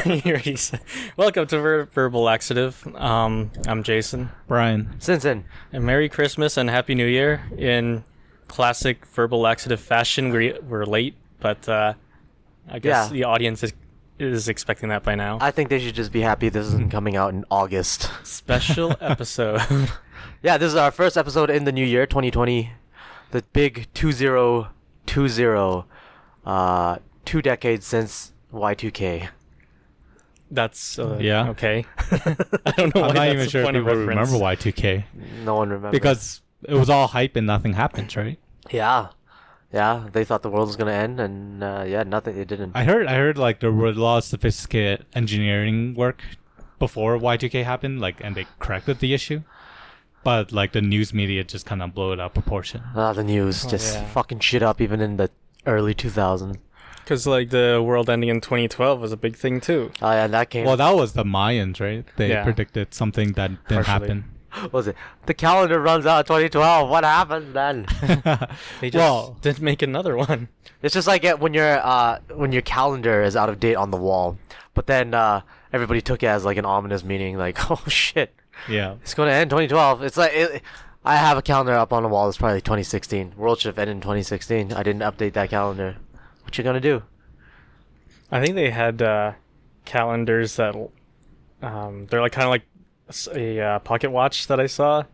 You already said. Welcome to Verbal Laxative. I'm Jason. Brian. Sinsen. And Merry Christmas and Happy New Year. In classic Verbal Laxative fashion, we're late, but I guess the audience is expecting that by now. I think they should just be happy this isn't coming out in August. Special episode. Yeah, this is our first episode in the new year, 2020. The big 2020. 2 decades since Y2K. That's Yeah. okay. I don't know. I'm why not that's even a sure if point of people reference. remember Y2K. No one remembers. Because it was all hype and nothing happened, right? Yeah, they thought the world was gonna end, and nothing. It didn't. I heard like there were a lot of sophisticated engineering work before Y2K happened, and they corrected the issue. But the news media just kind of blew it out of proportion. The news just fucking shit up even in the early 2000s. Because the world ending in 2012 was a big thing too. Oh yeah, that came. Well, that was the Mayans, right? They predicted something that didn't Partially. happen. What was it? The calendar runs out 2012. What happens then? They just didn't make another one. It's just like when your calendar is out of date on the wall, but then everybody took it as an ominous meaning, oh shit, Yeah. it's going to end 2012. It's I have a calendar up on the wall. It's probably 2016. World should have ended in 2016. I didn't update that calendar. What you gonna do? I think they had calendars that they're kind of like a pocket watch that I saw.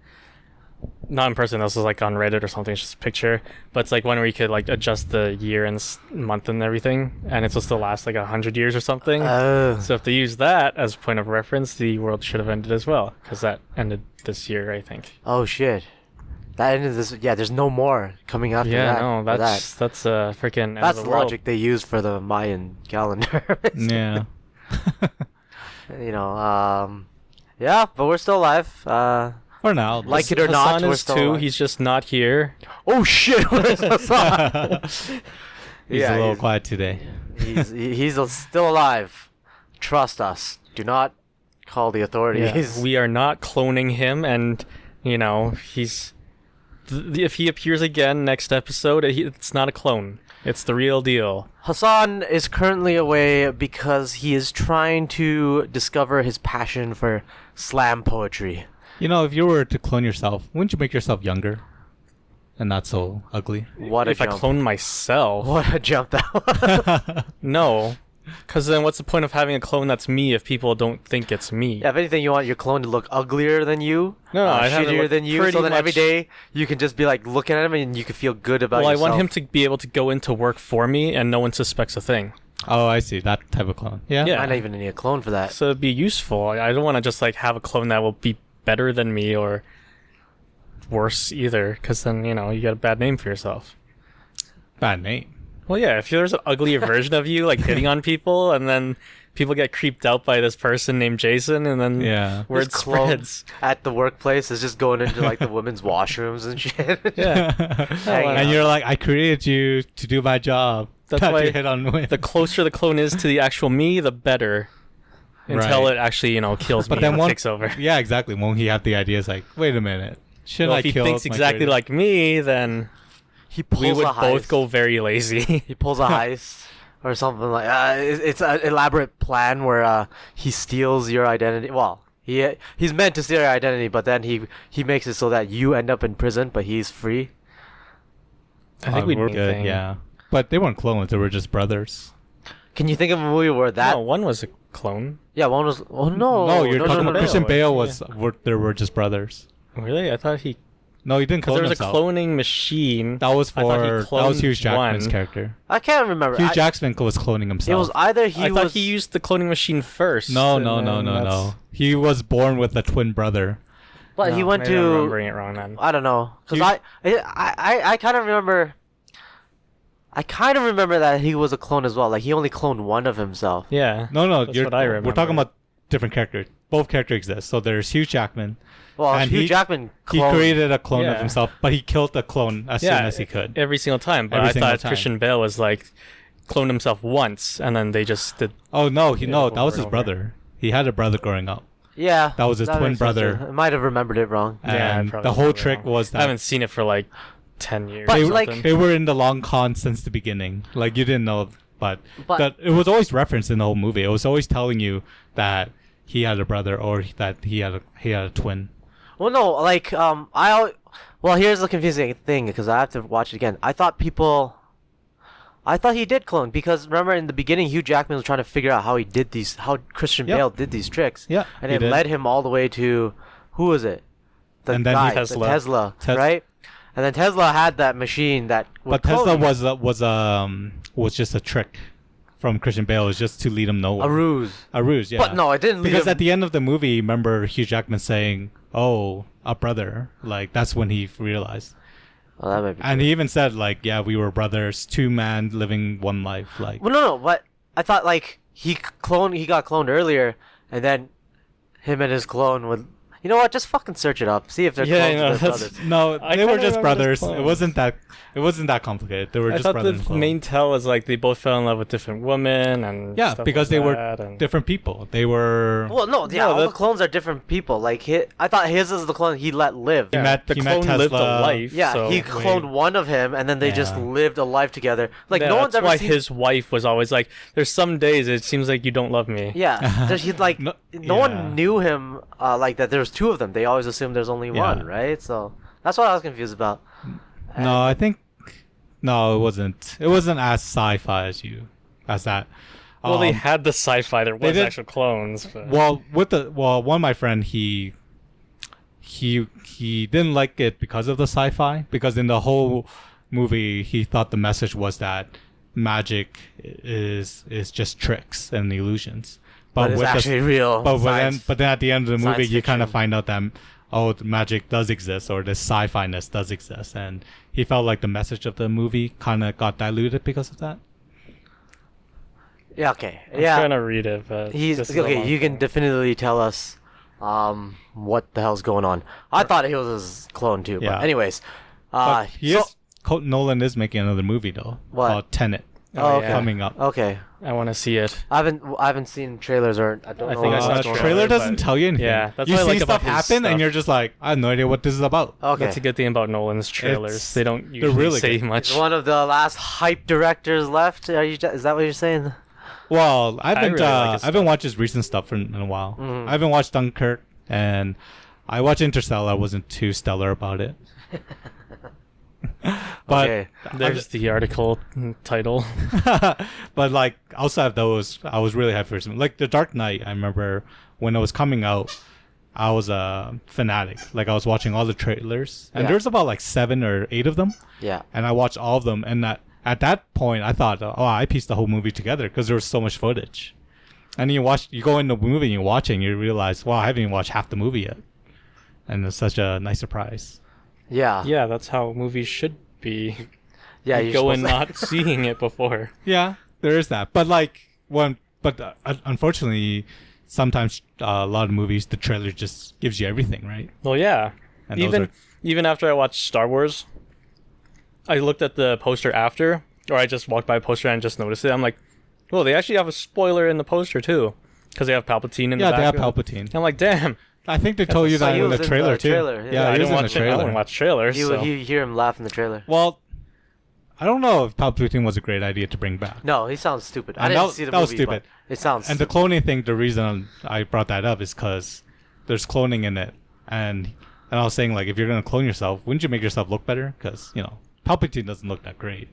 Not in person. This was on Reddit or something. It's just a picture, but it's one where you could adjust the year and month and everything, and it's supposed to last 100 years or something. So if they use that as a point of reference, the world should have ended as well, because that ended this year, I think. Oh shit. That ended this. Yeah, there's no more coming after that. Yeah, no, that's freaking. That's the logic they used for the Mayan calendar. Yeah. Yeah, but we're still alive. For now. Like it or not, Hassan we're is still too. alive. He's just not here. Oh shit! Where's Hassan? He's a little quiet today. He's still alive. Trust us. Do not call the authorities. We are not cloning him, and he's. If he appears again next episode, it's not a clone. It's the real deal. Hassan is currently away because he is trying to discover his passion for slam poetry. If you were to clone yourself, wouldn't you make yourself younger? And not so ugly? What a If I jump. clone myself, What a jump that was. no. Because then what's the point of having a clone that's me if people don't think it's me? Yeah, if anything, you want your clone to look uglier than you, No, I'd have it shittier look than you, pretty so then every much- day you can just be looking at him and you can feel good about Well, yourself. I want him to be able to go into work for me and no one suspects a thing. Oh, I see. That type of clone. Yeah? Yeah. I don't even need a clone for that. So it'd be useful. I don't want to just have a clone that will be better than me or worse either, because then, you got a bad name for yourself. Bad name. Well, yeah, if there's an uglier version of you, hitting on people, and then people get creeped out by this person named Jason, and then word This clone spreads. at the workplace is just going into the women's washrooms and shit. Yeah. Hanging And out. you're like, I created you to do my job. That's Not why to hit on women. The closer the clone is to the actual me, the better. Until Right. it actually, kills But me then and one takes over. Yeah, exactly. Won't he have the ideas wait a minute. Shouldn't Well, I if he kill thinks my exactly creator? like me, then He pulls we would a both heist. go very lazy. He pulls a heist or something it's an elaborate plan where he steals your identity. Well, he's meant to steal your identity, but then he makes it so that you end up in prison, but he's free. I think we'd we're be good. thing. Yeah. But they weren't clones. They were just brothers. Can you think of a movie where that? No, one was a clone. Yeah, one was. Oh no! No, you're talking about Christian Bale Yeah. they were just brothers. Really? I thought he... No, he didn't Because clone there was a himself. cloning machine. That was I thought he that was cloned Hugh Jackman's one. character. I can't remember. Hugh Jackman was cloning himself. It was either I thought he used the cloning machine first. No. and then that's- No. He was born with a twin brother. But he No, went maybe I'm to. remembering it wrong then. I don't know, because You- I kind of remember. I kind of remember that he was a clone as well. He only cloned one of himself. Yeah. No. That's what I remember. We're talking about different characters. Both characters exist. So there's Hugh Jackman. Well, And Hugh he- Jackman He cloned. created a clone of Yeah. himself, but he killed the clone as soon as he could. Every single time. But Every I single thought time. Christian Bale was cloned himself once, and then they just did... Oh no, Yeah, that over was and his over. brother. He had a brother growing up. Yeah. That was his twin makes sense, brother. too. I might have remembered it wrong. Yeah, I And probably the whole remember trick wrong. was I that haven't seen it for 10 years But, or like- something. they were in the long con since the beginning. You didn't know But But- it was always referenced in the whole movie. It was always telling you that he had a brother or that he had a twin. Well, no, like well, here's the confusing thing because I have to watch it again. I thought he did clone because remember in the beginning Hugh Jackman was trying to figure out how Christian Yep. Bale did these tricks. Yeah, and he it did. led him all the way to who was it? The And then guy, Tesla. the Tesla, right? And then Tesla had that machine that. But Tesla was just a trick from Christian Bale. It was just to lead him nowhere. a ruse. A ruse, yeah. But no, it didn't lead Because him. at the end of the movie, remember Hugh Jackman saying, "Oh, a brother." Like that's when he realized. Well, that might be. And he even said, like, "Yeah, we were brothers, two men living one life." Like, Well, no, but I thought like he got cloned earlier, and then him and his clone would. You know what? Just fucking search it up. See if they're Yeah, I clones know, of their that's- brothers. no, I they were kinda just remember brothers. this It clone. wasn't that complicated. They were I just thought brothers. the and clones. main tell was like they both fell in love with different women and Yeah, stuff because like they were that, and- different people. They were. Well, no, yeah, No, all the that- clones are different people. Like I thought his is the clone he let live. He Yeah, met- the he met clone lived a Tesla. life. Yeah, so he cloned one of him, and then they just Yeah. lived a life together. Like yeah, no one's that's ever why seen. his wife was always like, "There's some days it seems like you don't love me." Yeah, he's like No- no yeah. one knew him like that. There was two of them. They always assumed there's only Yeah. one, right? So that's what I was confused about. No, I think no, it wasn't. It wasn't as sci-fi as that. Well, they had the sci-fi. There was did- actual clones. But... Well, one of my friend he didn't like it because of the sci-fi, because in the whole movie he thought the message was that magic is just tricks and illusions. But it's with the- actually real. but science. then at the end of the movie science you kind of fiction. find out that the magic does exist, or the sci-fi-ness does exist, and he felt like the message of the movie kind of got diluted because of that. Yeah. Okay. I'm Yeah. trying to read it, but He's this is a okay. long You can thing. definitively tell us what the hell's going on. I thought he was his clone too. Yeah. But anyways, But so- Nolan is making another movie though, What? called Tenet, Oh, okay. yeah. coming up. Okay. I want to see it. I haven't seen trailers or I don't I know. think I what's saw The a going on. trailer but- doesn't tell you anything. Yeah, that's you what I see like about stuff his happen, and stuff. you're just like, I have no idea what this is about. Okay. That's a good thing about Nolan's trailers. It's- They don't they're usually really say good. much. He's one of the last hype directors left. Is that what you're saying? Well, I haven't really like his I haven't watched his recent stuff in a while. Mhm. I haven't watched Dunkirk, and I watched Interstellar. I wasn't too stellar about it. But Okay. There's the article title. but like outside of those, I was really happy for some. Like The Dark Knight, I remember when it was coming out, I was a fanatic. Like I was watching all the trailers, and Yeah. there's about like 7 or 8 of them, Yeah. and I watched all of them. And at that point, I thought, oh, I pieced the whole movie together because there was so much footage. And you go in the movie and you watch it, and you realize, wow, I haven't even watched half the movie yet, and it's such a nice surprise. Yeah. Yeah, that's how movies should be. Yeah. You you're go in supposed to- not seeing it before. Yeah, there is that. But unfortunately, sometimes a lot of movies, the trailer just gives you everything, right? Well, yeah. And those Even are- even after I watched Star Wars, I looked at the poster after, or I just walked by a poster and just noticed it. I'm like, well, they actually have a spoiler in the poster too, because they have Palpatine in the Yeah, back. they have Palpatine. I'm like, damn. I think they told you So that he in was the in trailer the too. trailer, yeah. Yeah, I he was didn't in the watch it. I trailer. didn't watch trailers. So. You hear him laugh in the trailer. Well, I don't know if Palpatine was a great idea to bring back. No, he sounds stupid. I And didn't that- see the that was movie, stupid. but it sounds. And the stupid. cloning thing, the reason I brought that up is because there's cloning in it, and I was saying, like, if you're gonna clone yourself, wouldn't you make yourself look better? Because Palpatine doesn't look that great.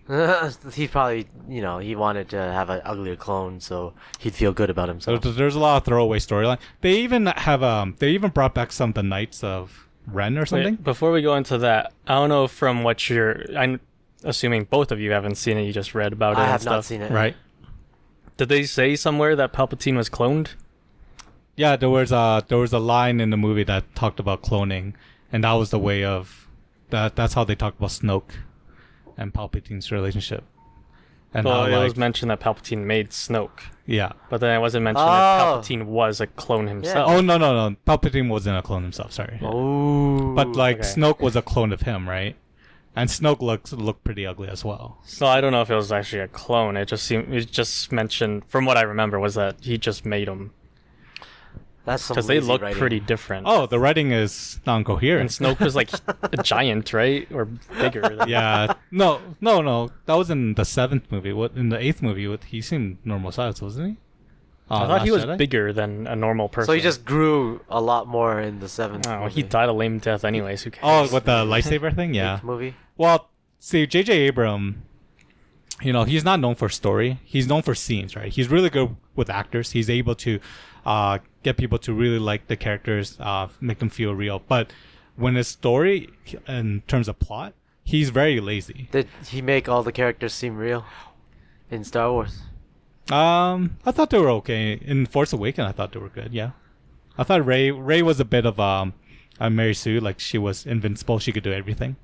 he probably, he wanted to have an uglier clone, so he'd feel good about So himself. there's a lot of throwaway storyline. They even brought back some of the Knights of Ren or something. Wait, before we go into that, I don't know from what I'm assuming both of you haven't seen it. You just read about it. I and have stuff. not seen it. Right? Did they say somewhere that Palpatine was cloned? Yeah, there was a line in the movie that talked about cloning, and that was the way of that. That's how they talked about Snoke and Palpatine's relationship. And Well, how, it was mentioned that Palpatine made Snoke, yeah. but then it wasn't mentioned that Palpatine was a clone himself. Oh no, Palpatine wasn't a clone himself. Sorry. Oh. But like okay. Snoke was a clone of him, right? And Snoke looked pretty ugly as well. So I don't know if it was actually a clone. It just mentioned, from what I remember, was that he just made him. That's some because they lazy look writing. pretty different. Oh, the writing is non-coherent. And Snoke was like a giant, right, or bigger. Than Yeah, no. That was in the 7th movie. What in the 8th movie? He seemed normal size, wasn't he? I thought he was Jedi? bigger than a normal person. So he just grew a lot more in the 7th Oh, movie. he died a lame death anyways. Who cares? Oh, with the lightsaber thing, yeah. 8th movie. Well, see, J.J. Abrams, he's not known for story. He's known for scenes, right? He's really good with actors. He's able to get people to really like the characters, make them feel real. But when it's story, in terms of plot, he's very lazy. Did he make all the characters seem real in Star Wars? I thought they were okay. In Force Awakens, I thought they were good, yeah. I thought Rey was a bit of a Mary Sue, like she was invincible. She could do everything.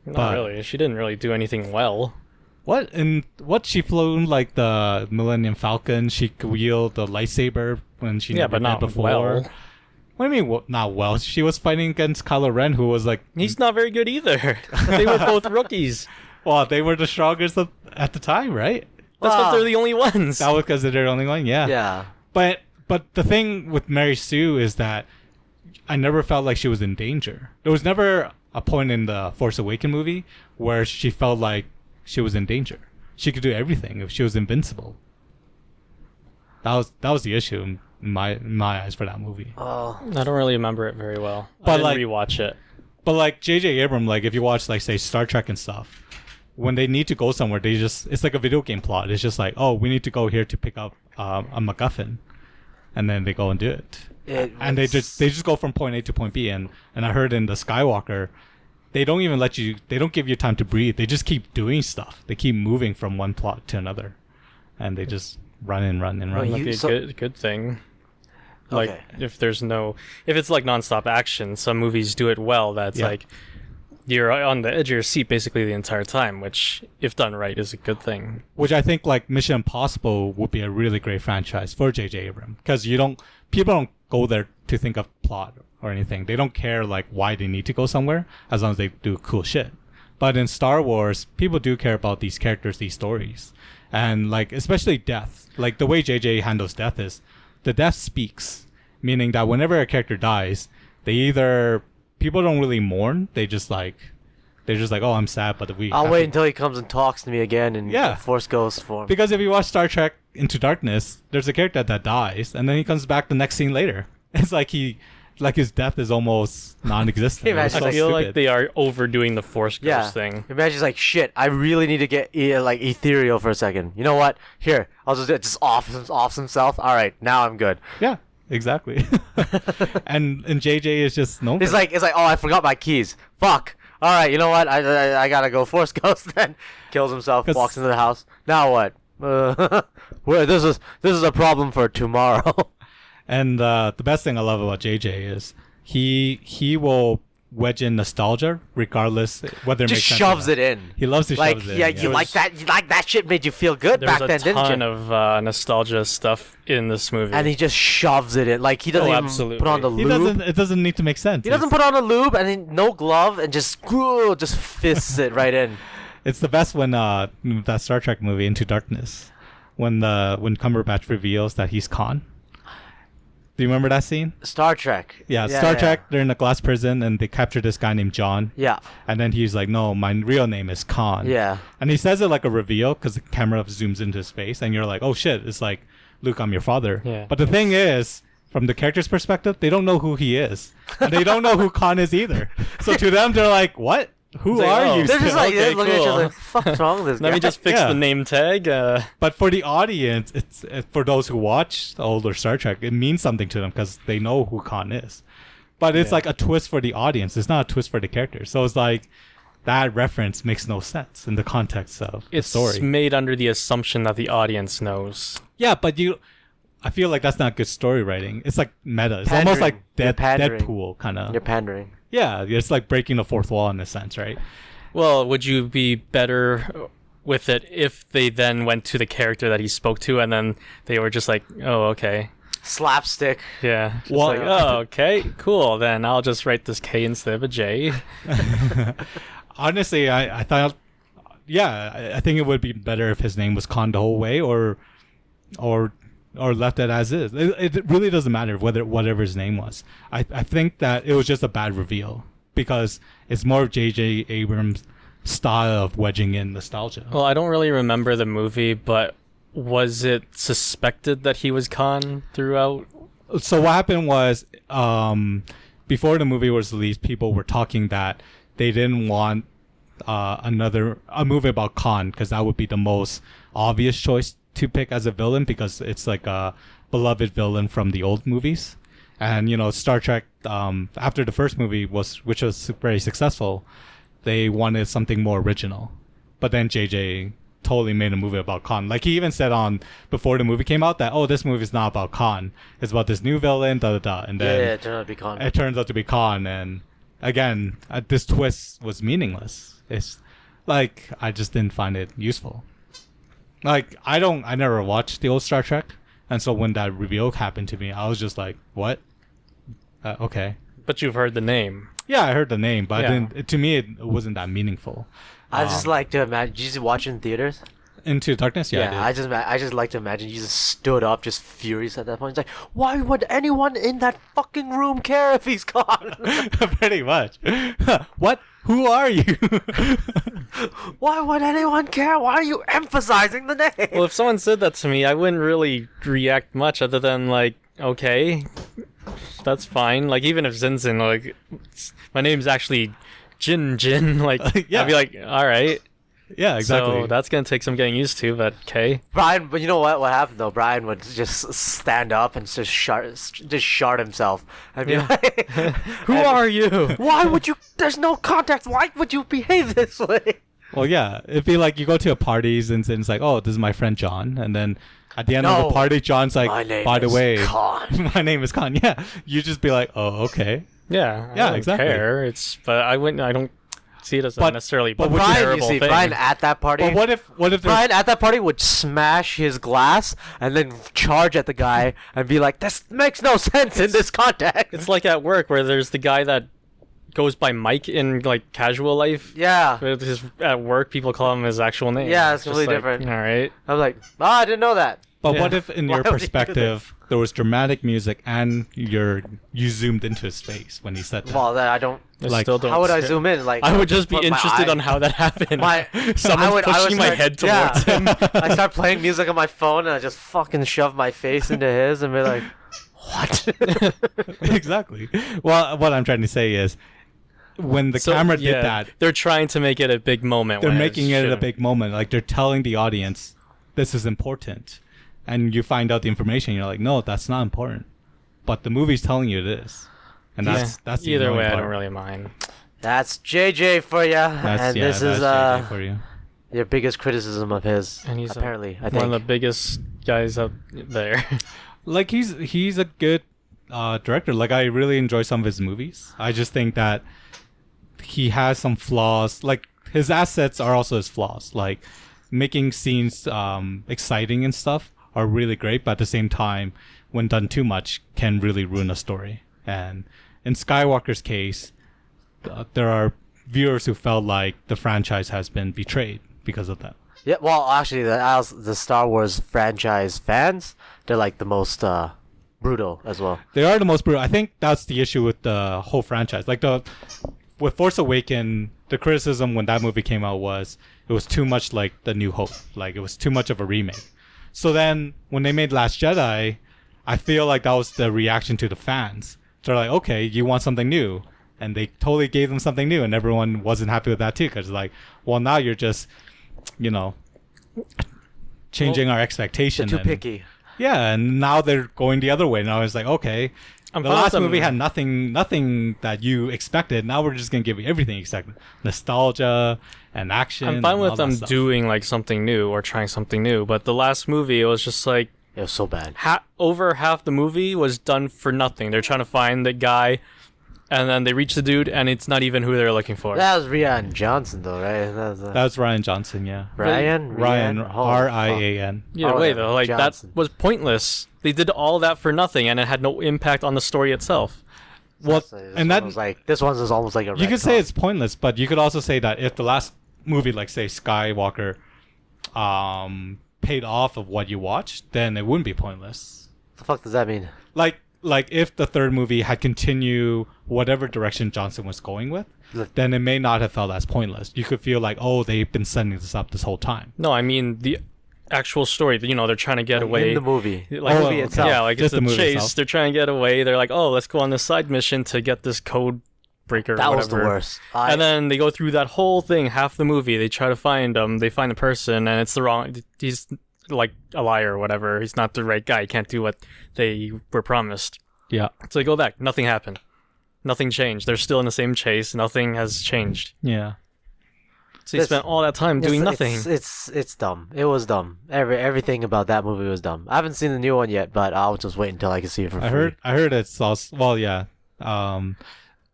Not but- really. She didn't really do anything well. What? She flew like the Millennium Falcon. She could wield the lightsaber when she Yeah, never but did not before. well. What do you mean not well? She was fighting against Kylo Ren, who was like, He's not very good either. They were both rookies. well, they were the strongest at the time, right? That's Wow. because they're the only ones. That was because they're the only one, yeah. Yeah. But the thing with Mary Sue is that I never felt like she was in danger. There was never a point in the Force Awakens movie where she felt like she was in danger. She could do everything. If she was invincible. That was the issue in my eyes for that movie. Oh. I don't really remember it very well. But I didn't like- rewatch it. But like J.J. Abrams, like if you watch like say Star Trek and stuff, when they need to go somewhere, it's like a video game plot. It's just like, oh, we need to go here to pick up a MacGuffin, and then they go and do it. And they just go from point A to point B. And I heard in the Skywalker, they don't even they don't give you time to breathe. They just keep doing stuff. They keep moving from one plot to another, and they just run and run and run. Well, Might be a good thing. Like Okay. if it's like nonstop action, some movies do it well. That's Yeah. like you're on the edge of your seat basically the entire time, which if done right is a good thing. Which I think like Mission Impossible would be a really great franchise for J.J. Abrams, because people don't go there to think of plot or anything. They don't care like why they need to go somewhere as long as they do cool shit. But in Star Wars, people do care about these characters, these stories, and like especially death. Like the way J.J. handles death is the death speaks, meaning that whenever a character dies, people don't really mourn. They're just like, oh, I'm sad, but I'll have wait to-" until he comes and talks to me again in Yeah. Force Ghost form. Because if you watch Star Trek Into Darkness, there's a character that dies, and then he comes back the next scene later. It's like his death is almost non-existent. Can you It's imagine? so I feel like stupid. they are overdoing the Force Ghost Yeah. thing. Imagine he's like, shit, I really need to get like ethereal for a second. You know what? Here, I'll just off himself. All right, now I'm good. Yeah, exactly. and JJ is just no. It's like, oh, I forgot my keys. Fuck. All right, you know what? I gotta go Force Ghost. Then kills himself, 'Cause- walks into the house. Now what? This is a problem for tomorrow. And the best thing I love about JJ is he will wedge in nostalgia regardless whether it Just makes sense or shoves not. it in. He loves to Like, shove it in. yeah, you like that? You like that shit made you feel good There's back a then, didn't ton you? of nostalgia stuff in this movie. And he just shoves it in. Like he doesn't Oh, even absolutely. put on the He lube. it doesn't need to make sense. He doesn't put on a lube and then no glove and just fists it right in. It's the best when that Star Trek movie Into Darkness, when Cumberbatch reveals that he's Khan. Do you remember that scene? Star Trek. Yeah, Star Trek. They're in a glass prison and they capture this guy named John. Yeah. And then he's like, "No, my real name is Khan." Yeah. And he says it like a reveal because the camera zooms into his face, and you're like, "Oh shit!" It's like, "Luke, I'm your father." Yeah. But the thing is, from the character's perspective, they don't know who he is, and they don't know who Khan is either. So to them, they're like, "What? Who It's like, are oh, you?" They're just like, Okay, they're looking at each cool. other like, fuck's wrong with this Let guy? me just fix Yeah. the name tag. But for the audience, it's for those who watch the older Star Trek, it means something to them because they know who Khan is. But it's Yeah. like a twist for the audience. It's not a twist for the character. So it's like that reference makes no sense in the context of It's the story. made under the assumption that the audience knows. Yeah, but I feel like that's not good story writing. It's like meta. It's almost like You're pandering. Deadpool kind of. You're pandering. Yeah, it's like breaking the fourth wall in a sense, right? Well, would you be better with it if they then went to the character that he spoke to and then they were just like, oh, okay. Slapstick. Yeah. Just Well, like, oh, okay, cool. Then I'll just write this K instead of a J. Honestly, I thought, yeah, I think it would be better if his name was Khan the whole way, or or left it as is. It really doesn't matter whatever his name was. I think that it was just a bad reveal because it's more of J.J. Abrams' style of wedging in nostalgia. Well, I don't really remember the movie, but was it suspected that he was Khan throughout? So what happened was, before the movie was released, people were talking that they didn't want a movie about Khan because that would be the most obvious choice to pick as a villain because it's like a beloved villain from the old movies. And Star Trek, after the first movie which was very successful, they wanted something more original. But then JJ totally made a movie about Khan. Like he even said on before the movie came out that this movie is not about Khan. It's about this new villain, da da da. And then it turned out to be Khan. It turns out to be Khan, and again, this twist was meaningless. It's like I just didn't find it useful. Like I never watched the old Star Trek, and so when that reveal happened to me, I was just like, "What? Okay." But you've heard the name. Yeah, I heard the name, but Yeah. to me, it wasn't that meaningful. I just like to imagine. Did you watch it in theaters? Into Darkness, yeah. I did. I just like to imagine you just stood up, just furious at that point. It's like, why would anyone in that fucking room care if he's gone? Pretty much. What? Who are you? Why would anyone care? Why are you emphasizing the name? Well, if someone said that to me, I wouldn't really react much other than like, okay, that's fine. Like even if Zinzin, like, my name's actually Jin, like, Yeah. I'd be like, all right. Yeah, exactly. So that's gonna take some getting used to, but okay. Brian, but you know what? What happened though? Brian would just stand up and just shard himself. I'd be like, Who are you? why would you? There's no context. Why would you behave this way? Well, yeah, it'd be like you go to a party and it's like, this is my friend John, and then at the end of No. the party, John's like, My name by the is way, Khan. my name is Khan. Yeah, you just be like, oh, okay. Yeah, Yeah, I don't exactly. care. But I don't see it as a But- necessarily but Brian, terrible you see, thing. Brian at that party. Well, what if there's- Brian at that party would smash his glass and then charge at the guy and be like, "This makes no sense in this context." It's like at work where there's the guy that goes by Mike in like casual life. Yeah, But at work, people call him his actual name. Yeah, it's just completely like, different. All right. I was like, I didn't know that. But Yeah. what if, in Why your would he do perspective, there was dramatic music and you zoomed into his face when he said that? Well, then I don't. I Like, still don't How would I care. zoom in? Like, I would just be put my interested eye- on how that happened. Someone's I would pushing my start- head towards him. I start playing music on my phone and I just fucking shove my face into his and be like, "What?" Exactly. Well, what I'm trying to say is, when the So, camera yeah, did that, they're trying to make it a big moment. they're when making it a shouldn't. big moment. Like they're telling the audience, this is important. And you find out the information, you're like, no, that's not important. But the movie's telling you it is. And that's the Either annoying way, I part. don't really mind. That's JJ for you, and this is JJ for you. your biggest criticism of his. And he's apparently, I one think. of the biggest guys out there. Like he's a good director. Like I really enjoy some of his movies. I just think that he has some flaws. Like his assets are also his flaws. Like making scenes exciting and stuff are really great, but at the same time, when done too much, can really ruin a story. And in Skywalker's case, there are viewers who felt like the franchise has been betrayed because of that. Yeah, well, actually, the Star Wars franchise fans, they're like the most brutal as well. They are the most brutal. I think that's the issue with the whole franchise. Like with Force Awakens, the criticism when that movie came out was it was too much like The New Hope. Like it was too much of a remake. So then when they made Last Jedi, I feel like that was the reaction to the fans. They're like, okay, you want something new. And they totally gave them something new, and everyone wasn't happy with that too, because like, well, now you're just, changing our expectation. Too and- picky. Yeah, and now they're going the other way. And I was like, okay, I'm the fine with last them. movie had nothing that you expected. Now we're just gonna give you everything you expected: nostalgia and action. I'm fine and with all that them stuff. doing like something new or trying something new, but the last movie, it was just like It was so bad. over half the movie was done for nothing. They're trying to find the guy, and then they reach the dude, and it's not even who they're looking for. That was Rian Johnson, though, right? That was, That's Ryan Johnson, yeah. Ryan. Ryan Holy Rian. Either Oh, way, yeah, though, like Johnson. that was pointless. They did all that for nothing, and it had no impact on the story itself. Well, fuck. and that was like this one is almost like a. you could say retcon. it's pointless, but you could also say that if the last movie, like say Skywalker, paid off of what you watched, then it wouldn't be pointless. What the fuck does that mean? Like if the third movie had continued whatever direction Johnson was going with, then it may not have felt as pointless. You could feel like, oh, they've been setting this up this whole time. No, I mean the actual story. They're trying to get away. In the movie. Like, The movie itself. Yeah, like Just it's a the movie chase. itself. They're trying to get away. They're like, oh, let's go on this side mission to get this code breaker. That or was the whatever. worst. And then they go through that whole thing, half the movie. They try to find him. They find the person, and it's the wrong. He's like a liar or whatever. He's not the right guy. He can't do what they were promised. Yeah. So they go back. Nothing happened. Nothing changed. They're still in the same chase. Nothing has changed. Yeah. So you spent all that time doing nothing. It's dumb. It was dumm. Everything about that movie was dumb. I haven't seen the new one yet, but I'll just wait until I can see it for free. I heard it's also, well, yeah.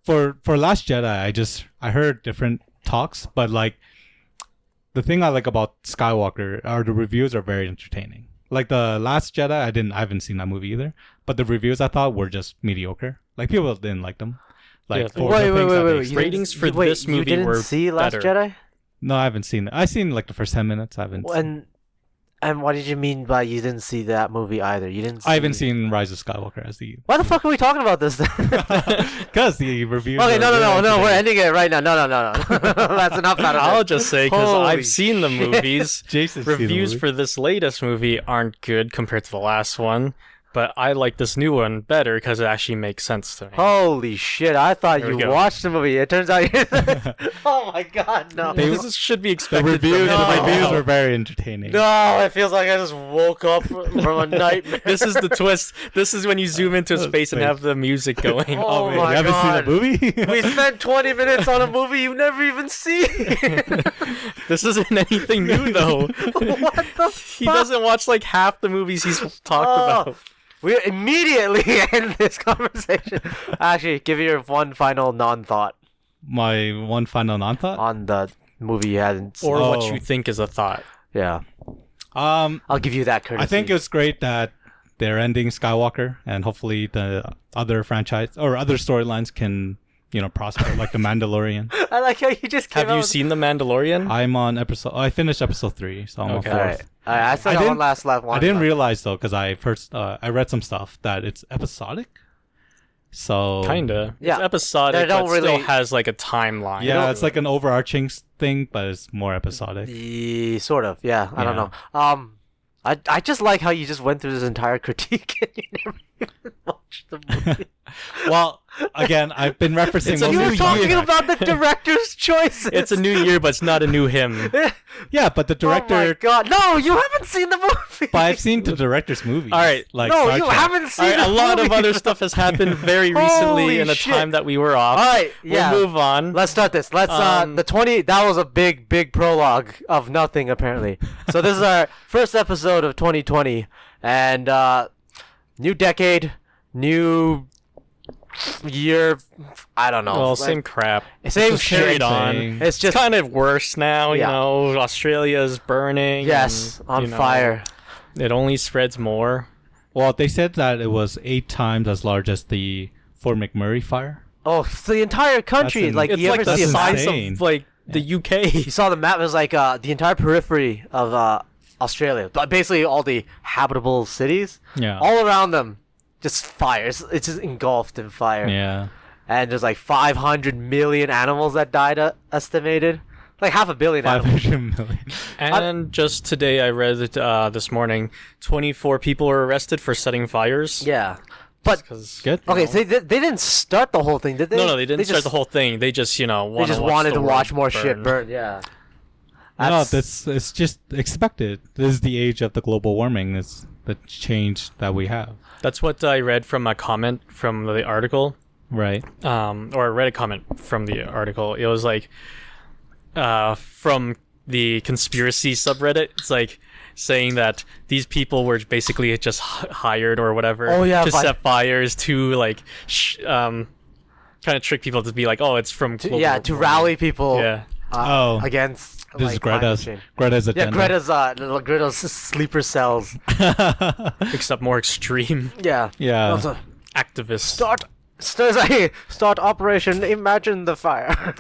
For Last Jedi, I heard different talks, but like the thing I like about Skywalker are the reviews are very entertaining. Like the Last Jedi, I haven't seen that movie either, but the reviews I thought were just mediocre. Like people didn't like them. Like Yeah, for Wait, the wait, things wait, that wait, they wait. Ratings for Wait, this movie you didn't were see Last better. Jedi? No, I haven't seen it. I seen like the first 10 minutes. I haven't. And what did you mean by you didn't see that movie either? You didn't. I haven't seen Rise of Skywalker as the Why the fuck are we talking about this then? because the reviews. Okay, are no, really we're entertaining. ending it right now. No. That's enough out of I'll it. just say, because Holy I've seen the shit. movies, Jason's seen the reviews movie. for this latest movie aren't good compared to the last one, but I like this new one better because it actually makes sense to me. Holy shit! I thought Here we you go. watched the movie. It turns out you. Oh my god, no. This should be The expected. reviews, from the me. reviews were very entertaining. No, it feels like I just woke up from a nightmare. This is the twist. This is when you zoom into space and have the music going. Oh wait, my you haven't God. seen the movie? We spent 20 minutes on a movie you've never even seen. This isn't anything new though. What the He doesn't watch like half the movies he's talked about. We immediately end this conversation. Actually, give your one final non-thought My one final non-thought. on the movie you hadn't seen. Or what Oh. you think is a thought. Yeah, I'll give you that courtesy. I think it's great that they're ending Skywalker, and hopefully the other franchise or other storylines can, prosper, like the Mandalorian. I like how you just came Have you out seen The Mandalorian? I'm on I finished episode 3, so I'm Okay. on All 4th. right. I still I got one didn't- last one. I didn't realize though, because I read some stuff that it's episodic. So Kinda. Yeah. It's episodic, They don't but still really- has like a timeline. yeah, it's like an overarching thing, but it's more episodic. Sort of. Yeah. I don't Yeah. know. I just like how you just went through this entire critique and you never even watched the movie. Well, again, I've been referencing It's a most You new were of talking year. about the director's choices. It's a new year, but it's not a new him. Yeah, but the Oh my director. god! No, you haven't seen the movie. But I've seen the director's movies. All right. like No, Star you Trek. haven't seen All right, the a lot of movie. other stuff has happened very recently Holy in the shit. time that we were off. All right, yeah. We'll move on. Let's start this. Let's Um, the 20. That was a big prologue of nothing apparently. So this is our first episode of 2020, and new decade, new year. I don't know. Well, Like, same crap. same Just carried shit. on. Same. It's just Kind of worse now, Yeah. Australia's burning. yes, and, on fire. It only spreads more. Well, they said that it was 8 times as large as the Fort McMurray fire. Oh, it's the entire country. That's Like It's you like ever the see a map? size insane. of like the UK. You saw the map. It was like the entire periphery of Australia, but basically all the habitable cities. Yeah. All around them, just fires. It's just engulfed in fire. Yeah. And there's like 500 million animals that died, estimated. Like 500 million animals. 500 million. And just today, I read this morning, 24 people were arrested for setting fires. Yeah. But, Good. okay, so they didn't start the whole thing, did they? No, they didn't start just- the whole thing. They just, They wanted just wanted to watch more burn. shit burn, yeah. No, it's just expected. This is the age of the global warming. It's the change that we have. That's what I read from a comment from the article. Right. Or I read a comment from the article. It was like, from the conspiracy subreddit. It's like saying that these people were basically just hired or whatever Oh, yeah, to fi- set fires to like, kind of trick people to be like, oh, it's from global Yeah, to warming. rally people Yeah. against This is like, climate Greta's change. Greta's Yeah, agenda. Greta's sleeper cells. Except more extreme Yeah. Yeah. Also, activists. start Start Operation Imagine the Fire.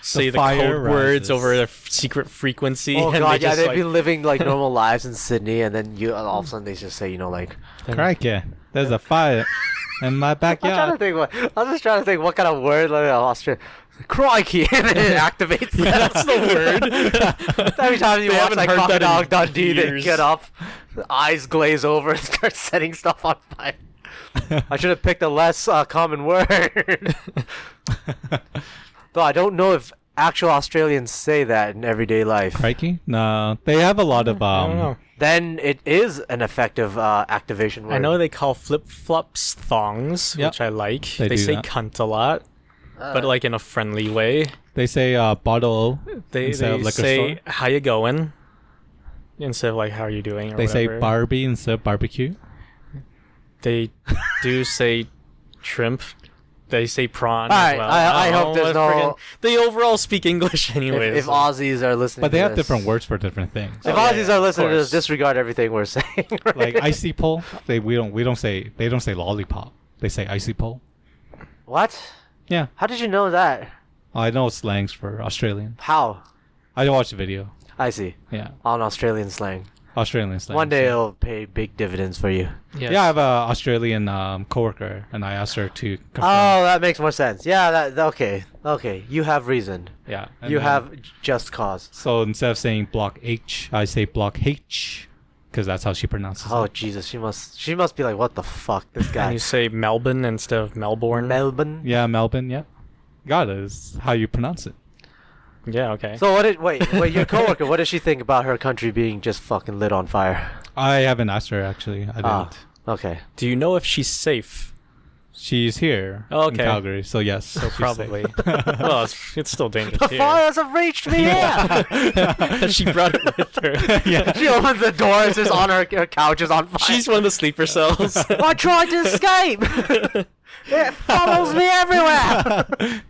Say the fire code words rises. over a secret frequency. Oh and god, they yeah, just, they've like, been living like normal lives in Sydney, and then all of a sudden they just say, like. Crikey, there's a fire in my I'm trying to backyard. think. I'm just trying to think what kind of word like Australian. Crikey, and then it activates. Yeah, that's the word. Every time you They watch haven't like heard that in Crocodile Dundee, they years. get up, eyes glaze over, and start setting stuff on fire. I should have picked a less common word. Though I don't know if actual Australians say that in everyday life. Crikey? No, they have a lot of I don't know. Then it is an effective activation word. I know they call flip-flops thongs, Yep. which I like. They They do say that. cunt a lot, but like in a friendly way. They say bottle They instead of liquor say, store. how you going? Instead of like, how are you doing? Or They say whatever. Barbie instead of barbecue. They do say shrimp. They say prawn Alright, as well. I hope don't there's know, no- They overall speak English anyways. if Aussies are listening, But they to have this- different words for different things. If Oh, yeah, Aussies yeah, are of listening to this, course. disregard everything we're saying. Right? Like icy pole, they don't say lollipop. They say icy pole. What? Yeah, How did you know that? I know slangs for Australian. How? I watched the video. I see. Yeah, On Australian slang. Australian slang. One day yeah. it'll pay big dividends for you. Yes. Yeah, I have a Australian coworker, and I asked her to confirm. Oh, that makes more sense. Yeah, okay. You have reason. Yeah, and You then- have just cause. So instead of saying block H, I say block H, because that's how she pronounces Oh it. Jesus, she must be like, what the fuck, this And guy. you say Melbourne instead of Melbourne. Melbourne. Yeah, Melbourne. Yeah, got it. Is how you pronounce it. Yeah, okay. So wait, your coworker, what does she think about her country being just fucking lit on fire? I haven't asked her actually. I didn't. Ah, okay. Do you know if she's safe? She's here in Okay. Calgary, so yes. So she's probably. safe. Well, it's still dangerous The here. fires have reached me here. She brought it with her. Yeah. She opens the door, it's just on her couch is on fire. She's one of the sleeper cells. I tried to escape. It follows me everywhere.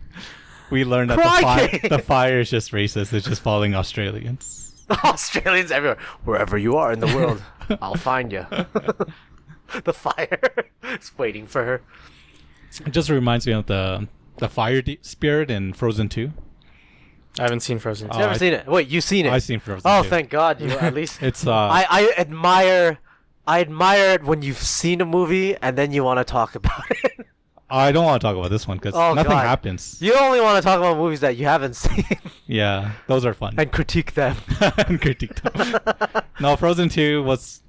We learned that Crikey! the fire is just racist. It's just following Australians. Australians everywhere. Wherever you are in the world, I'll find you. The fire is waiting for her. It just reminds me of the fire spirit in Frozen 2. I haven't seen Frozen. Oh, Never I- seen it. Wait, you've seen it? I've seen Frozen Oh, 2. thank God! You at least. It's I admire it when you've seen a movie and then you want to talk about it. I don't want to talk about this one because Oh, nothing God. happens. You only want to talk about movies that you haven't seen Yeah, those are fun. and critique them. And critique them. No, Frozen 2 was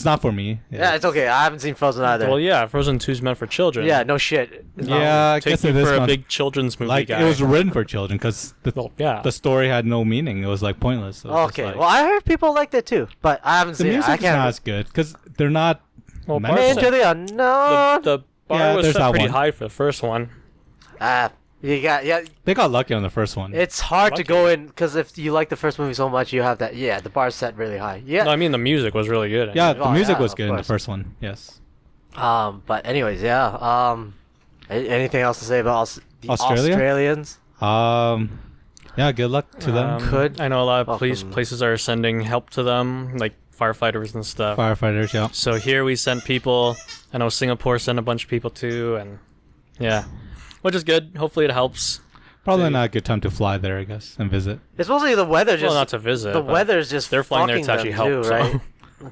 not for me. Yeah, it's okay. I haven't seen Frozen either. Well, yeah, Frozen 2's meant for children. Yeah, no shit. Yeah, I Take guess me it is for a fun. big children's movie Like guy. it was written for children because Well, yeah. the story had no meaning. It was like pointless. So it's just Okay. like- Well, I heard people liked it too, but I haven't the seen it. I music's can't. not as good because they're not. Well, meant Bart to- Into the unknown. the bar Yeah, was there's set that pretty one. high for the first one. They got lucky on the first one. It's hard to Lucky. go in because if you like the first movie so much, you have that. Yeah, the bar's set really high. Yeah. No, I mean the music was really good. yeah, the Oh, music yeah, was of good in the course. first one. Yes. But anyways, yeah. Anything else to say about the Australia? Australians? Yeah. Good luck to them. Could I know a lot of welcome. places are sending help to them, like firefighters and stuff. Firefighters. Yeah. So here we sent people. I know Singapore sent a bunch of people too, and yeah, which is good. Hopefully it helps. Probably not a good time to fly there, I guess, and visit. it's mostly the weather. Just Well, not to visit. the but weather's just they're flying there fucking to actually them help, too, so. right?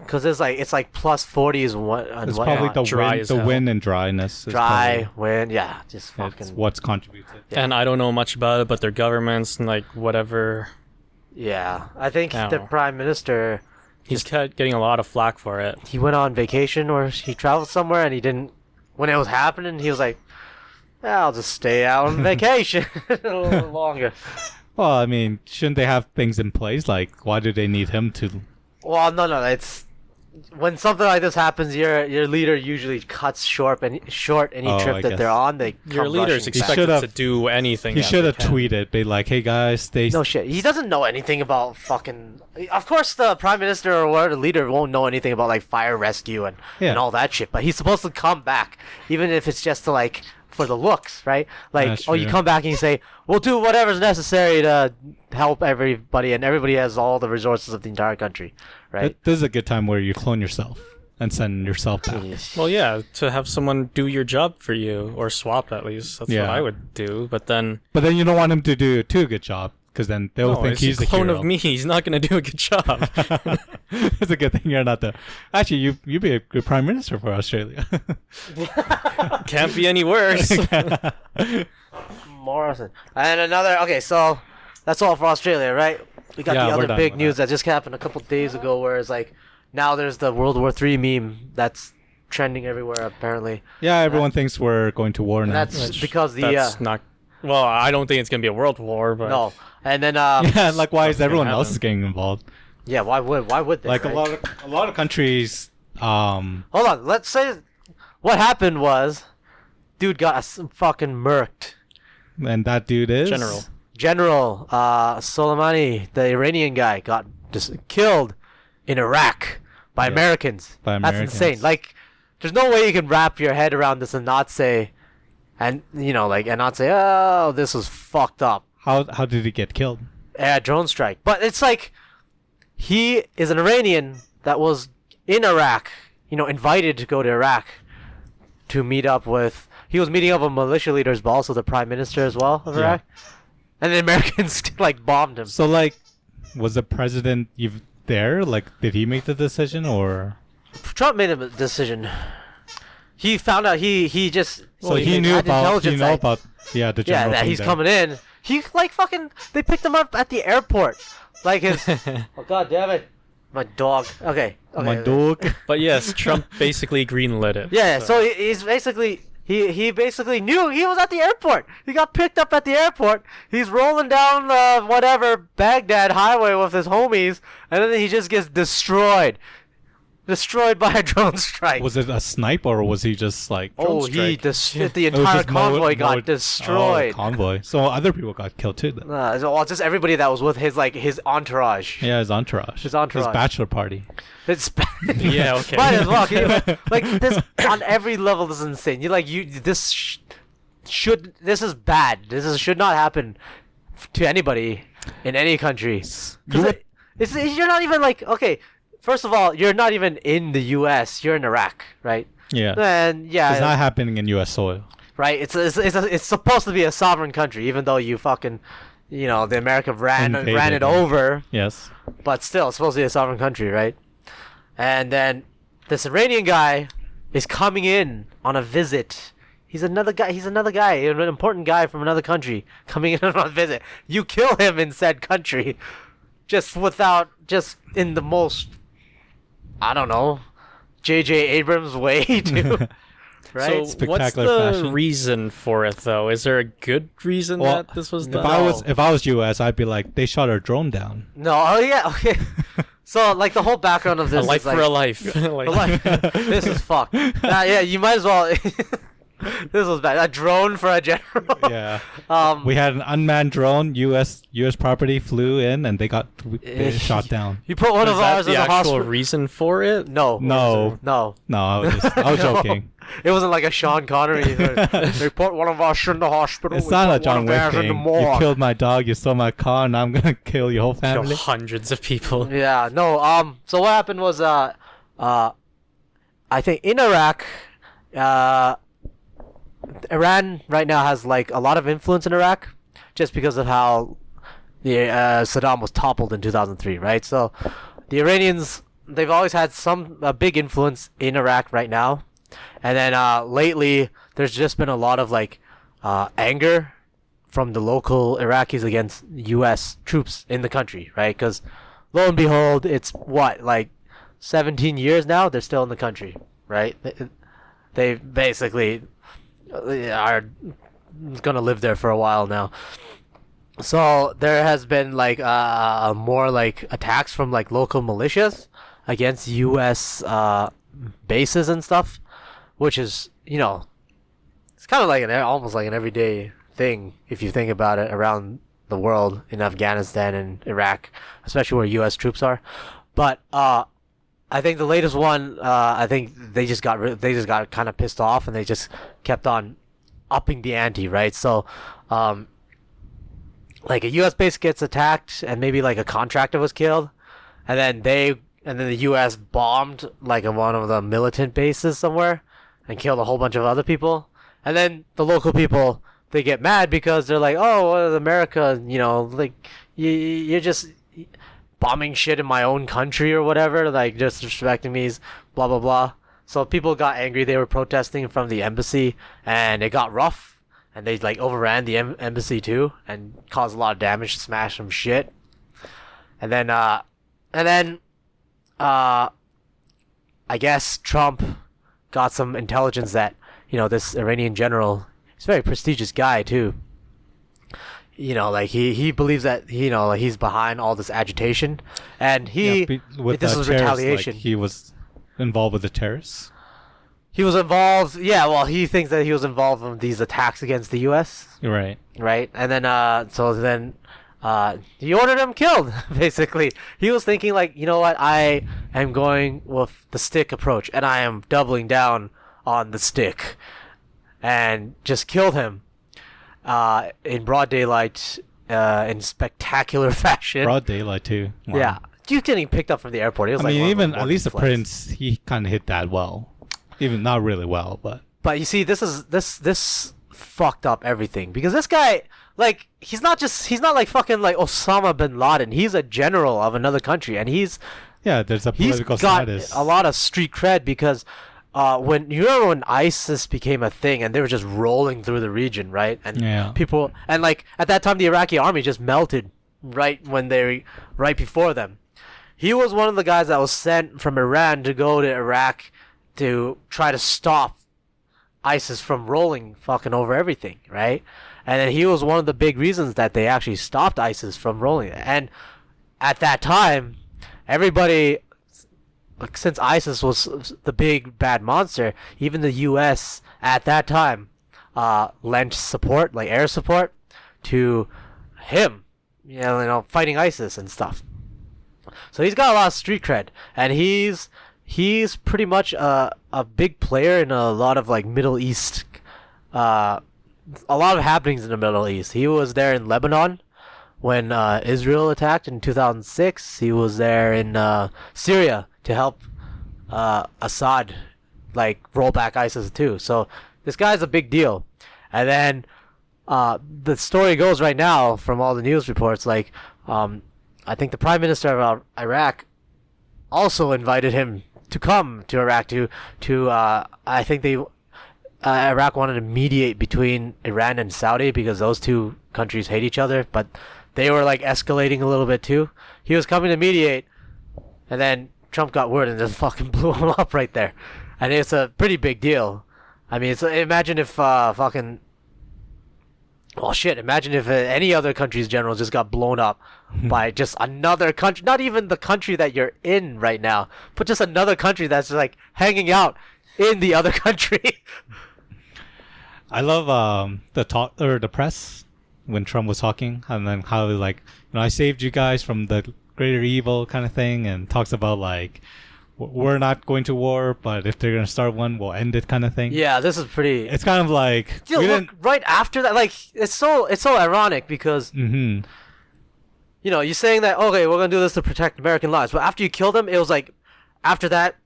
Because it's like plus 40s and what and It's whatnot. probably the Dry wind, as the hell. wind and dryness. Is dry probably- wind. Yeah, just That's fucking. what's contributed. And I don't know much about it, but their governments and like whatever. Yeah, I think I the don't know. prime minister He's getting a lot of flack for it. he went on vacation or he traveled somewhere and he didn't. When it was happening, he was like, "I'll just stay out on vacation a little longer." Well, I mean, shouldn't they have things in place? Like, why do they need him to? Well, no. It's when something like this happens, your leader usually cuts short any Oh, trip I that guess. they're on. They Your come leader's rushing back. expected should've- to do anything. He that should they have can. tweeted, be like, "Hey guys, stay." No shit. He doesn't know anything about fucking. Of course, the prime minister or the leader won't know anything about like fire rescue and Yeah. all that shit. But he's supposed to come back, even if it's just to like for the looks, right? Like, That's oh, you true. come back and you say, "We'll do whatever's necessary to help everybody," and everybody has all the resources of the entire country, right? This is a good time where you clone yourself and send yourself back. Well, yeah, to have someone do your job for you, or swap at least. That's Yeah. what I would do. But then, But then you don't want him to do too good job, because then they'll no, think it's he's a the clone hero. of me. He's not going to do a good job. It's a good thing you're not the. Actually, you'd be a good prime minister for Australia. Can't be any worse. Morrison. And another. Okay, so that's all for Australia, right? We got Yeah, the we're other done big with news that. that just happened a couple days ago, where it's like now there's the World War III meme that's trending everywhere apparently. Yeah, everyone thinks we're going to war now. That's Which- because the That's not. Well, I don't think it's going to be a world war, but no. And then yeah, like why is Nothing everyone can else happen. is getting involved? yeah, why would they? Like right? a lot of countries. Hold on, let's say what happened was dude got fucking murked. And that dude is General. Soleimani, the Iranian guy, got just killed in Iraq by Yeah, Americans. by That's Americans. insane. Like, there's no way you can wrap your head around this and not say, and not say, oh, this was fucked up. How did he get killed? Drone strike. But it's like, he is an Iranian that was in Iraq, invited to go to Iraq to meet up with. He was meeting up with militia leaders, but also the prime minister as well of Yeah. Iraq. And the Americans like bombed him. So like, was the president there? Like, did he make the decision or? Trump made a decision. He found out he just So he knew had about intelligence that- the yeah general that thing he's there. coming in. He like fucking they picked him up at the airport. Like his oh god damn it, my dog. Okay. My dog. But yes, Trump basically greenlit it. Yeah, so he's basically he basically knew he was at the airport. He got picked up at the airport. He's rolling down whatever Baghdad highway with his homies, and then he just gets destroyed by a drone strike. Was it a snipe or was he just like? Oh, drone he strike? the It was entire just convoy got mowed- destroyed. Oh, convoy. So other people got killed too. Then. Well, just everybody that was with his entourage. Yeah, his entourage. His entourage. His bachelor party. It's Yeah, okay. Might as well. Like this on every level. This is insane. This is bad. Should not happen to anybody in any country. 'Cause you're not even like okay. First of all, you're not even in the U.S. You're in Iraq, right? Yeah. And yeah, It's not happening in U.S. soil. right. It's supposed to be a sovereign country, even though you fucking, the America ran Invaded, it yeah. over. Yes. But still, it's supposed to be a sovereign country, right? And then this Iranian guy is coming in on a visit. He's another guy, an important guy from another country coming in on a visit. You kill him in said country, just in the most, I don't know, J.J. Abrams way to, right? So what's Spectacular the fashion. reason for it, though? Is there a good reason Well, that this was If done? I was U.S., I'd be like, they shot our drone down. No, oh yeah, okay. So like the whole background of A this life is like, for a life. Like- this is fucked. Yeah, you might as well. This was bad. A drone for a general. Yeah. We We had an unmanned drone. U.S. property flew in and they got shot down. You put one Is of that ours in the the actual hospital. reason for it? No. No. No. No, I was No. joking. It wasn't like a Sean Connery. They put one of us in the hospital. It's we not put a one John of Wick theirs in thing. the You morgue. killed my dog. You stole my car, and I'm gonna kill your whole Kill family. hundreds of people. Yeah. No. So what happened was, I think in Iraq, Iran right now has like a lot of influence in Iraq, just because of how the Saddam was toppled in 2003, right? So the Iranians, they've always had a big influence in Iraq right now, and then lately there's just been a lot of like anger from the local Iraqis against U.S. troops in the country, right? Because lo and behold, it's like 17 years now they're still in the country, right? They basically are gonna live there for a while now. So there has been like more like attacks from like local militias against U.S. Bases and stuff, which is it's kind of like almost like an everyday thing if you think about it around the world in Afghanistan and Iraq, especially where U.S. troops are. But I think the latest one, I think they just got kind of pissed off and they just kept on upping the ante, right? So, like a U.S. base gets attacked and maybe like a contractor was killed, and then they and then the U.S. bombed like one of the militant bases somewhere and killed a whole bunch of other people. And then the local people, they get mad because they're like, oh, well, America, you know, like you're just bombing shit in my own country or whatever, like disrespecting me, blah blah blah. So people got angry. They were protesting from the embassy, and it got rough. And they like overran the embassy too, and caused a lot of damage, smashed some shit. And then, I guess Trump got some intelligence that, you know, this Iranian general, he's a very prestigious guy too. You know, like he believes that, you know, like he's behind all this agitation, and this was retaliation. Like he was involved with the terrorists. He was involved. Yeah, well, he thinks that he was involved in these attacks against the U.S. Right. Right, and then he ordered him killed. Basically, he was thinking like, you know what, I am going with the stick approach, and I am doubling down on the stick, and just killed him in broad daylight, in spectacular fashion. Broad daylight too. Wow. Yeah, he's getting picked up from the airport. It was I mean, like even at least the prince, he kind of hit that well, even not really well, but. But you see, this fucked up everything, because this guy, like, he's not like fucking like Osama bin Laden. He's a general of another country, and there's a political status. A lot of street cred, because when you remember when ISIS became a thing and they were just rolling through the region, right? And people, and like at that time the Iraqi army just melted right before them. He was one of the guys that was sent from Iran to go to Iraq to try to stop ISIS from rolling fucking over everything, right? And then he was one of the big reasons that they actually stopped ISIS from rolling. And at that time, everybody, since ISIS was the big bad monster, even the U.S. at that time lent support, like air support, to him, you know, fighting ISIS and stuff. So he's got a lot of street cred, and he's pretty much a big player in a lot of like Middle East, a lot of happenings in the Middle East. He was there in Lebanon when Israel attacked in 2006. He was there in Syria to help Assad like roll back ISIS too. So this guy's a big deal. And then the story goes right now from all the news reports, like I think the Prime Minister of Iraq also invited him to come to Iraq to I think Iraq wanted to mediate between Iran and Saudi because those two countries hate each other, but they were like escalating a little bit too. He was coming to mediate, and then Trump got word and just fucking blew him up right there. And it's a pretty big deal. I mean, imagine if imagine if any other country's general just got blown up by just another country, not even the country that you're in right now, but just another country that's just like hanging out in the other country. I love the talk or the press when Trump was talking, and then how like, you know, I saved you guys from the greater evil kind of thing, and talks about like we're not going to war, but if they're gonna start one, we'll end it kind of thing. Yeah, this is pretty. It's kind of like right after that, like it's so ironic because you know, you're saying that okay, we're gonna do this to protect American lives, but after you kill them, it was like after that,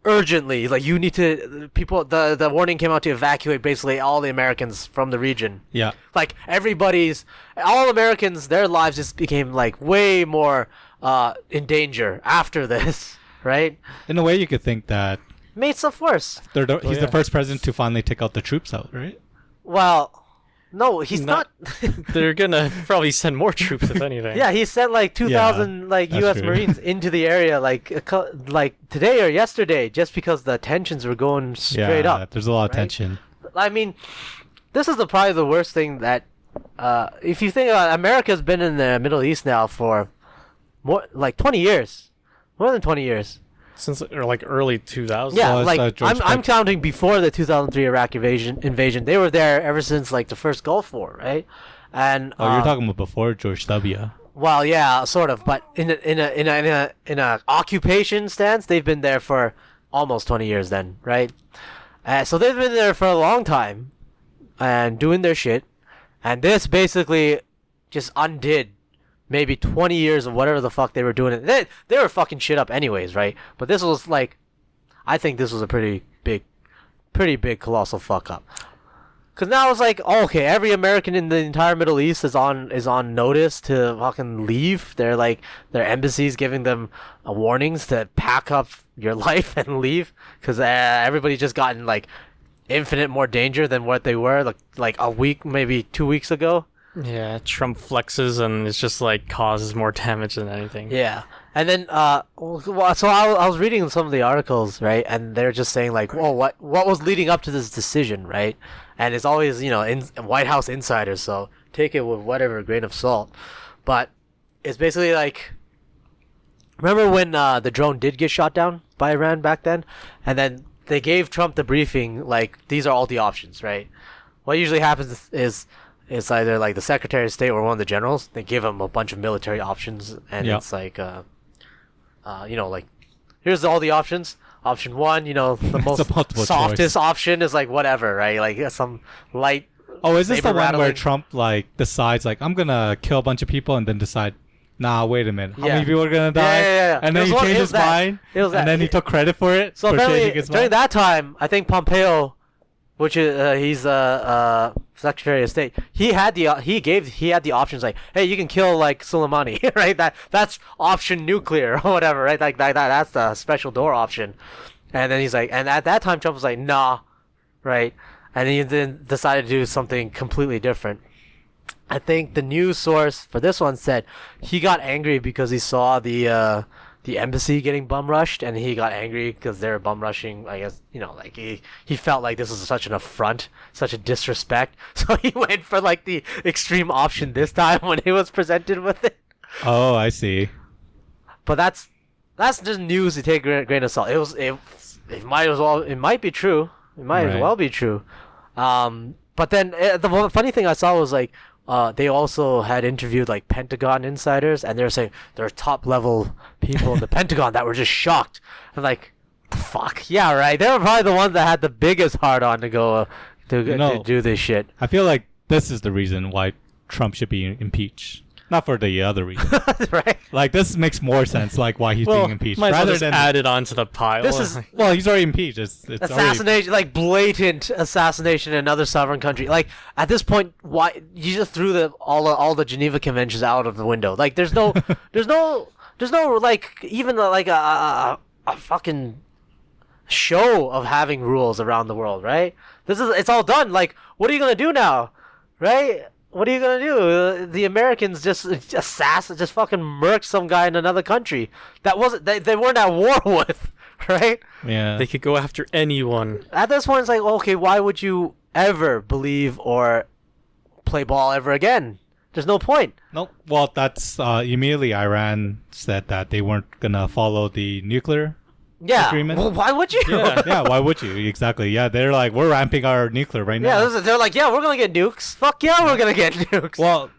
urgently, like you need to the warning came out to evacuate basically all the Americans from the region. Yeah, like all Americans, their lives just became like way more in danger after this. Right? In a way, you could think that made stuff worse. He's the first president to finally take out the troops out, right? Well, no, he's not. They're gonna probably send more troops, if anything. Yeah, he sent like 2,000 like U.S. true. Marines into the area like today or yesterday, just because the tensions were going straight up. There's a lot of tension. I mean, this is probably the worst thing that if you think about it, America's been in the Middle East now for more like 20 years. More than 20 years. Since like early 2000s. Yeah, like I'm counting before the 2003 Iraq invasion. They were there ever since like the first Gulf War, right? And you're talking about before George W. Well, yeah, sort of, but in a occupation stance, they've been there for almost 20 years then, right? So they've been there for a long time and doing their shit, and this basically just undid maybe 20 years of whatever the fuck they were doing. They were fucking shit up anyways, right? But this was like, I think this was a pretty big colossal fuck up. Cause now it's like, oh, okay, every American in the entire Middle East is on notice to fucking leave. They're like, their embassies giving them warnings to pack up your life and leave. Cause everybody just gotten like infinite more danger than what they were like a week, maybe 2 weeks ago. Yeah, Trump flexes and it's just like causes more damage than anything. Yeah. And then, so I was reading some of the articles, right? And they're just saying like, well, what was leading up to this decision, right? And it's always, White House insiders, so take it with whatever grain of salt. But it's basically like, remember when the drone did get shot down by Iran back then? And then they gave Trump the briefing, like, these are all the options, right? What usually happens is it's either like the Secretary of State or one of the generals. They give him a bunch of military options, and it's like, like, here's all the options. Option 1, the most softest choice. Option is like whatever, right? Like some light. Oh, is this the one rattling where Trump like decides like I'm gonna kill a bunch of people and then decide, nah, wait a minute, how many people are gonna die? Yeah. And then he changed his mind, and then he took credit for it. So apparently, during that time, I think Pompeo, which is he's Secretary of State, he had the options like, hey, you can kill like Soleimani, right? That's option nuclear or whatever, right? Like that's the special door option. And then he's like, and at that time Trump was like, nah, right? And he then decided to do something completely different. I think the news source for this one said he got angry because he saw the embassy getting bum rushed, and he got angry because they were bum rushing. I guess like he felt like this was such an affront, such a disrespect. So he went for like the extreme option this time when he was presented with it. Oh, I see. But that's just news to take a grain of salt. It might be true. It might as well be true. But then the funny thing I saw was like, they also had interviewed like Pentagon insiders, and they were saying there are top level people in the Pentagon that were just shocked. And like, fuck yeah, right? They were probably the ones that had the biggest hard on to go to do this shit. I feel like this is the reason why Trump should be impeached. Not for the other reason. Right? Like, this makes more sense, like, why he's being impeached. Might as well just add it onto the pile. Well, he's already impeached. It's assassination, like, blatant assassination in another sovereign country. Like, at this point, why you just threw all the Geneva Conventions out of the window. Like, there's no, like, even, like, a fucking show of having rules around the world, right? It's all done. Like, what are you gonna do now? Right? What are you gonna do? The Americans just fucking murked some guy in another country that they weren't at war with, right? Yeah. They could go after anyone. At this point, it's like, okay, why would you ever believe or play ball ever again? There's no point. Nope. Well, that's immediately Iran said that they weren't gonna follow the nuclear agreement. Well, why would you? Yeah, why would you? Exactly. Yeah, they're like, we're ramping our nuclear right now. Yeah, they're like, yeah, we're gonna get nukes. Fuck yeah, we're gonna get nukes. Well,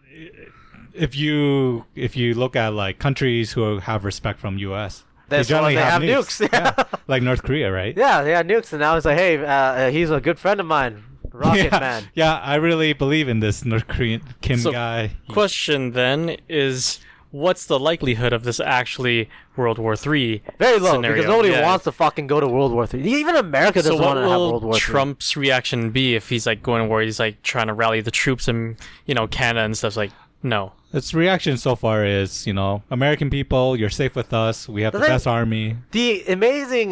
if you look at like countries who have respect from U.S., they generally have nukes. Yeah. Like North Korea, right? Yeah, they had nukes, and now it's like, hey, he's a good friend of mine, Rocket Man. Yeah, I really believe in this North Korean Kim guy. Question then is, what's the likelihood of this actually World War III Very low, scenario? because nobody wants to fucking go to World War III. Even America doesn't want to have World War III. Trump's reaction be if he's like going to war? He's like trying to rally the troops in, Canada and stuff. Like, no. Its reaction so far is, American people, you're safe with us. We have the best army. The amazing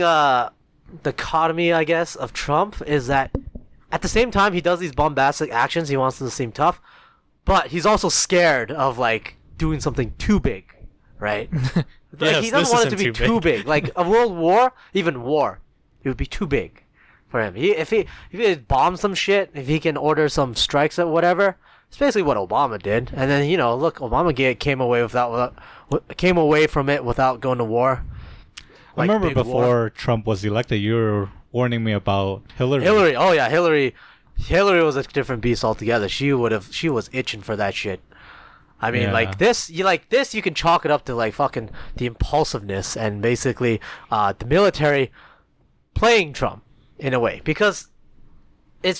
dichotomy, I guess, of Trump is that at the same time he does these bombastic actions, he wants them to seem tough, but he's also scared of like doing something too big, right? Yes, he doesn't want it to be too big. Like a world war, even war, it would be too big for him. If he bombs some shit, if he can order some strikes or whatever, it's basically what Obama did. And then look, Obama came away from it without going to war. I remember before Trump was elected, you were warning me about Hillary. Oh yeah, Hillary was a different beast altogether. She was itching for that shit. I mean, this, you can chalk it up to like fucking the impulsiveness and basically the military playing Trump in a way, because it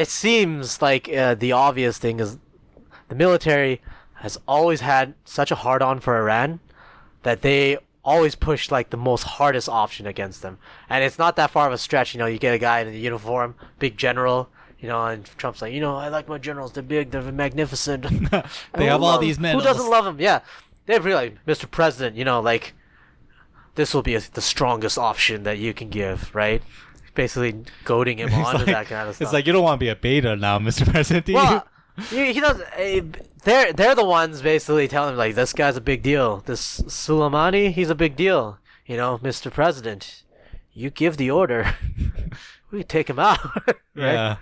seems like the obvious thing is the military has always had such a hard-on for Iran that they always push like the most hardest option against them. And it's not that far of a stretch. You get a guy in a uniform, big general, and Trump's like, I like my generals. They're big. They're magnificent. They have all these medals. Who doesn't love them? Yeah. They're really like, Mr. President, like, this will be the strongest option that you can give, right? Basically goading him on to that kind of stuff. It's like, you don't want to be a beta now, Mr. President. Well, he does. They're the ones basically telling him, like, this guy's a big deal. This Soleimani, he's a big deal. Mr. President, you give the order. We can take him out. Right? Yeah.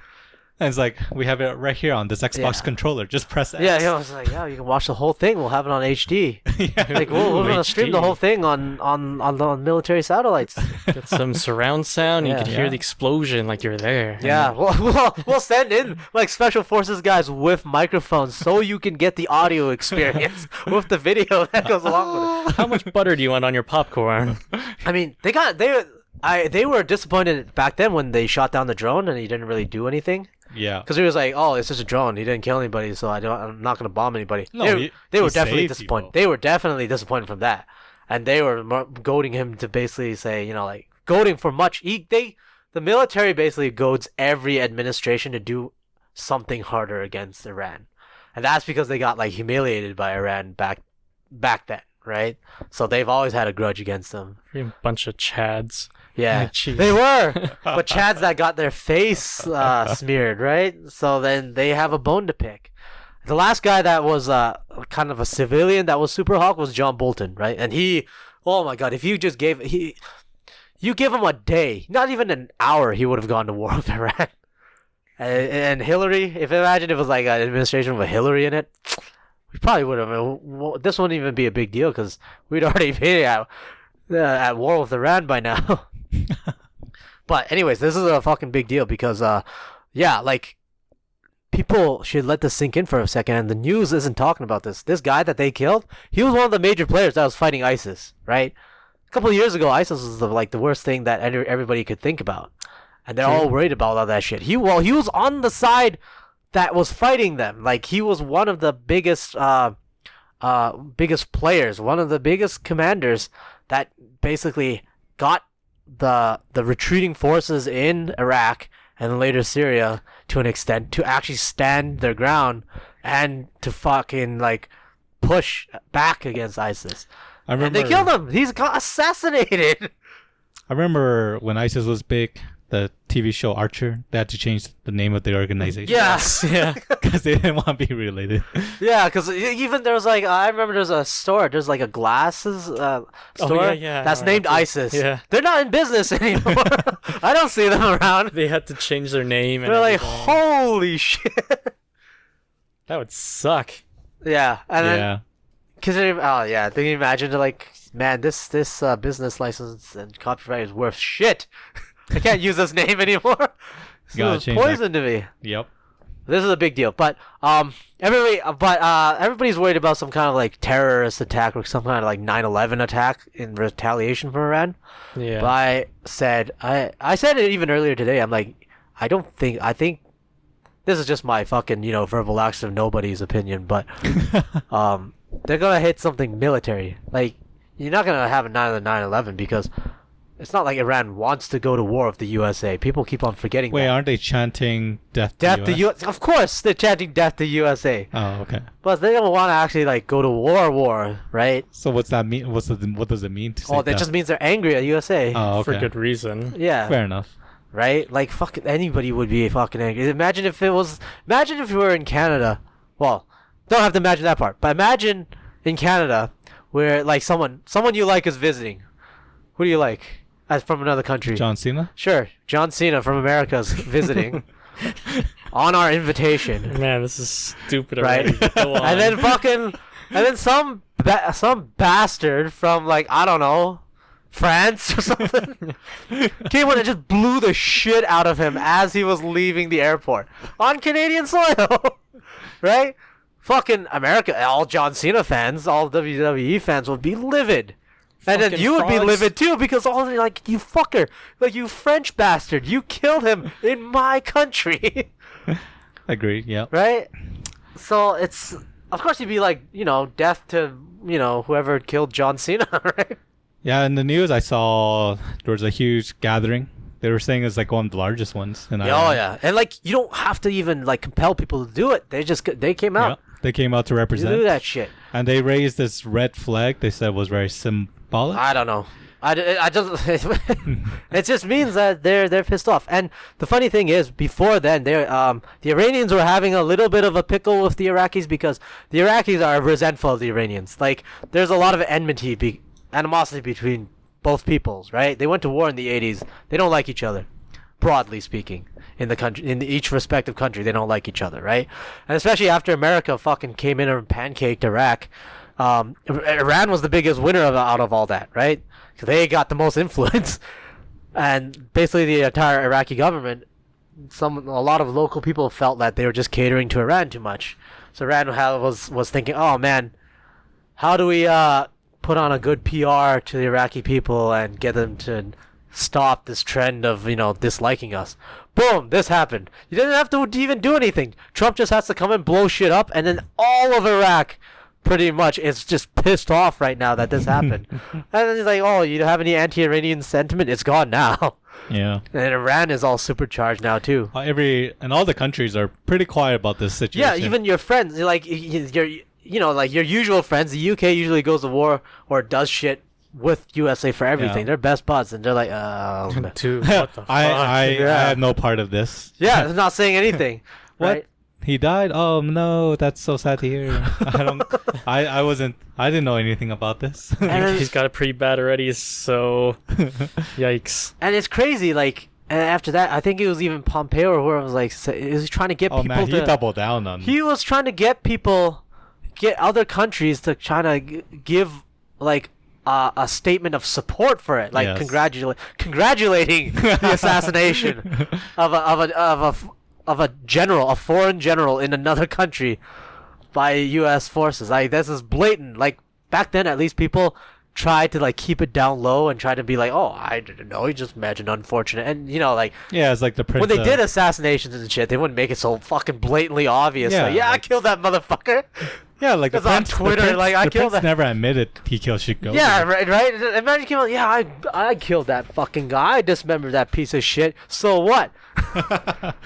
And it's like, we have it right here on this Xbox controller. Just press X. Yeah, I was like, you can watch the whole thing. We'll have it on HD. Yeah, like, we're going to stream the whole thing on military satellites. Get some surround sound. You can hear the explosion like you're there. Yeah, we'll send in like special forces guys with microphones so you can get the audio experience with the video that goes along with it. How much butter do you want on your popcorn? I mean, they were disappointed back then when they shot down the drone and he didn't really do anything. Yeah. Because he was like, oh, it's just a drone. He didn't kill anybody, so I'm not going to bomb anybody. No, they were he definitely saved disappointed. people. They were definitely disappointed from that. And they were goading him to basically say, like, goading for much. The military basically goads every administration to do something harder against Iran. And that's because they got, like, humiliated by Iran back then, right? So they've always had a grudge against them. You're a bunch of Chads. Yeah, Jeez. they were. But Chads that got their face smeared, right? So then they have a bone to pick. The last guy that was kind of a civilian that was Super Hawk was John Bolton, right? And oh my God, if you just give him a day, not even an hour, he would have gone to war with Iran. And Hillary, imagine if it was like an administration with Hillary in it, we probably would have. This wouldn't even be a big deal because we'd already been at war with Iran by now. But anyways, this is a fucking big deal because like, people should let this sink in for a second, and the news isn't talking about this. This guy that they killed, he was one of the major players that was fighting ISIS, right? A couple of years ago, ISIS was the worst thing that everybody could think about, and they're all worried about all that shit. He was on the side that was fighting them. Like, he was one of the biggest players, one of the biggest commanders that basically got the retreating forces in Iraq and later Syria to an extent to actually stand their ground and to fucking like push back against ISIS. I remember, and they killed him. He's got assassinated. I remember when ISIS was big, the TV show Archer, they had to change the name of the organization. Yes, Yeah. Because they didn't want to be related. yeah, because even there was like I remember there's a store. There's like a glasses store that's named ISIS. Yeah. They're not in business anymore. I don't see them around. They had to change their name. And They're like, everything. holy shit. That would suck. Yeah, and then Yeah. considering, can you imagine like, man, this business license and copyright is worth shit. I can't use this name anymore. Gotta It's change that. poison to me. Yep. This is a big deal, but everybody's worried about some kind of like terrorist attack or some kind of like 9/11 attack in retaliation from Iran. Yeah. But I said it even earlier today. I'm like, I think this is just my fucking verbal acts of nobody's opinion, but they're gonna hit something military. Like, you're not gonna have a 9/11 because it's not like Iran wants to go to war with the USA. People keep on forgetting Wait, that. aren't they chanting death Death to to US. Of course, they're chanting death to USA. Oh, okay. But they don't want to actually like go to war, right? So what's that mean? What does it mean to say Oh, that death? just means they're angry at USA. Oh, okay. For good reason. Yeah. Fair enough. Right? Like, fucking anybody would be fucking angry. Imagine if you were in Canada. Well, don't have to imagine that part. But imagine in Canada where like someone you like is visiting. Who do you like? As from another country. John Cena? Sure. John Cena from America is visiting on our invitation. Man, this is stupid Right? already. Go on. and then some bastard from like, I don't know, France or something came in and just blew the shit out of him as he was leaving the airport on Canadian soil. Right? Fucking America, all John Cena fans, all WWE fans would be livid. And then Fucking you would be frauds. livid too because all like, you fucker, like, you French bastard, you killed him in my country. Agreed, yeah. Right? So it's of course you'd be like, death to, whoever killed John Cena, right? Yeah, in the news I saw there was a huge gathering. They were saying it's like one of the largest ones in Iran. Oh yeah, and like you don't have to even like compel people to do it. They came out. Yeah, they came out to You represent. do that shit. And they raised this red flag. They said was very symbolic. I don't know. I just it just means that they're pissed off. And the funny thing is, before then, the Iranians were having a little bit of a pickle with the Iraqis because the Iraqis are resentful of the Iranians. Like there's a lot of animosity between both peoples, right? They went to war in the 80s. They don't like each other, broadly speaking. In the country, in each respective country, they don't like each other, right? And especially after America fucking came in and pancaked Iraq, Iran was the biggest winner out of all that, right? Because they got the most influence, and basically the entire Iraqi government, a lot of local people felt that they were just catering to Iran too much. So Iran was thinking, oh man, how do we put on a good PR to the Iraqi people and get them to stop this trend of disliking us? Boom, this happened. You didn't have to even do anything. Trump just has to come and blow shit up, and then all of Iraq pretty much is just pissed off right now that this happened. And then he's like, oh, you don't have any anti-Iranian sentiment? It's gone now. Yeah. And Iran is all supercharged now too. And all the countries are pretty quiet about this situation. Yeah, even your friends, like your usual friends. The UK usually goes to war or does shit with USA for everything. Yeah. They're best buds, and they're like, man. Dude, what the fuck? I Yeah. had no part of this. Yeah, they're not saying anything. What? Right? He died? Oh no, that's so sad to hear. I didn't know anything about this. And He's got it pretty bad already, so yikes. And it's crazy, like, and after that, I think it was even Pompeo or whoever was like, he was trying to get Oh people man, to... he doubled down on. He was trying to get other countries to try to give, like, a statement of support for it, like Yes. congratulating the assassination of a general, a foreign general in another country by U.S. forces. Like, this is blatant. Like, back then, at least people tried to like keep it down low and try to be like, oh, I didn't know. You just imagine unfortunate, and like Yeah, it's like the prince. when they did assassinations and shit, they wouldn't make it so fucking blatantly obvious. Yeah, Like, I like- killed that motherfucker. Yeah, like the It's on prince. Twitter, the prince, like, I the killed prince that- never admitted he killed Chico. Yeah, right. Imagine came out. Yeah, I killed that fucking guy. I dismembered that piece of shit. So what?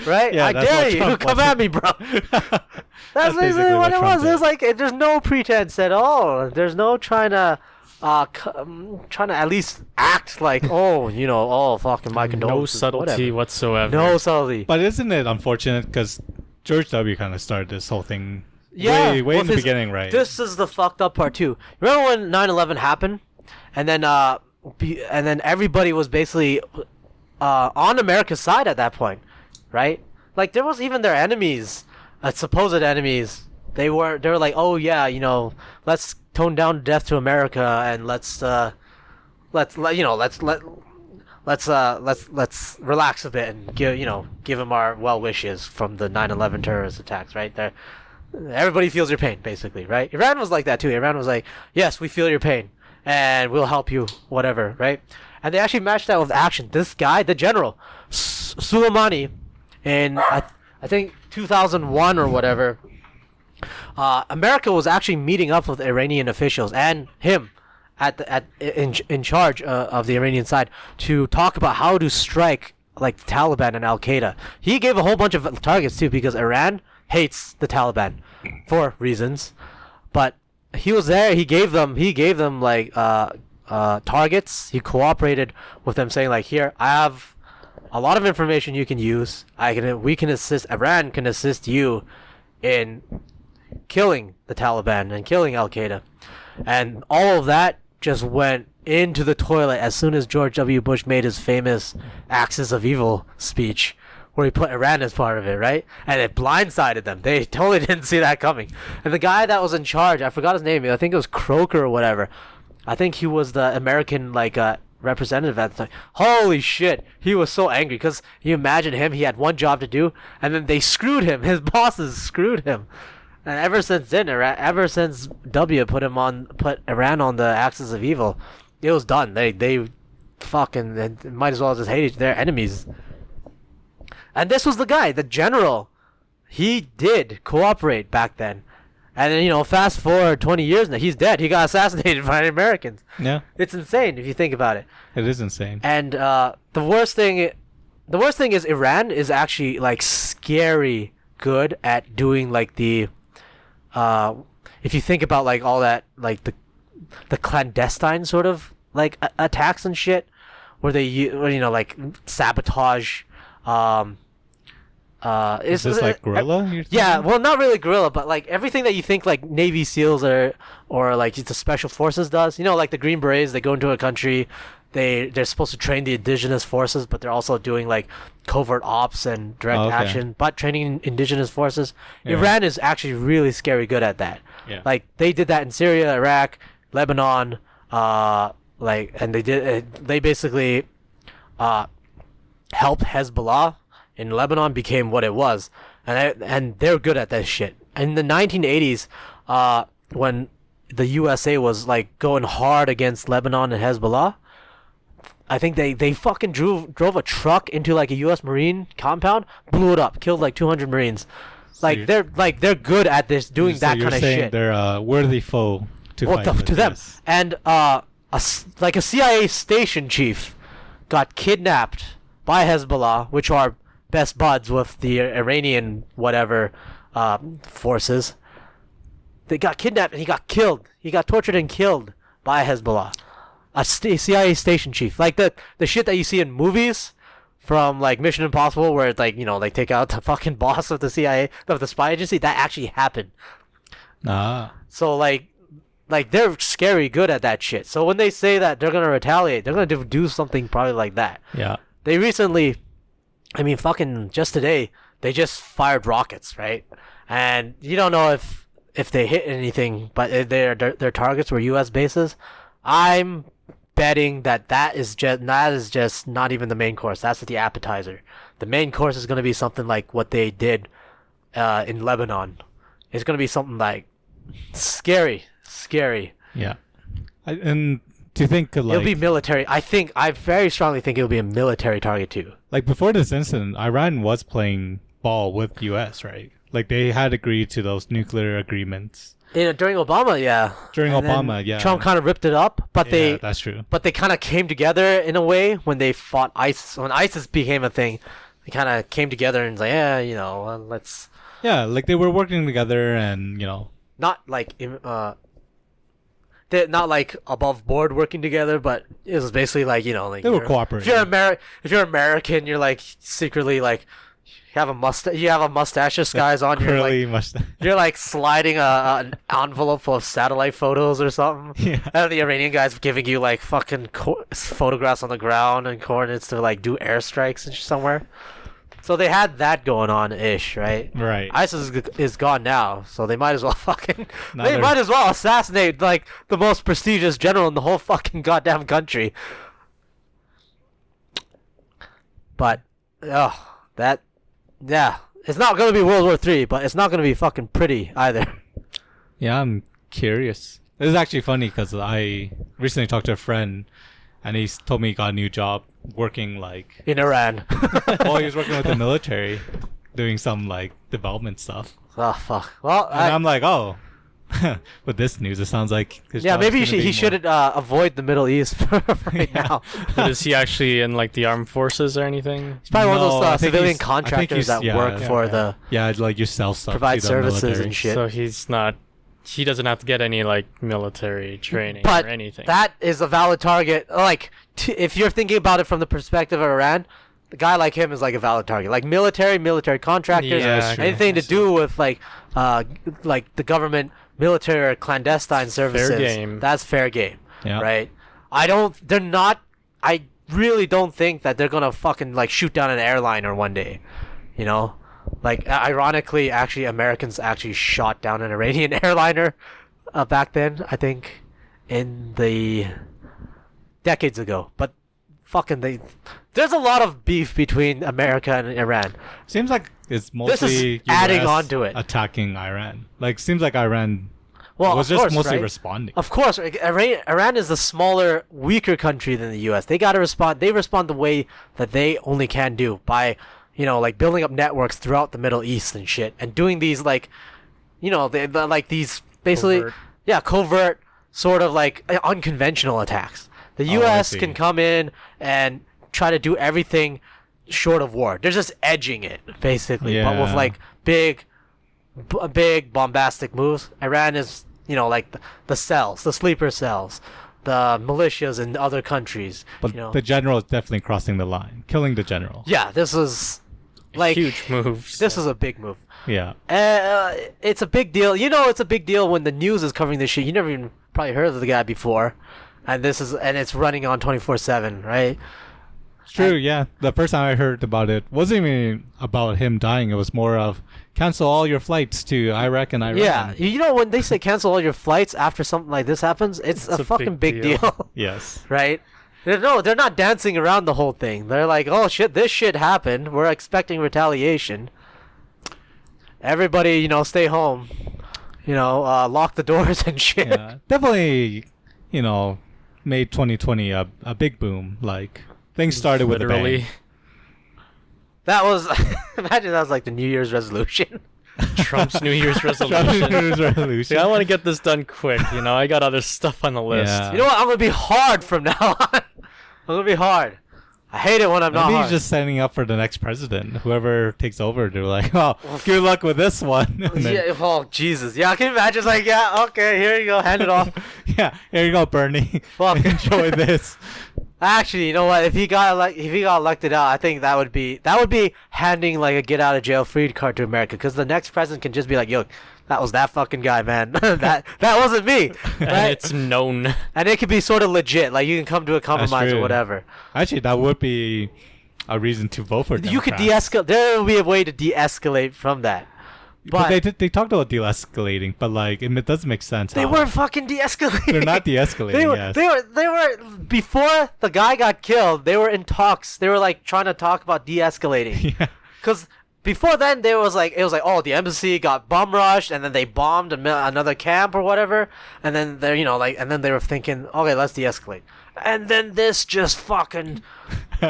Right? Yeah, I that's dare what you. Trump Come was. at me, bro. That's basically basically what what it Trump was. did. It's like there's no pretense at all. There's no trying to at least act like, oh fucking my No condolences. subtlety whatever. whatsoever. No subtlety. But isn't it unfortunate because George W. kind of started this whole thing Yeah, way with in the his- beginning, right? This is the fucked up part too. Remember when 9/11 happened, and then everybody was basically on America's side at that point, right? Like there was even their enemies, supposed enemies. They were like, oh yeah, let's tone down death to America and let's relax a bit and give them our well wishes from the 9/11 terrorist attacks, right there. Everybody feels your pain, basically, right? Iran was like that too. Iran was like, yes, we feel your pain and we'll help you, whatever, right? And they actually matched that with action. This guy, the general, Soleimani, in I think 2001 or whatever, America was actually meeting up with Iranian officials and him in charge of the Iranian side to talk about how to strike like the Taliban and Al Qaeda. He gave a whole bunch of targets too because Iran hates the Taliban for reasons, but he was there. He gave them like targets. He cooperated with them, saying like, here, I have a lot of information you can use. We can assist. Iran can assist you in killing the Taliban and killing Al Qaeda, and all of that just went into the toilet as soon as George W. Bush made his famous Axis of Evil speech, where he put Iran as part of it, right? And it blindsided them. They totally didn't see that coming. And the guy that was in charge, I forgot his name. I think it was Croker or whatever. I think he was the American representative at the time. Holy shit, he was so angry because you imagine him. He had one job to do, and then they screwed him. His bosses screwed him. And ever since then, ever since W put Iran on the Axis of Evil, it was done. They fucking might as well just hate their enemies. And this was the guy, the general. He did cooperate back then, And then fast forward 20 years now, he's dead. He got assassinated by the Americans. Yeah, It's insane if you think about it. it is insane. And the worst thing is Iran is actually like scary good at doing like the if you think about like all that like the clandestine sort of like attacks and shit where they like sabotage Is this like guerrilla? You're yeah, thinking? well, not really guerrilla, but like everything that you think like Navy SEALs or like the Special Forces does. Like the Green Berets, they go into a country, they're supposed to train the indigenous forces, but they're also doing like covert ops and direct Oh, okay. action, but training indigenous forces. Yeah. Iran is actually really scary good at that. Yeah. Like they did that in Syria, Iraq, Lebanon, and they basically helped Hezbollah in Lebanon became what it was, and they're good at that shit. In the 1980s, when the USA was like going hard against Lebanon and Hezbollah, I think they fucking drove a truck into like a U.S. Marine compound, blew it up, killed like 200 Marines. Like they're good at this, doing So that you're kind of saying shit. they're a worthy foe to Well, fight with, to them. yes. And like a CIA station chief got kidnapped by Hezbollah, which are best buds with the Iranian whatever forces. They got kidnapped and he got killed. He got tortured and killed by Hezbollah. A CIA station chief, like the shit that you see in movies from like Mission Impossible, where it's like they take out the fucking boss of the CIA, of the spy agency. That actually happened. Ah, So like they're scary good at that shit. So when they say that they're gonna retaliate, they're gonna do something probably like that. yeah. They recently, I mean, fucking just today, they just fired rockets, right? And you don't know if they hit anything, but their targets were U.S. bases. I'm betting that is just not even the main course. That's the appetizer. The main course is gonna be something like what they did in Lebanon. It's gonna be something like scary. Yeah. And to think It'll be military. I very strongly think it'll be a military target too. like before this incident, Iran was playing ball with US, right? Like they had agreed to those nuclear agreements During Obama, yeah. during And then Obama. Yeah, Trump kind of ripped it up, but yeah, that's true. they kind of came together in a way when they fought ISIS. When ISIS became a thing, they kind of came together and was like, yeah, let's Yeah, like they were working together, and not like they're not like above board working together, but it was basically like like They were you're- cooperating. If you're American, you're like secretly like you have a mustache disguise on. You're curly like mustache. you're like sliding an envelope full of satellite photos or something. Yeah. And the Iranian guy's giving you like fucking photographs on the ground and coordinates to like do airstrikes and somewhere. So they had that going on ish, right? Right. ISIS is gone now, so they might as well fucking Now they they're- might as well assassinate like the most prestigious general in the whole fucking goddamn country. But it's not gonna be World War III, but it's not gonna be fucking pretty either. Yeah, I'm curious. This is actually funny because I recently talked to a friend, and he told me he got a new job working like. In Iran. Well, he was working with the military, doing some like development stuff. Oh fuck. Well, And I'm like, oh. With this news, it sounds like his yeah, job's maybe gonna be he more- should avoid the Middle East right now. But is he actually in like the armed forces or anything? He's probably one of No, those I think civilian he's- I think contractors he's- that yeah, work yeah, for yeah. the Yeah, like you sell stuff. provide to the services military. and shit. So he's not. He doesn't have to get any like military training But or anything. that is a valid target. Like, if you're thinking about it from the perspective of Iran, the guy like him is like a valid target. Like military contractors, Yeah, that's true. anything to do with like the government, military or clandestine services. game. That's fair game, Yeah. right? They're not. I really don't think that they're gonna fucking like shoot down an airliner one day, Like, ironically, actually, Americans actually shot down an Iranian airliner back then, I think, in the decades ago. But fucking there's a lot of beef between America and Iran. Seems like it's This mostly is adding US on to it. attacking Iran. Like, seems like Iran Well, was of just course, mostly right? responding. Of course, like, Iran is the smaller, weaker country than the U.S. They gotta respond. They respond the way that they only can do by, like building up networks throughout the Middle East and shit, and doing these like they're like these basically, Covert. covert sort of like unconventional attacks. The Oh, I U.S. see. can come in and try to do everything short of war. They're just edging it basically, but with Yeah. like big bombastic moves. Iran is like the cells, the sleeper cells, the militias in other countries. But the general is definitely crossing the line, killing the general. Yeah, this is like Huge moves. This is a big move. Yeah. It's a big deal. It's a big deal when the news is covering this shit. You never even probably heard of the guy before, and it's running on 24/7, right? It's true, yeah. The first time I heard about it wasn't even about him dying. It was more of cancel all your flights to Iraq and Iran. Yeah, when they say cancel all your flights after something like this happens, it's a fucking big deal. Yes. Right? No, they're not dancing around the whole thing. They're like, oh shit, this shit happened. We're expecting retaliation. Everybody, stay home. Lock the doors and shit. Yeah. Definitely, made 2020 a big boom. Like, things started with a bang. Literally. That was, imagine that was like the New Year's resolution. Trump's New Year's Trump's resolution. New Year's resolution. Yeah, I want to get this done quick. I got other stuff on the list. Yeah. You know what? I'm gonna be hard from now on. I'm gonna be hard. I hate it when I'm not Maybe hard. he's just setting up for the next president. Whoever takes over, they're like, oh, good luck with this one. And then- Yeah, oh Jesus! Yeah, can you imagine? It's like, yeah, okay, here you go, hand it off. yeah, here you go, Bernie. Fuck. Enjoy this. Actually, you know what? If he got elected out, I think that would be handing like a get out of jail free card to America, because the next president can just be like, yo, that was that fucking guy, man. that wasn't me. And Right? it's known. And it could be sort of legit. Like you can come to a compromise or true. whatever. Actually, that would be a reason to vote for You could Democrats. de-escalate. There will be a way to de-escalate from that. But they talked about de-escalating, but like it doesn't make sense. They how- weren't fucking de-escalating. They're not de-escalating. They were, yes. they were before the guy got killed. They were in talks. They were like trying to talk about de-escalating. yeah. Because before then, it was like, oh, the embassy got bum rushed, and then they bombed another camp or whatever, and then they're and then they were thinking, okay, let's de-escalate, and then this just fucking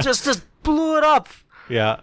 just blew it up. Yeah.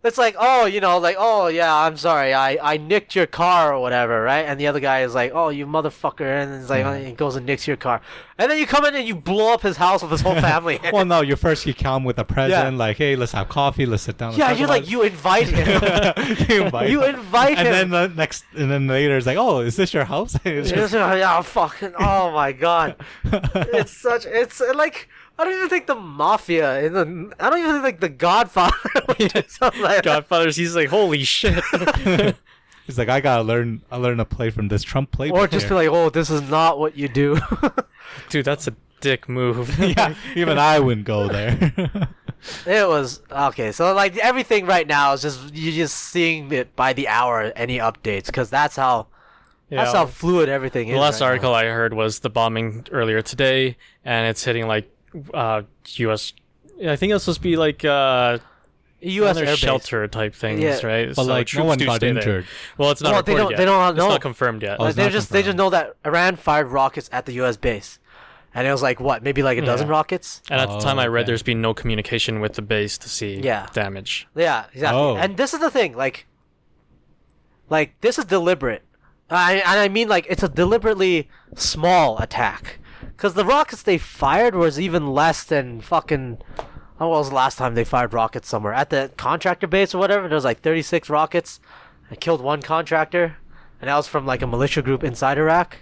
It's like, oh, oh yeah, I'm sorry, I nicked your car or whatever, right? And the other guy is like, oh, you motherfucker, and it's like, he goes and nicks your car, and then you come in and you blow up his house with his whole family. Well, no, you come with a present, Yeah. like, hey, let's have coffee, let's sit down. let's Yeah, talk you're about like, you invite him. it." You invite You him. invite him. And then and then later it's like, oh, is this your house? It's It's just- yeah, fucking, oh my god. It's like, I don't even think the mafia I don't even think like the Godfather would do something like that. Godfathers, he's like, holy shit. He's like, I learn to play from this Trump playbook. Or just be here." like, oh, this is not what you do. Dude, that's a dick move. yeah, even I wouldn't go there. It was okay. So like everything right now is just you're just seeing it by the hour, any updates, because that's how fluid everything is. The last right article now. I heard was the bombing earlier today, and it's hitting like U.S. I think it's supposed to be like U.S. other airbase. shelter type things, Yeah. right? But So like, no troops one do got stay there. injured. Well, it's not Well, they reported don't- yet. they don't It's know. not confirmed yet. Oh, it's They not just confirmed. know that Iran fired rockets at the U.S. base, and it was like what, maybe like a dozen Yeah. rockets. And at the time I read, okay. there's been no communication with the base to see Yeah. damage. Yeah, exactly. Oh. And this is the thing, like this is deliberate. I mean, like, it's a deliberately small attack, because the rockets they fired was even less than fucking. When was the last time they fired rockets somewhere? At the contractor base or whatever, there was like 36 rockets. I killed one contractor, and that was from like a militia group inside Iraq.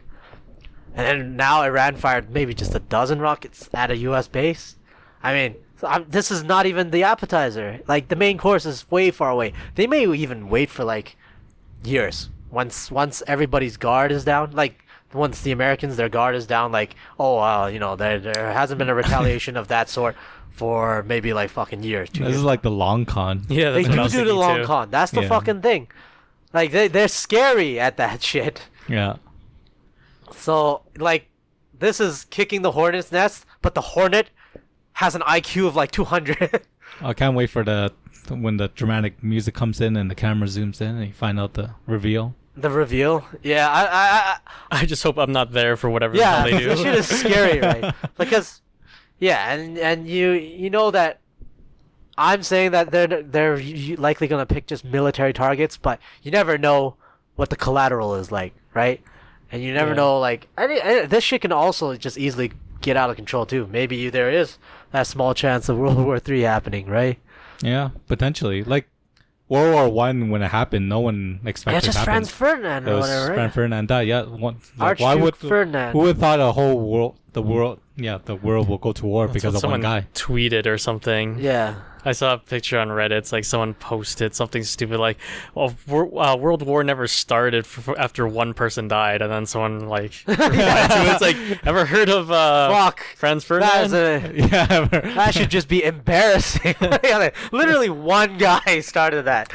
And then now Iran fired maybe just a dozen rockets at a U.S. base. I mean, this is not even the appetizer. Like, the main course is way far away. They may even wait for like years once everybody's guard is down. Like, once the Americans, their guard is down. Like, oh, there hasn't been a retaliation of that sort for maybe like fucking years. 2 This years. is like the long con. Yeah, They that's what I was do the thinking long too. con. That's the Yeah. fucking thing. Like, they're scary at that shit. Yeah. So, like, this is kicking the hornet's nest, but the hornet has an IQ of like 200. I can't wait for when the dramatic music comes in and the camera zooms in and you find out the reveal. The reveal. Yeah, I I just hope I'm not there for whatever the yeah, hell they do. this shit is scary, right? Because, yeah, and you know that I'm saying that they're likely gonna pick just military targets, but you never know what the collateral is like, right? And you never Yeah. know, like, this shit can also just easily get out of control too. Maybe there is that small chance of World War III happening, right? Yeah, potentially. Like World War One, when it happened, no one expected Yeah, it to just happen. Franz Ferdinand It or was whatever, right? Franz Ferdinand died. Yeah, why Archduke would Ferdinand. who would thought the world will go to war That's because what of someone one guy? tweeted or something. Yeah. I saw a picture on Reddit. It's like someone posted something stupid like, "Well, World War never started after one person died," and then someone like, it's like, ever heard of Fuck. Franz That, is Ferdinand? a, Yeah, that should just be embarrassing. Yeah, like, literally one guy started that.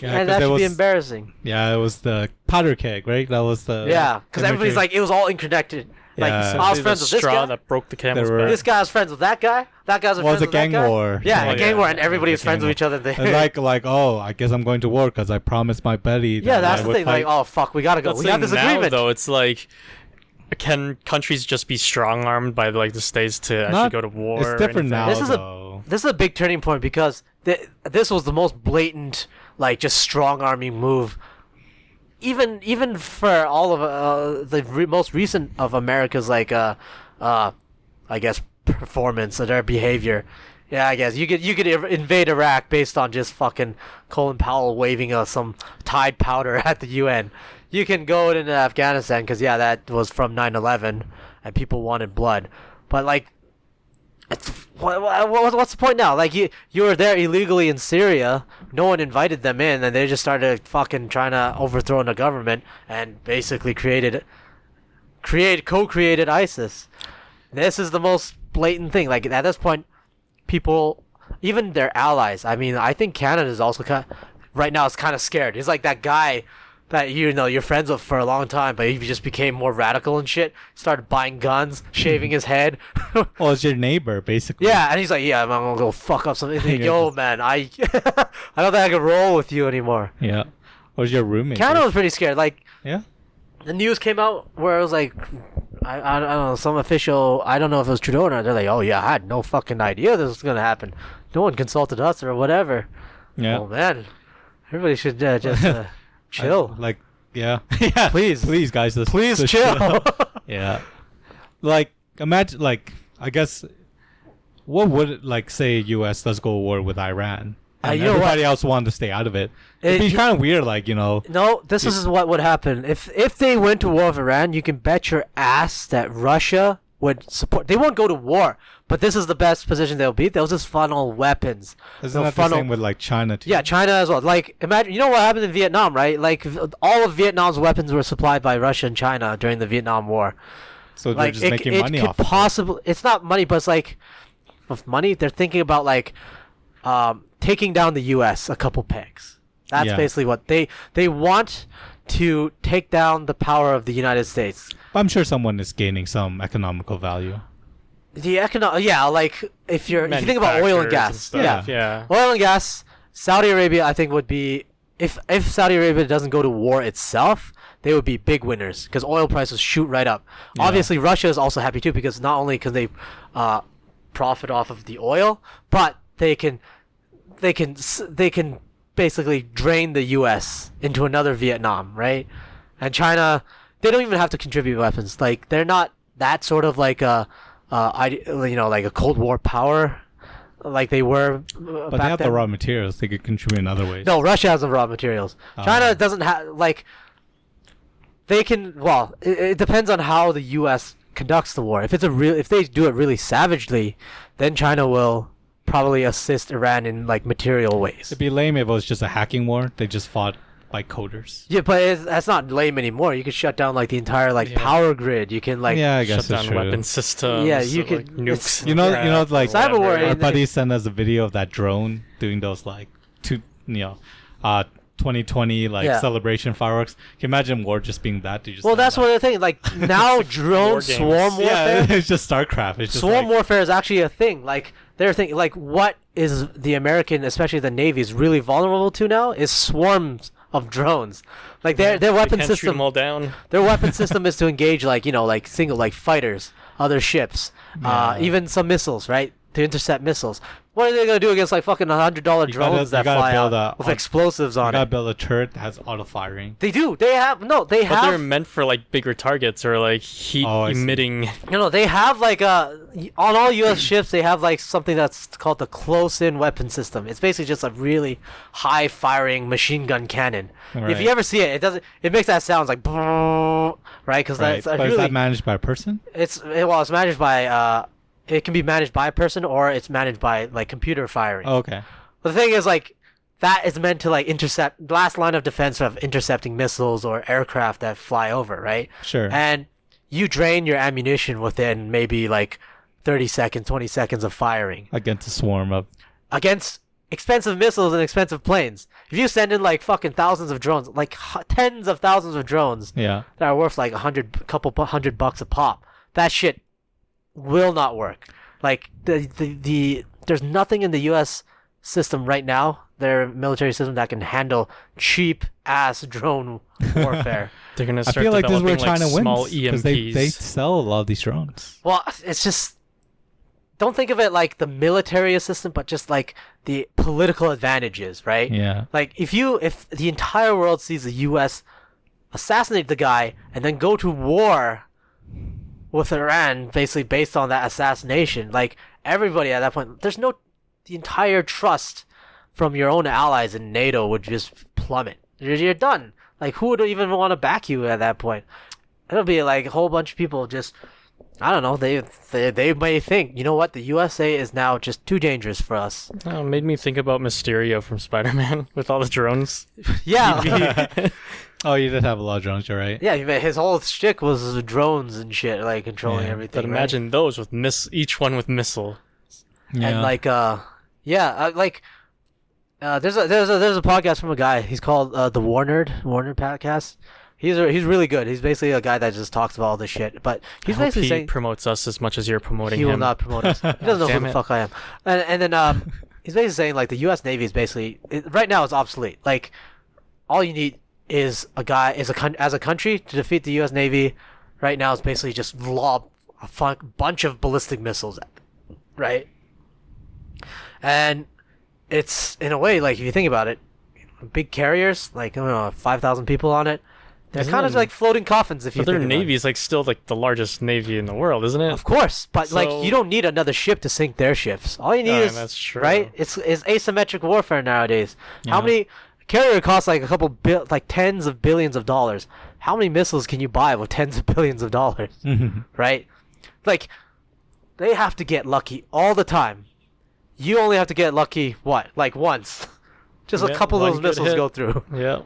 yeah, And 'cause that it should be was- embarrassing. Yeah, it was the powder keg, right? That was the Yeah, because everybody's imagery. like, it was all interconnected. Like, Yeah. I was Essentially friends the with this straw guy. that broke the camel's There were- back. This guy's friends with that guy. That guy's Well, it was friends a with that gang guy. war. Yeah, Oh, a gang yeah. war, and everybody It was was a friends gang with each other. They, And like, oh, I guess I'm going to war because I promised my buddy. yeah, that that's I the would thing. Like, fight. oh fuck, we gotta go. That's We the got thing this now, agreement. though. It's like, can countries just be strong armed by like the states to actually Not- go to war? It's or different anything? now, This is though. This is a big turning point because this was the most blatant, like, just strong arming move. Even for all of the most recent of America's like I guess performance or their behavior. Yeah, I guess you could invade Iraq based on just fucking Colin Powell waving some Tide powder at the UN. You can go into Afghanistan because yeah, that was from 9/11 and people wanted blood. But like, what's the point now? Like you were there illegally in Syria. No one invited them in, and they just started fucking trying to overthrow the government and basically co-created ISIS. This is the most blatant thing. Like at this point, people, even their allies. I mean, I think Canada is also right now. It's kind of scared. He's like that guy that you're friends with for a long time, but he just became more radical and shit. Started buying guns, shaving his head. Well, it's your neighbor, basically. Yeah, and he's like, yeah, I'm gonna go fuck up something. Yeah. Yo, man, I I don't think I can roll with you anymore. Yeah. Or your roommate. Canada was pretty scared. Like Yeah. the news came out where it was like, I don't know, some official, I don't know if it was Trudeau or not. They're like, oh yeah, I had no fucking idea this was gonna happen. No one consulted us or whatever. Yeah. Oh man, everybody should just chill. Like, yeah. Yeah. Please, guys. Please just chill. Yeah. Like, imagine, like, I guess, what would, like, say U.S. does go to war with Iran? And you know what? everybody else wanted to stay out of it. It'd be kind of weird, like, you know. No, this is what would happen. If they went to war with Iran, you can bet your ass that Russia would support. They won't go to war, but this is the best position they'll be. They'll just funnel weapons. Isn't They'll that the same with, like, China, too? Yeah, China as well. Like, imagine, you know what happened in Vietnam, right? Like, all of Vietnam's weapons were supplied by Russia and China during the Vietnam War. So they're Like, just making money could off of it. possibly, it's not money, but it's like, with money, they're thinking about, like, taking down the U.S. a couple pegs. That's Yeah. basically what they want to take down the power of the United States. But I'm sure someone is gaining some economical value. Yeah, like if you think about oil and gas, stuff, yeah. oil and gas, Saudi Arabia, I think would be if Saudi Arabia doesn't go to war itself, they would be big winners because oil prices shoot right up. Yeah. Obviously, Russia is also happy too because not only can they profit off of the oil, but they can basically drain the U.S. into another Vietnam, right? And China, they don't even have to contribute weapons. Like they're not that sort of like a like a Cold War power, like they were. But back they have then. the raw materials. They could contribute in other ways. No, Russia has the raw materials. China doesn't have like. They can. Well, it depends on how the U.S. conducts the war. If they do it really savagely, then China will probably assist Iran in like material ways. It'd be lame if it was just a hacking war. They just fought like coders. Yeah, but that's not lame anymore. You can shut down like the entire like power grid. You can like Yeah, I Shut guess it's down true. weapon systems. Yeah, you like, could- nukes. You know, like Cyber war, our and- buddy sent us a video of that drone doing those like 2020 like Yeah. celebration fireworks. Can you imagine war just being that? You just Well, send that's that? what they're thinking. Like now, drone games. swarm warfare. Yeah, it's just StarCraft. It's just Swarm like, warfare is actually a thing. Like they're thinking, like what is the American, especially the Navy, is really vulnerable to now is swarms of drones. Like their They weapon can't shoot system, them all down. their weapon system is to engage like like single like fighters, other ships, Yeah. even some missiles, right? To intercept missiles. What are they gonna do against like fucking $100 drones that fly out with explosives on You gotta it? build a turret that has auto firing. They do. They have But they're meant for like bigger targets or like heat emitting. No, they have like on all U.S. ships they have like something that's called the close-in weapon system. It's basically just a really high-firing machine gun cannon. Right. If you ever see it, it makes that sound like right because that's But really is that managed by a person? it's managed by it can be managed by a person or it's managed by like computer firing. Oh, okay. But the thing is like that is meant to like intercept the last line of defense of intercepting missiles or aircraft that fly over, right? Sure. And you drain your ammunition within maybe like 30 seconds, 20 seconds of firing. Against a swarm of... Against expensive missiles and expensive planes. If you send in like fucking thousands of drones, like tens of thousands of drones Yeah. that are worth like couple $100 a pop, that shit will not work. Like there's nothing in the U.S. system right now, their military system, that can handle cheap ass drone warfare. They're gonna I start feel like this is where developing, China small wins. Because EMPs. they sell a lot of these drones. Well, it's just don't think of it like the military assistance, but just like the political advantages, right? Yeah. Like if the entire world sees the U.S. assassinate the guy and then go to war with Iran, basically based on that assassination, like everybody at that point, the entire trust from your own allies in NATO would just plummet. You're done. Like who would even want to back you at that point? It'll be like a whole bunch of people just, I don't know. They may think, you know what, the USA is now just too dangerous for us. Oh, made me think about Mysterio from Spider-Man with all the drones. Yeah. Oh, you did have a lot of drones, you're right. Yeah, his whole shtick was drones and shit, like controlling everything. But imagine those with each one with missile. Yeah. And like there's a podcast from a guy. He's called the Warner podcast. He's really good. He's basically a guy that just talks about all this shit. But he's I hope basically he saying promotes us as much as you're promoting he him. will not promote us. He doesn't know who Damn the it. fuck I am. And then he's basically saying like the U.S. Navy is basically right now it's obsolete. Like all you need is as a country to defeat the U.S. Navy. Right now it's basically just lob a bunch of ballistic missiles at them, right? And it's in a way like if you think about it, big carriers like I don't know 5,000 people on it. They're kind of like floating coffins if you But their think about it. navy is like still like the largest navy in the world, isn't it? Of course, but like So- you don't need another ship to sink their ships. All you need is that's true. right. It's asymmetric warfare nowadays. How Yeah. many carrier costs like like tens of billions of dollars? How many missiles can you buy with tens of billions of dollars? Right? Like they have to get lucky all the time. You only have to get lucky like once. Just a Yeah, couple of one those good missiles hit. go through. Yeah.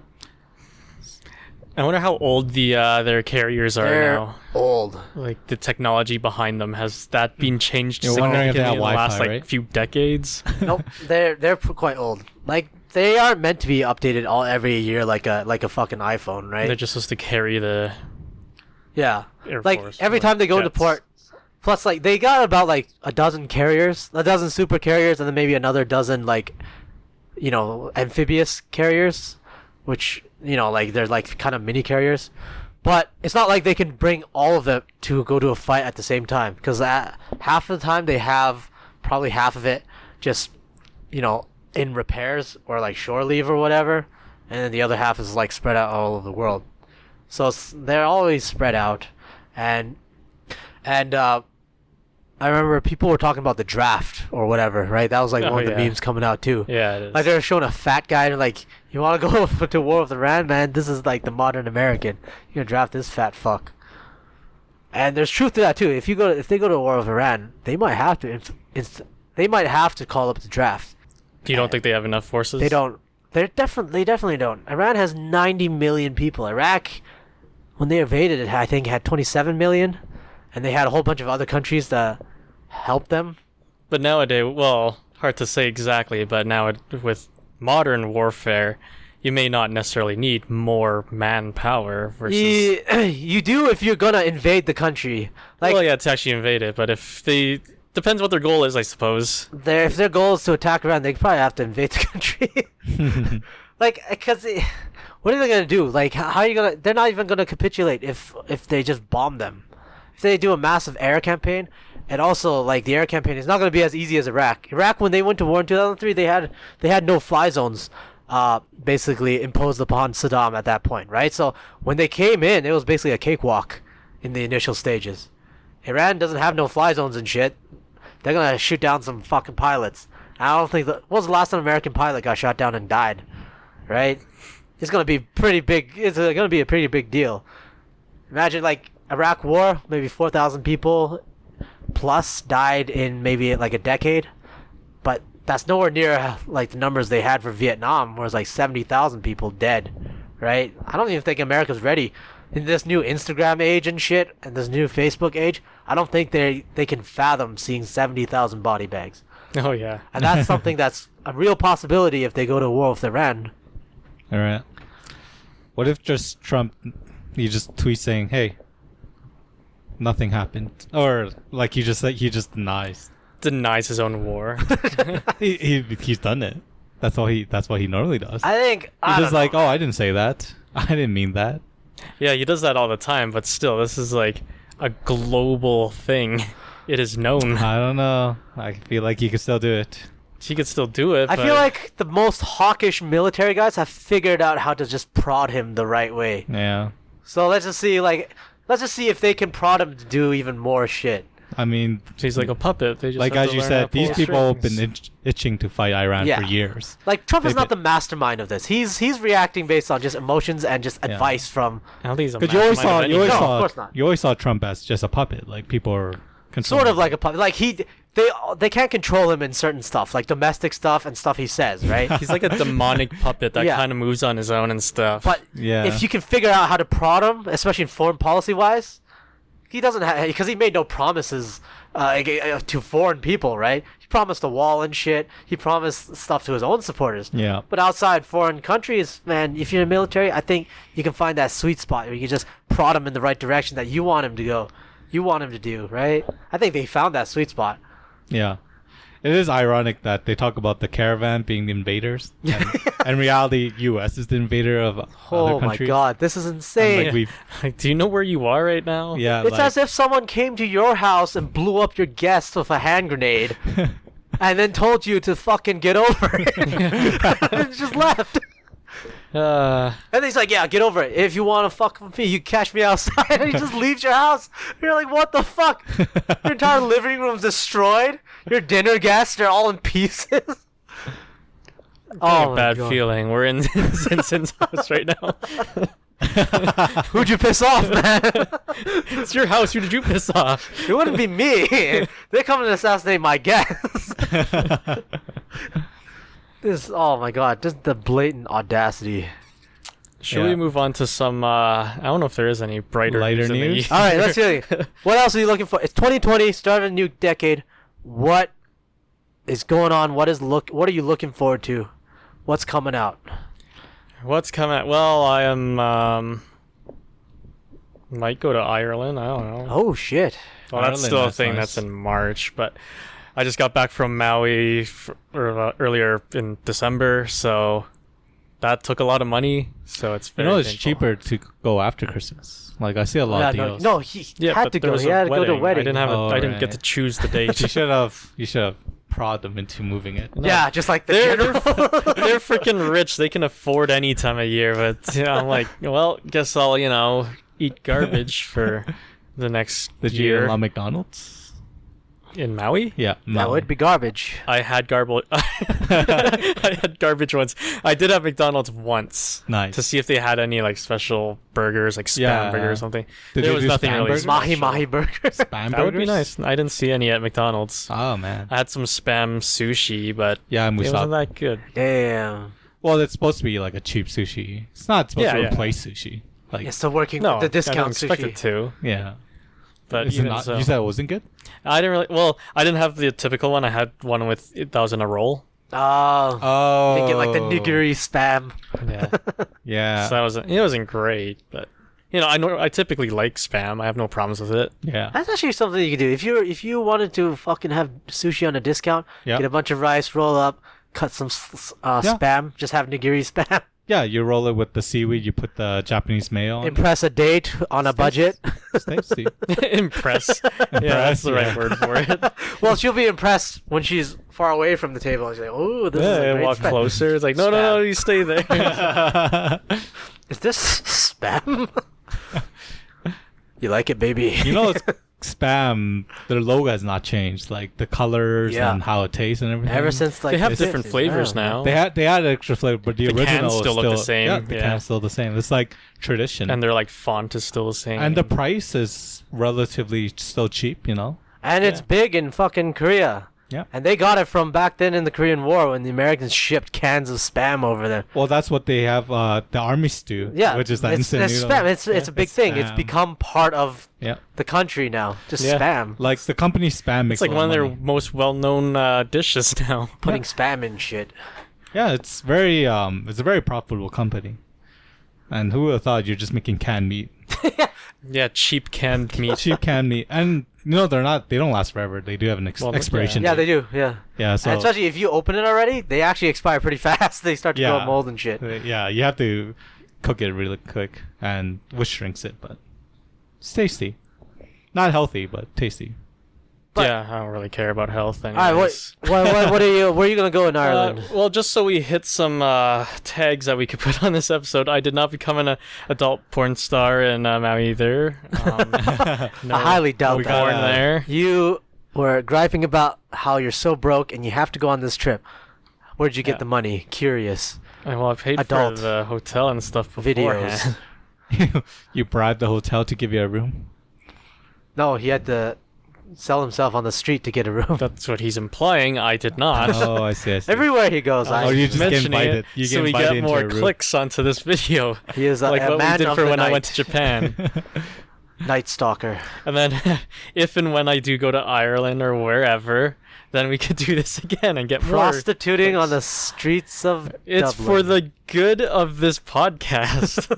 I wonder how old their carriers are They're now. old. Like the technology behind them, has that been changed You're wondering if they significantly have in the last Wi-Fi, like right? few decades? Nope, they're quite old. Like they aren't meant to be updated every year like a fucking iPhone, right? They're just supposed to carry the Yeah. Air Like Force, every like time they go to jets. port, plus like they got about like a dozen carriers, a dozen super carriers, and then maybe another dozen like, amphibious carriers, which like they're like kind of mini carriers. But it's not like they can bring all of them to go to a fight at the same time, because half of the time they have probably half of it just in repairs or like shore leave or whatever, and then the other half is like spread out all over the world. So they're always spread out, and I remember people were talking about the draft or whatever, right? That was like one of the memes coming out too. Yeah, it is. Like they were showing a fat guy and like, you want to go to war with Iran, man? This is like the modern American. You're gonna draft this fat fuck. And there's truth to that too. If they go to war with Iran, they might have to. They might have to call up the draft. You don't think they have enough forces? They don't. They definitely don't. Iran has 90 million people. Iraq, when they invaded it, I think had 27 million, and they had a whole bunch of other countries that helped them. But nowadays, well, hard to say exactly, but now with modern warfare, you may not necessarily need more manpower versus... You do if you're gonna invade the country. Like, well, yeah, to actually invade it, but if they... Depends what their goal is, I suppose. if their goal is to attack Iran, they probably have to invade the country. Like, because what are they gonna do? Like, how are you gonna? They're not even gonna capitulate if they just bomb them. If they do a massive air campaign, And also, like, the air campaign is not going to be as easy as Iraq. Iraq, when they went to war in 2003, they had no fly zones, basically imposed upon Saddam at that point, right? So when they came in, it was basically a cakewalk in the initial stages. Iran doesn't have no fly zones and shit. They're gonna shoot down some fucking pilots. I don't think when was the last time an American pilot got shot down and died, right? It's gonna be pretty big. It's gonna be a pretty big deal. Imagine like Iraq War, maybe 4,000 people plus died in maybe like a decade, but that's nowhere near like the numbers they had for Vietnam, where it's like 70,000 people dead, right? I don't even think America's ready in this new Instagram age and shit, and this new Facebook age. I don't think they can fathom seeing 70,000 body bags, Oh yeah. and that's something that's a real possibility if they go to war with Iran. All right. What if just Trump, he just tweets saying, "Hey, nothing happened," or like he just denies. Denies his own war. He's done it. That's what he normally does. I think He's just like, "Oh, I didn't say that. I didn't mean that." Yeah, he does that all the time, but still, this is like a global thing. It is known. I don't know. I feel like he could still do it. He could still do it. I but feel like the most hawkish military guys have figured out how to just prod him the right way. Yeah. So let's just see if they can prod him to do even more shit. I mean, he's like a puppet. They just like have as to you learn how said, to pull these the people have strings. been itching to fight Iran Yeah. for years. Like Trump is They've not the mastermind of this. He's reacting based on just emotions and just Yeah. advice from I don't think he's a Because you always mastermind of saw, anything. of course not. you always saw Trump as just a puppet. Like people are sort of like a puppet. Like they can't control him in certain stuff, like domestic stuff and stuff he says, right? He's like a demonic puppet that Yeah. kind of moves on his own and stuff. But Yeah. if you can figure out how to prod him, especially in foreign policy wise, he doesn't have, because he made no promises to foreign people, right? He promised a wall and shit. He promised stuff to his own supporters. Yeah. But outside foreign countries, man, if you're in the military, I think you can find that sweet spot where you can just prod him in the right direction that you want him to go. You want him to do, right? I think they found that sweet spot. Yeah. It is ironic that they talk about the caravan being the invaders, and in reality, U.S. is the invader of other Oh my countries. god, this is And, insane. like, we've, Like, do you know where you are right now? yeah, It's like, as if someone came to your house and blew up your guest with a hand grenade and then told you to fucking get over it. And just left. And he's like, yeah, get over it. If you want to fuck with me, you catch me outside. And he just leaves your house. You're like, what the fuck? Your entire living room's destroyed. Your dinner guests are all in pieces. Oh, my bad God. feeling. We're in Simpson's house right now. Who'd you piss off, man? It's your house. Who did you piss off? It wouldn't be me. They're coming to assassinate my guests. Oh my god, just the blatant audacity. Should Yeah. we move on to some? I don't know if there is any brighter Lighter news. in the news? All right, let's hear it. What else are you looking for? It's 2020, start of a new decade. What is going on? What are you looking forward to? What's coming out? What's coming? Well, I am. Might go to Ireland. I don't know. Oh shit. Well, that's Ireland, still a that's thing. nice. That's in March, but I just got back from Maui earlier in December, so that took a lot of money. So it's you very know, it's painful. cheaper to go after Christmas. Like I see a lot Yeah, of no, deals. no, he Yeah, had but to there go. was He had to go to a I wedding. didn't have. Oh, I didn't get right. to choose the date. You should have prod them into moving it. Yeah, just like the They're general. they're freaking rich. They can afford any time of year. But I'm like, well, guess I'll eat garbage for the next Did you year allow McDonald's? in Maui. Yeah, That would be garbage. I had garbage. I had garbage once. I did have McDonald's once Nice. to see if they had any like special burgers, like spam Yeah. burger or something. Did there they was do nothing spam really. burgers? Mahi special. mahi burger. Spam That would be burgers? nice. I didn't see any at McDonald's. Oh man. I had some spam sushi, but Yeah, and we it saw. wasn't that good. Damn. Well, it's supposed to be like a cheap sushi. It's not supposed to Yeah, yeah. replace sushi. Like Yeah, so working No, with the I discount didn't expect sushi. it to. yeah. But Is it even not, so, you said it wasn't good? I didn't really. Well, I didn't have the typical one. I had one that was in a roll. Oh. Oh. They get like the nigiri spam. Yeah, Yeah. so it wasn't great, but I typically like spam. I have no problems with it. yeah. That's actually something you could do. If you wanted to fucking have sushi on a discount, Yeah. get a bunch of rice, roll up, cut some spam, just have nigiri spam. Yeah, you roll it with the seaweed. You put the Japanese mayo on. Impress a date on a budget. It's tasty. Impress. Yeah, that's the right word for it. Well, she'll be impressed when she's far away from the table. She's like, "Oh, this is a great walk spam." closer. It's like, no, you stay there. Is this spam? You like it, baby? You know, it's spam. Their logo has not changed. Like the colors Yeah. and how it tastes and everything. Ever since like They have the different 60s, flavors yeah. now. They had extra flavor, but the The original cans is still look the same, Yeah, the yeah. can's still the same. It's like tradition. And their like font is still the same. And the price is relatively still cheap, you know? And it's big in fucking Korea. Yeah. And they got it from back then in the Korean War when the Americans shipped cans of spam over there. Well, that's what they have the armies do. Yeah, Which is the it's instant noodle. spam. It's a big thing. It's spam. become part of Yeah. the country now. Just Yeah. spam. Like the company spam makes it's like a lot one of their money. most well-known dishes now. Putting spam in shit. Yeah, it's a very profitable company. And who would have thought you're just making canned meat? Yeah, cheap canned meat. Cheap canned meat. And they don't last forever. They do have an Well, expiration Yeah, date. they do. Yeah. Yeah, so And especially if you open it already, they actually expire pretty fast. They start to grow mold and shit. Yeah, you have to cook it really quick, and which shrinks it, but it's tasty. Not healthy, but tasty. But- Yeah, I don't really care about health All right, anyways. what are you? Where are you gonna go in Ireland? Well, just so we hit some tags that we could put on this episode, I did not become an adult porn star in Maui either. No, I highly doubt we that. got born there. You were griping about how you're so broke and you have to go on this trip. Where'd you get Yeah. the money? Curious. Well, I paid Adult for the hotel and stuff beforehand. Videos. You bribed the hotel to give you a room. No, he had to sell himself on the street to get a room. That's what he's implying. I did not. Oh, I see. Everywhere he goes, Oh, you just get mentioning invited. it You get so we invited get into more a room. clicks onto this video. he is a, Like a what we man did of for the when night. I went to Japan. Night stalker. And then if and when I do go to Ireland or wherever, then we could do this again and get more. Prostituting clicks. on the streets of It's Dublin. for the good of this podcast.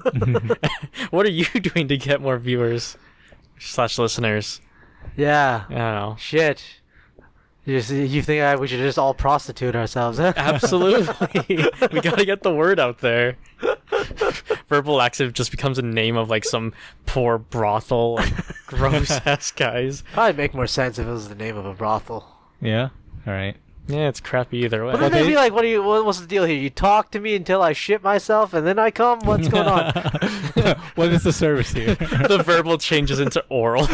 What are you doing to get more viewers / listeners? Yeah. I don't know. Shit. You think we should just all prostitute ourselves? Huh? Absolutely. We gotta get the word out there. Verbal laxative just becomes a name of like some poor brothel, like gross ass guys. Probably make more sense if it was the name of a brothel. Yeah. All right. Yeah, it's crappy either way. But then they'd be like, what's the deal here? You talk to me until I shit myself and then I come? What's going on? What is the service here? The verbal changes into oral.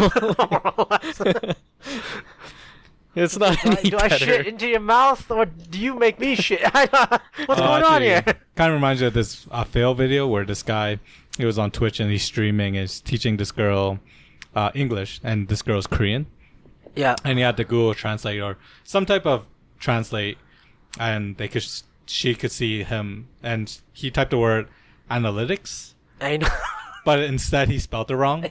It's not any Do I better. shit into your mouth or do you make me shit? What's going on here? Kind of reminds me of this fail video where this guy, he was on Twitch and he's streaming, is teaching this girl English, and this girl's Korean, Yeah. and he had to Google Translate or some type of translate, and she could see him, and he typed the word analytics, I know. but instead he spelled it wrong,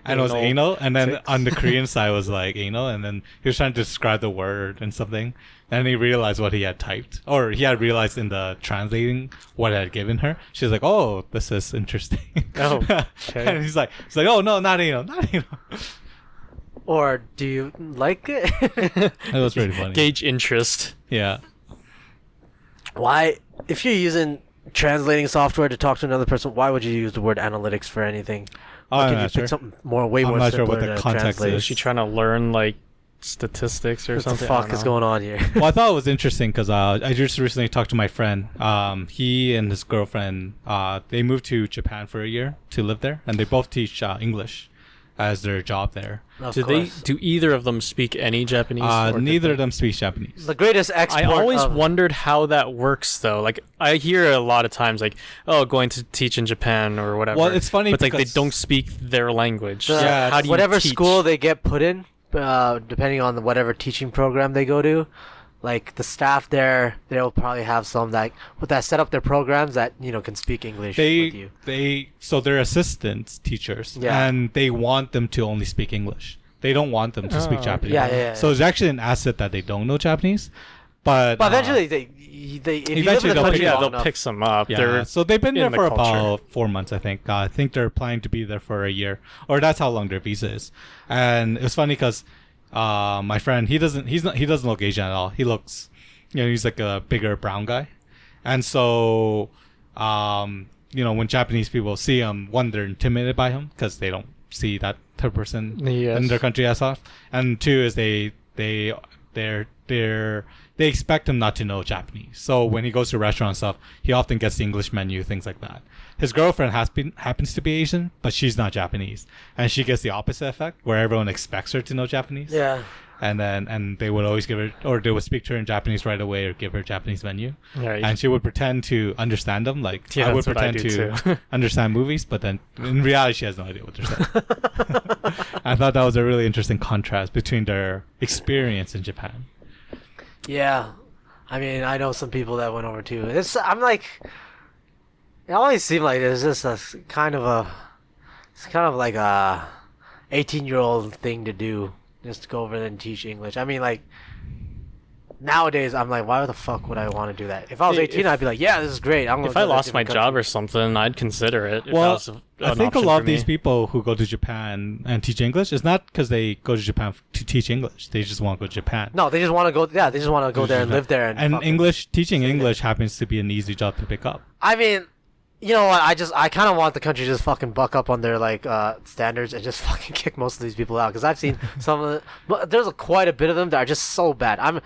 and it was anal, and then Analytics. on the Korean side was like anal, and then he was trying to describe the word and something, and he realized what he had typed, or he had realized in the translating what I had given her. She was like, "Oh, this is interesting." Oh, okay. And he's like, "Oh no, not anal, not anal." Or do you like it? It was pretty funny. Gauge interest. Yeah. Why, if you're using translating software to talk to another person, why would you use the word analytics for anything? Oh, Why I'm can't you not pick sure. something way I'm more not sure simpler what the to context translate? Is she trying to learn like statistics or What the something? I fuck don't is know. going on here? Well, I thought it was interesting because I just recently talked to my friend. He and his girlfriend, they moved to Japan for a year to live there, and they both teach English as their job there. Of Do course. do either of them speak any Japanese? or did Neither they- of them speak Japanese. The greatest I export always of- wondered how that works, though. Like, I hear a lot of times, like, "Oh, going to teach in Japan or whatever." Well, it's funny but like they because- don't speak their language. the- So Yeah, how do you whatever teach? school they get put in, depending on whatever teaching program they go to, like the staff there, they'll probably have some that set up their programs that can speak English with you. So they're assistants teachers, Yeah. and they want them to only speak English. They don't want them to speak Oh, Japanese. yeah. So it's actually an asset that they don't know Japanese, but But eventually, they if you live in Eventually the they'll country pick- Yeah, long they'll enough, pick some up. yeah. They're So they've been in there the for culture. about 4 months, I think. I think they're planning to be there for a year, or that's how long their visa is. And it was funny because my friend, he doesn't look Asian at all. He looks, he's like a bigger brown guy, and so when Japanese people see him, one, they're intimidated by him because they don't see that third person in their country as often, and two is they expect him not to know Japanese. So when he goes to restaurant stuff, he often gets the English menu, things like that. His girlfriend happens to be Asian, but she's not Japanese, and she gets the opposite effect where everyone expects her to know Japanese. Yeah. And they would always give her, or they would speak to her in Japanese right away, or give her Japanese menu, Right. and she would pretend to understand them. Like Yeah, I would that's what I pretend do to too. understand movies, but then in reality, she has no idea what they're saying. I thought that was a really interesting contrast between their experience in Japan. Yeah, I mean, I know some people that went over too. I'm like, it always seemed like there's just it's kind of like a 18-year-old thing to do, just to go over there and teach English. I mean, like, nowadays, I'm like, why the fuck would I want to do that? If I was 18, I'd be like, yeah, this is great. If I lost my job or something, I'd consider it. Well, I I think a lot of these people who go to Japan and teach English is not because they go to Japan to teach English. They just want to go to Japan. No, they just want to go. Yeah, they just want to go there and live there. And Teaching English happens to be an easy job to pick up. I mean, you know what? I kind of want the country to just fucking buck up on their like standards and just fucking kick most of these people out, because I've seen some of the. But there's quite a bit of them that are just so bad.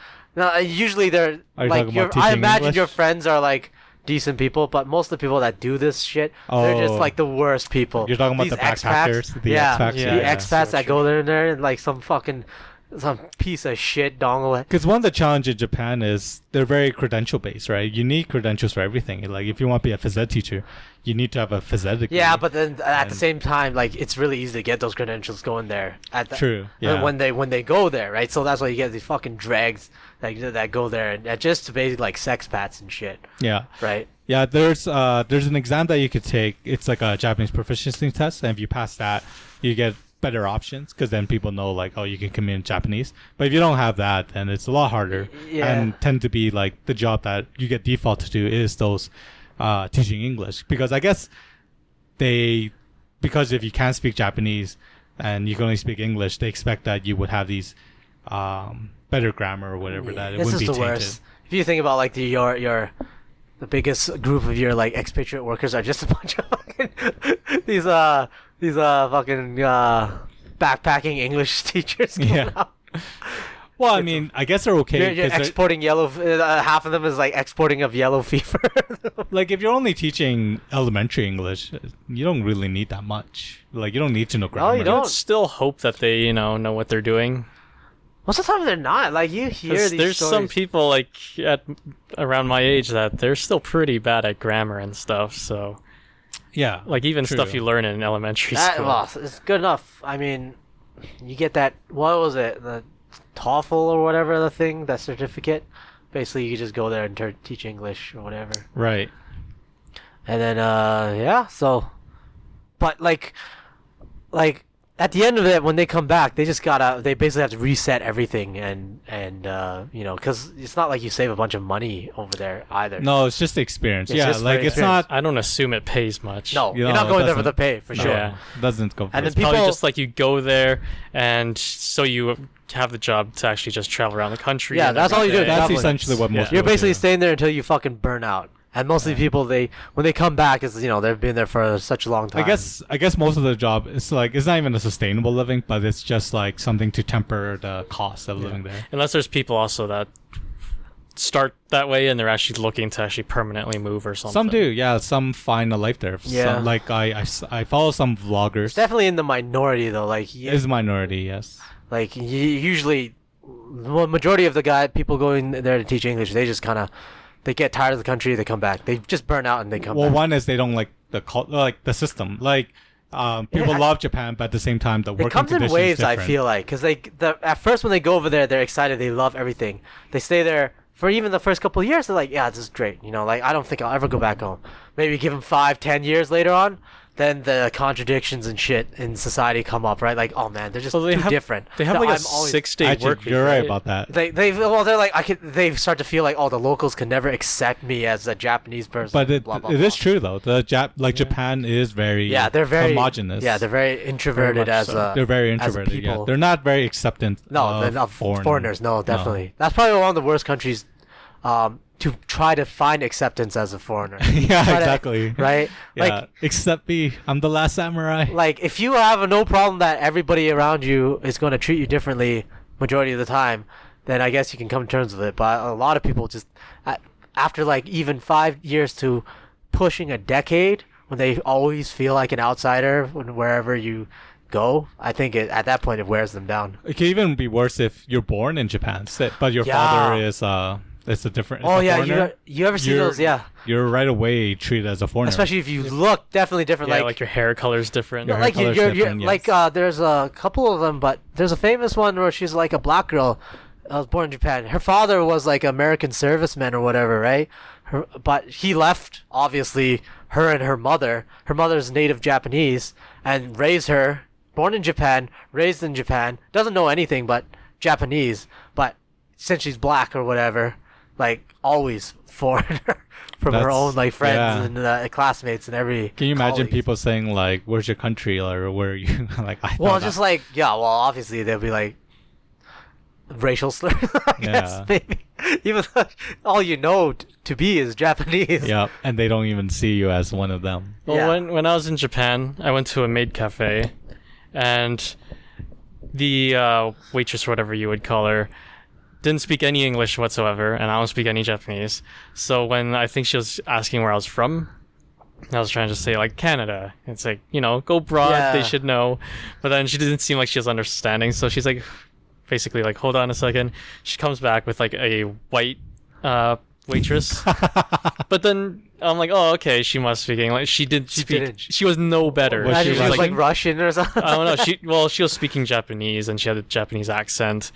Usually they're like I imagine English? your friends are like decent people, but most of the people that do this shit, they're just like the worst people. You're talking about These the backpackers, the expats? the Yeah, expats so that go there and like some piece of shit dongle. Because one of the challenges in Japan is they're very credential based, right? You need credentials for everything. Like if you want to be a phys ed teacher, you need to have a phys ed degree. Yeah, but then at the same time, like it's really easy to get those credentials going there. True. Yeah. When they go there, right? So that's why you get these fucking drags that go there and just basically like sex pats and shit. Yeah. Right. Yeah, there's an exam that you could take. It's like a Japanese proficiency test, and if you pass that, you get better options, because then people know like, oh, you can come in Japanese. But if you don't have that, then it's a lot harder, and tend to be like the job that you get default to do is those teaching English, because I guess because if you can't speak Japanese and you can only speak English, they expect that you would have these better grammar or whatever, that it wouldn't be tainted. Worst. If you think about like the biggest group of your like expatriate workers are just a bunch of fucking these fucking backpacking English teachers. Out. Well, I mean, I guess they're okay. You're exporting yellow. Half of them is like exporting of yellow fever. Like if you're only teaching elementary English, you don't really need that much. Like you don't need to know grammar. No, you don't. I'd still hope that they know what they're doing. Most of the time they're not. Like you hear these there's stories. some people like around my age that they're still pretty bad at grammar and stuff. So yeah, like even true. Stuff you learn in elementary school. Well, it's good enough. I mean, you get that. What was it? The TOEFL or whatever the thing, that certificate. Basically, you just go there and teach English or whatever. Right. And then so, but like at the end of it, when they come back, they basically have to reset everything and because it's not like you save a bunch of money over there either. No, it's just the experience. It's yeah, just like for it's experience. not. I don't assume it pays much. No, you're not going there for the pay for sure. Yeah. Doesn't go. And For then it. Probably people- just like you go there and so you have the job to actually just travel around the country. Yeah, and that's all you do. everything. That's traveling. essentially what most. You're people basically do. staying there until you fucking burn out. And most of the people, when they come back, is they've been there for such a long time. I guess most of the job is like it's not even a sustainable living, but it's just like something to temper the cost of living there. Unless there's people also that start that way and they're actually looking to actually permanently move or something. Some do, yeah. Some find a life there. Yeah. Some, like I follow some vloggers. It's definitely in the minority though. Like It is a minority, yes. Like usually, the majority of the people going there to teach English, they just kind of they get tired of the country, they come back. They just burn out and they come back. Well, one is they don't like the system. Like people love Japan, but at the same time, the working it comes in conditions waves. is I different. feel like because at first when they go over there, they're excited, they love everything. They stay there for even the first couple of years. They're like, yeah, this is great. Like I don't think I'll ever go back home. Maybe give them 5-10 years later on. Then the contradictions and shit in society come up, right? Like, oh man, they're just too different. They have No, like a I'm always- 6-day Actually, work week. you're right about that. they're like they start to feel like, oh, the locals can never accept me as a Japanese person. But it blah, blah, is blah. true though. Japan is very they're very homogenous. Yeah, they're very introverted Very much as so. They're very as introverted. Yeah, people. they're not very acceptant. No, they're not foreigners. No, definitely. That's probably one of the worst countries. to try to find acceptance as a foreigner. Yeah, Try to- exactly. right? Yeah, Like, except me. I'm the last samurai. like if you have no problem that everybody around you is going to treat you differently majority of the time, then I guess you can come to terms with it. But a lot of people just after like even 5 years to pushing a decade, when they always feel like an outsider wherever you go, I think at that point it wears them down. It can even be worse if you're born in Japan, but your Yeah. father is it's a different. It's Oh a yeah, foreigner. you ever see You're- those? Yeah, You're right away treated as a foreigner. especially if you look definitely different. Yeah, like like your hair color's different. Your hair like color's you're different, yes. like there's a couple of them, but there's a famous one where she's like a black girl. Was born in Japan. Her father was like American serviceman or whatever, right? But he left, obviously, her and her mother. Her mother's native Japanese and raised her. Born in Japan, raised in Japan. Doesn't know anything but Japanese. But since she's black or whatever, like always foreigner from her That's- own like friends yeah. and classmates and every. Can you imagine colleagues. people saying like, "Where's your country?" or "Where are you?" Like, I Well, thought just that- like well, obviously they'll be like racial slur. I guess Yeah. maybe even though all you know to be is Japanese. yeah, and they don't even see you as one of them. Well, Yeah. when I was in Japan, I went to a maid cafe, and the waitress, or whatever you would call her, didn't speak any English whatsoever, and I don't speak any Japanese. So when I think she was asking where I was from, I was trying to say like Canada. It's like, you know, go broad, Yeah. they should know. But then she didn't seem like she was understanding, so she's like, basically like, hold on a second. She comes back with like a white waitress. But then I'm like, oh, okay, she must speak English. She did speak. didn't. She was no better. Was Imagine she she was Russian? like Russian or something. I don't know. She was speaking Japanese, and she had a Japanese accent.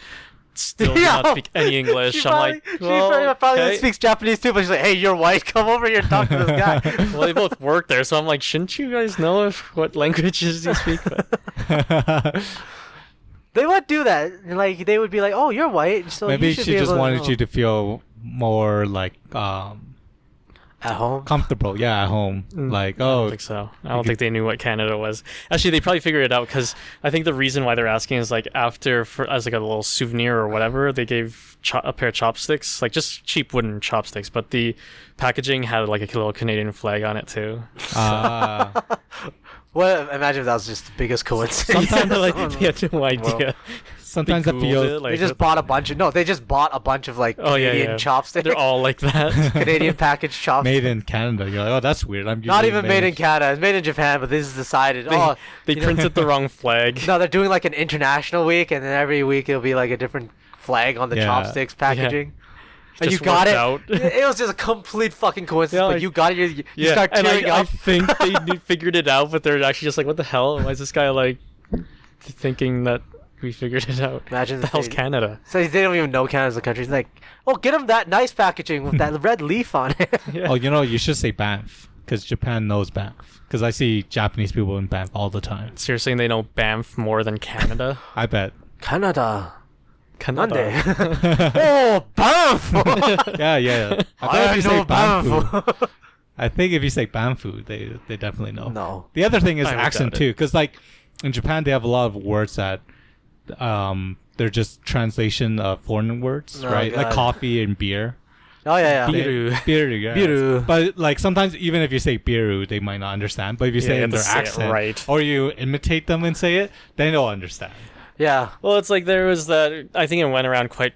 Still did Yeah. not speak any English. She I'm probably, like, she well, probably okay. speaks Japanese too, but she's like, "Hey, you're white. Come over here and talk to this guy." Well, they both work there, so I'm like, shouldn't you guys know what languages you speak? But They would do that. Like they would be like, "Oh, you're white, so Maybe you should she be just able wanted know." you to feel more like at home. comfortable. Yeah, at home. Like, I don't oh, think so. I don't think they knew what Canada was. Actually, they probably figured it out because I think the reason why they're asking is like as like a little souvenir or whatever, they gave a pair of chopsticks, like just cheap wooden chopsticks, but the packaging had like a little Canadian flag on it too. Well, imagine if that was just the biggest coincidence. Sometimes like Someone- they had no idea. sometimes I Googled feel it, like, They just bought a bunch of they just bought a bunch of like Oh, yeah, Canadian yeah. chopsticks. They're all like that. Canadian packaged chopsticks. made in Canada. You're like, oh, that's weird. I'm Not usually even made in Canada. It's made in Japan, but this is decided. They, they you know- printed the wrong flag. No, they're doing like an international week, and then every week it'll be like a different flag on the Yeah. chopsticks packaging. And Just you got worked it. out. It was just a complete fucking coincidence. Yeah, but like- you got it. You Yeah, start and tearing I up. think they figured it out, but they're actually just like, what the hell? Why is this guy like thinking that we figured it out? Imagine the if hell's they- Canada? So they don't even know Canada's a country. It's like, oh, get them that nice packaging with that red leaf on it. Yeah. Oh, you know, you should say Banff because Japan knows Banff. Because I see Japanese people in Banff all the time. So you're saying they know Banff more than Canada? I bet. Canada. Canada. Monday. Oh, Banff! Yeah. I thought if you say know Banfu, I think if you say Banfu, they definitely know. No. The other thing is I would accent doubt it. too, because like in Japan they have a lot of words that they're just translation of foreign words, Oh, right? Like God. coffee and beer. Oh, yeah, yeah. Biru. Biru, yeah. Biru. But like sometimes even if you say biru, they might not understand. But if you Yeah, say you it in have their to say it accent, right. or you imitate them and say it, then they'll understand. Yeah. Well, it's like there was that. I think it went around quite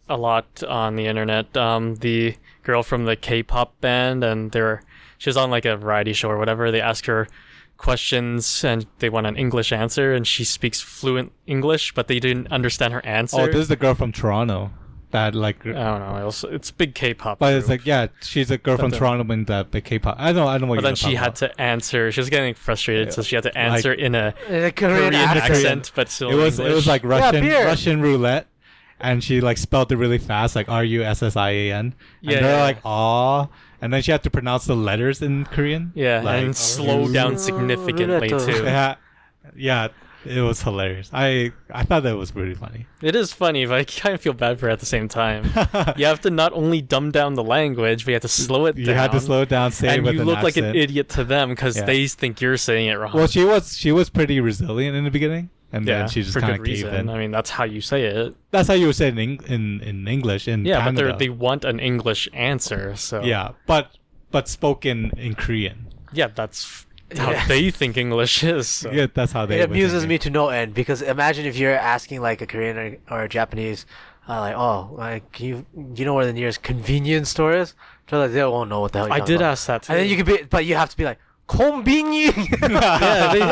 a lot on the internet. The girl from the K-pop band, and she was on like a variety show or whatever. They asked her questions, and they want an English answer, and she speaks fluent English, but they didn't understand her answer. Oh, this is the girl from Toronto. That like, I don't know. It's big K-pop. but it's group. like yeah, she's a girl from then- Toronto in the K-pop. I know what But you're then she talking had about. to answer. She was getting frustrated, so she had to answer in a In a Korean Korean accent. accent, but still It was English. like beer. Russian roulette, and she like spelled it really fast, like RUSSIAN. And Yeah, they're yeah. like aw, and then she had to pronounce the letters in Korean. Yeah, like, and slow down significantly Roulette. too. yeah, it was hilarious. I thought that was really funny. It is funny, but I kind of feel bad for her at the same time. You have to not only dumb down the language, but you have to slow it You down. had to slow it down, say it and with you an look like an accent. idiot to them because Yeah. they think you're saying it wrong. Well, she was pretty resilient in the beginning, and Yeah, then she just for kind good of gave reason. in. I mean, that's how you say it. That's how you would say it in English in Yeah, Canada. but they want an English answer, so Yeah, but spoken in Korean. yeah, that's how Yeah. they think English is. So. Yeah, that's how they. It were amuses thinking. me to no end because imagine if you're asking like a Korean or a Japanese, like, oh, like, do you know where the nearest convenience store is? So like, they won't know what the hell. You're I talking did about. ask that too. And then you could be, but you have to be like, konbini. yeah,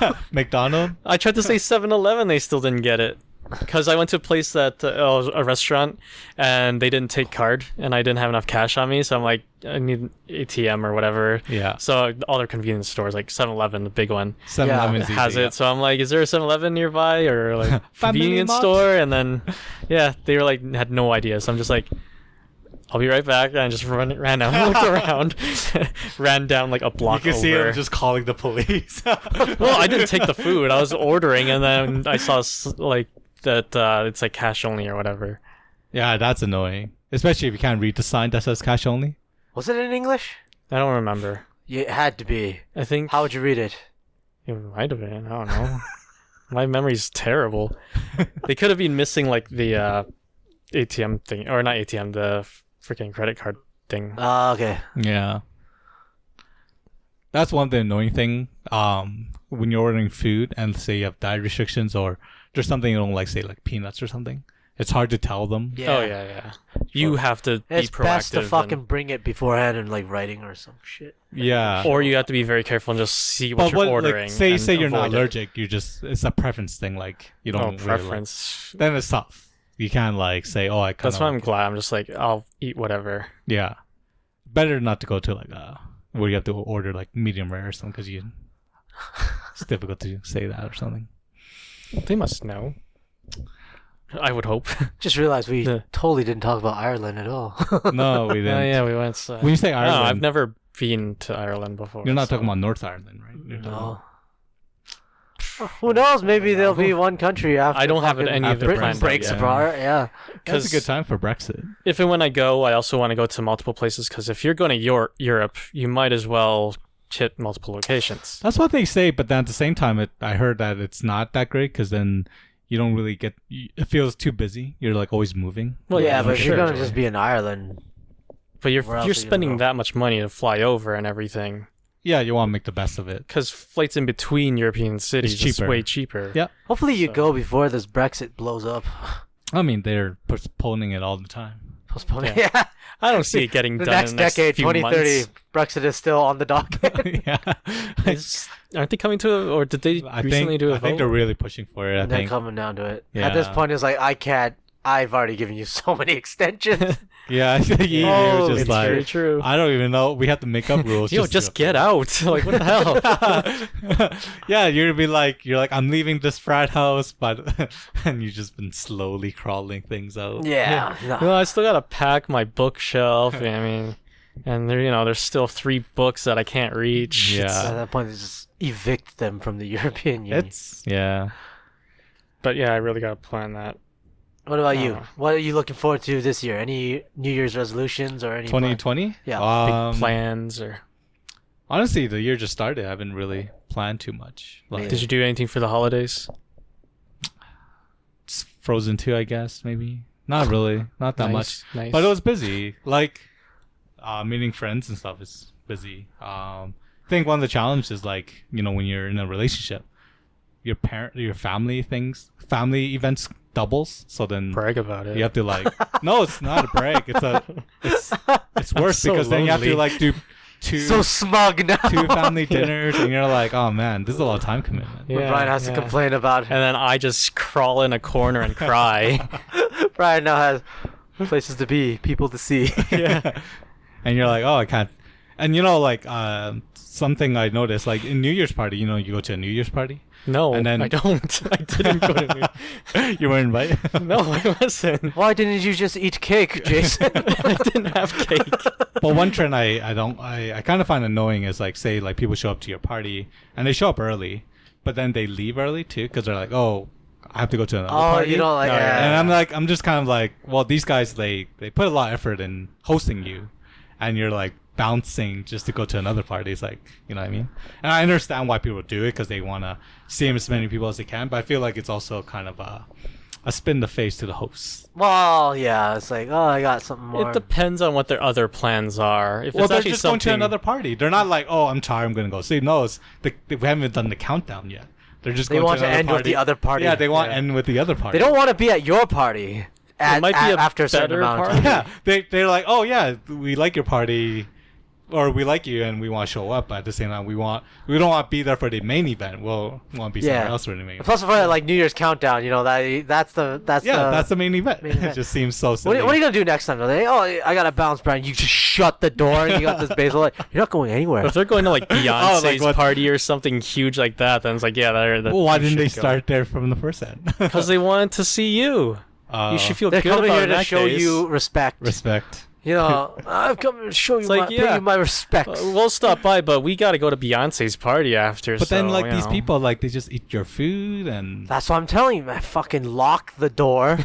Oh! McDonald's. I tried to say 7-Eleven, they still didn't get it. Because I went to a place that, a restaurant, and they didn't take card, and I didn't have enough cash on me, so I'm like, I need an ATM or whatever. Yeah. So all their convenience stores, like 7-Eleven, the big one, 7-Eleven has it. So I'm like, is there a 7-Eleven nearby or like Family convenience Mart? store? And then, yeah, they were like, had no idea. So I'm just like, I'll be right back. And I just ran out, looked around, ran down like a block You can over. see him just calling the police. Well, I didn't take the food. I was ordering, and then I saw like that it's like cash only or whatever. Yeah, that's annoying. Especially if you can't read the sign that says cash only. Was it in English? I don't remember. Yeah, it had to be. I think How would you read it? it might have been. I don't know. My memory's terrible. They could have been missing like the ATM thing, or not ATM, the freaking credit card thing. Okay. Yeah. That's one of the annoying thing. When you're ordering food and say you have diet restrictions or there's something you don't like, say like peanuts or something, it's hard to tell them. Yeah. Oh yeah. You have to be It's proactive. best to fucking and- bring it beforehand in like writing or some shit. Yeah. or you have to be very careful and just see what but you're ordering. like, say and you're not avoid it. allergic, it's a preference thing. Like you Oh, don't really like- preference. then it's tough. You can't like say, oh, I. That's kinda why I'm like it. glad. I'm just like, I'll eat whatever. Yeah. Better not to go to like where you have to order like medium rare or something because it's difficult to say that or something. They must know. I would hope. Just realized we The- totally didn't talk about Ireland at all. No, we didn't. Oh yeah, we went. When you say No, Ireland, I've never been to Ireland before. you're not so- talking about North Ireland, right? You're talking No. Who knows? Maybe there'll be one country after. I don't have fucking any of it Britain planned out breaks yet. apart. Yeah. That's a good time for Brexit. If and when I go, I also want to go to multiple places because if you're going to Europe, you might as well hit multiple locations. That's what they say, but then at the same time, I heard that it's not that great because then you don't really get. It feels too busy. You're like always moving. Well, yeah, for but if you're sure. gonna just be in Ireland, But Where else you're are you gonna spending go? that much money to fly over and everything Yeah, you want to make the best of it. because flights in between European cities is cheaper. way cheaper. Yeah. hopefully you So- go before this Brexit blows up. I mean, they're postponing it all the time. Postponing. Yeah. Yeah. I don't see it getting The done next in the next decade, few 2030, months. Brexit is still on the docket. Yeah. Aren't they coming to a, or did they recently do a I vote? think they're really pushing for it. I And then think. coming down to it. At this Yeah. point, it's like I've already given you so many extensions. Yeah, he Oh, was it's just like, very true. I don't even know. We have to make up rules. Yo, just get out. Like, what the hell? Yeah, you're like, I'm leaving this frat house, but and you've just been slowly crawling things out. Yeah. no. Well, I still gotta pack my bookshelf. I mean, and there's still 3 books that I can't reach. Yeah. At that point, they just evict them from the European Union. Yeah. But yeah, I really gotta plan that. What about you? Oh. What are you looking forward to this year? Any New Year's resolutions or any? 2020. Yeah. Big plans or Honestly, the year just started. I haven't really planned too much. Like, did you do anything for the holidays? it's Frozen 2, I guess, maybe. Not really. Not that much. Nice. But it was busy. Like, meeting friends and stuff is busy. I think one of the challenges is like, when you're in a relationship, your family events doubles. So then brag about it. you have to like, no, it's not a break. It's worse so because then you have to lonely. like do two So smug now. two family dinners, and you're like, oh man, this is a lot of time commitment. When Brian has to complain about. And then I just crawl in a corner and cry. Brian now has places to be, people to see. Yeah. And you're like, oh, I can't. And like something I noticed, like in New Year's party, you go to a New Year's party. No, And then- I don't. I didn't go to You weren't invited. No, I wasn't. Why didn't you just eat cake, Jason? I didn't have cake. But one trend I kind of find annoying is like, say like people show up to your party and they show up early, but then they leave early too because they're like, oh, I have to go to another Oh, party. you don't like No, yeah. And I'm just kind of like, well, these guys they put a lot of effort in hosting you, and you're like bouncing just to go to another party. It's like, you know what I mean? And I understand why people do it because they want to see as many people as they can. But I feel like it's also kind of a spin in the face to the hosts. Well, yeah, it's like, oh, I got something more. It depends on what their other plans are. If Well, it's they're actually just going something, to another party. They're not like, oh, I'm tired, I'm going to go sleep. No, we haven't done the countdown yet. They're just They going want to to another end party. with the other party. Yeah, they want to Yeah. end with the other party. They don't want to be at your party. Might be a After a certain better amount of party. time. Yeah, they're like, oh yeah, we like your party, or we like you and we want to show up. But at the same time, we don't want to be there for the main event. We'll want to be somewhere else for the main event. Plus, for like New Year's countdown, you know that's That's the main event. main event. It just seems so What silly. are you gonna do next time? Oh, I gotta bounce, Brian. You just shut the door and you got this baseball. Like, you're not going anywhere. But if they're going to like Beyonce's what- party or something huge like that, then it's like, yeah, that Well, why you didn't they should go. start there from the first end? Because they wanted to see you. You should feel They're good coming about here it in to that show case. you respect. respect. You know, I've come to show you like, pay yeah. you my respect. We'll stop by, but we got to go to Beyonce's party after. But then, so, like you these know. people, like they just eat your food and That's what I'm telling you, man. Fucking lock the door.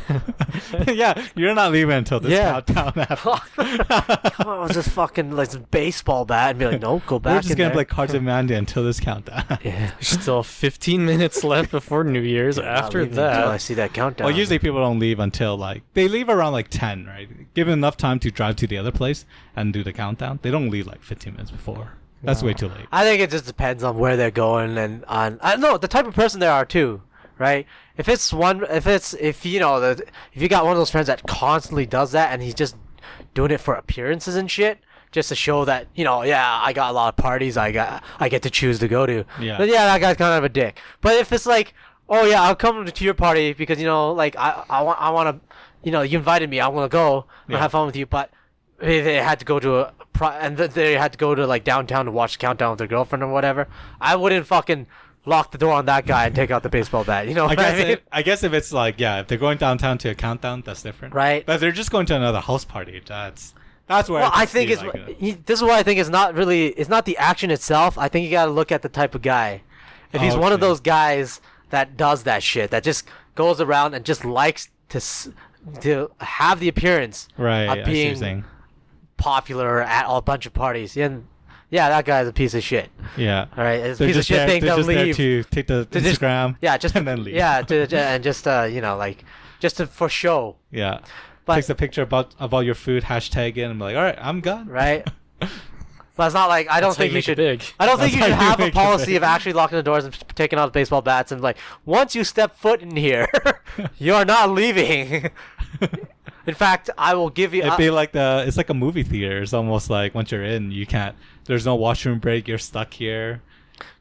yeah, you're not leaving until this Yeah. countdown happens. Come on, with this fucking like this baseball bat and be like, no, go back We're just in gonna there. play Cards of Mandia until this countdown. Yeah. There's still 15 minutes left before New Year's. Not After leaving until I that, see that countdown. Well, usually people don't leave until like they leave around like 10, right? Give enough time to drive to the other place and do the countdown. They don't leave like 15 minutes before. That's way too late. I think it just depends on where they're going and on. I don't know the type of person they are too, right? If you know if you got one of those friends that constantly does that and he's just doing it for appearances and shit, just to show that yeah, I got a lot of parties I get to choose to go to. Yeah. Then yeah, that guy's kind of a dick. But if it's like, oh yeah, I'll come to your party because like I want to, you invited me, I want to go and have fun with you, but they had to go to they had to go to like downtown to watch the countdown with their girlfriend or whatever. I wouldn't fucking lock the door on that guy and take out the baseball bat. You know what I mean? I guess if it's like, yeah, if they're going downtown to a countdown, that's different. Right. But if they're just going to another house party, that's where Well, I can think see, it's like, this is why I think it's not the action itself. I think you got to look at the type of guy. If he's one of Okay. those guys that does that shit, that just goes around and just likes to have the appearance right, I of see what you're being saying. popular at a bunch of parties. And yeah, that guy's a piece of shit. Yeah. All right, it's a They're piece of just shit there, thing they're to just there leave. to take the To just- Instagram. Yeah, just and then leave. Yeah, and just like just for show, Yeah. But- Takes a picture about your food, hashtag it, and be like, all right, I'm gone. right? But it's not like I don't That's how you think you make it should. big. I don't think That's you should how you have a make it policy big. of actually locking the doors and taking out baseball bats and like once you step foot in here, you are not leaving. In fact, I will give you. It'd be like it's like a movie theater. It's almost like once you're in, you can't. There's no washroom break. You're stuck here.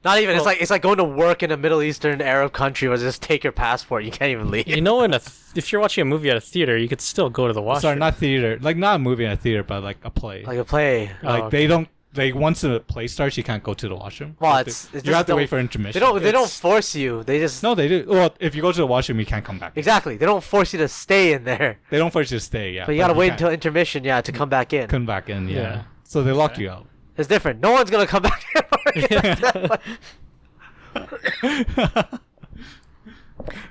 not even. Well- It's like going to work in a Middle Eastern Arab country where they just take your passport. You can't even leave. if you're watching a movie at a theater, you could still go to the washroom. Sorry, not theater. Like not a movie in a theater, but like a play. Like a play. Like Oh, they don't. Once the play starts, you can't go to the washroom. Well, Like, it's you just have to don't- wait for intermission. They don't It's- force you. They just No, they do. Well, if you go to the washroom, you can't come back. exactly. They don't force you to stay in there. They don't force you to stay. Yeah, But you gotta wait can't until intermission, to come back in. come back in. Yeah. Yeah. So they lock you out. It's different. No one's gonna come back here.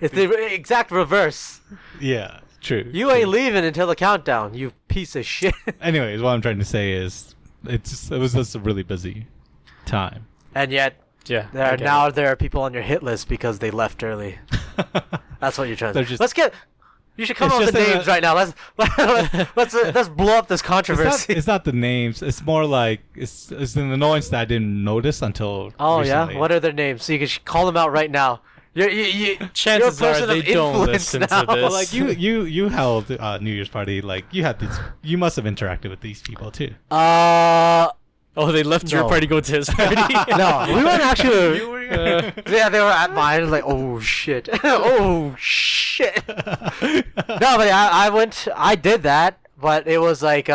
It's the exact reverse. Yeah. True. You true. ain't leaving until the countdown, you piece of shit. Anyways, what I'm trying to say is, it was just a really busy time. And yet, yeah. I get it. there are people on your hit list because they left early. That's what you're trying to They're say. just- Let's get. You should come It's up with just in names a- right now. Let's blow up this It's controversy. not the names. It's more like it's an annoyance that I didn't notice until. Oh recently. yeah, what are their names? So you can call them out right now. Chances you're a are person they of don't influence listen now. to this. Well, like you held New Year's party. Like you had these. You must have interacted with these people too. Oh, they left your No. party to go to his party. No, we weren't actually. You were. Yeah, they were at mine. Like, oh shit, oh shit. No, but I went. I did that, but it was like we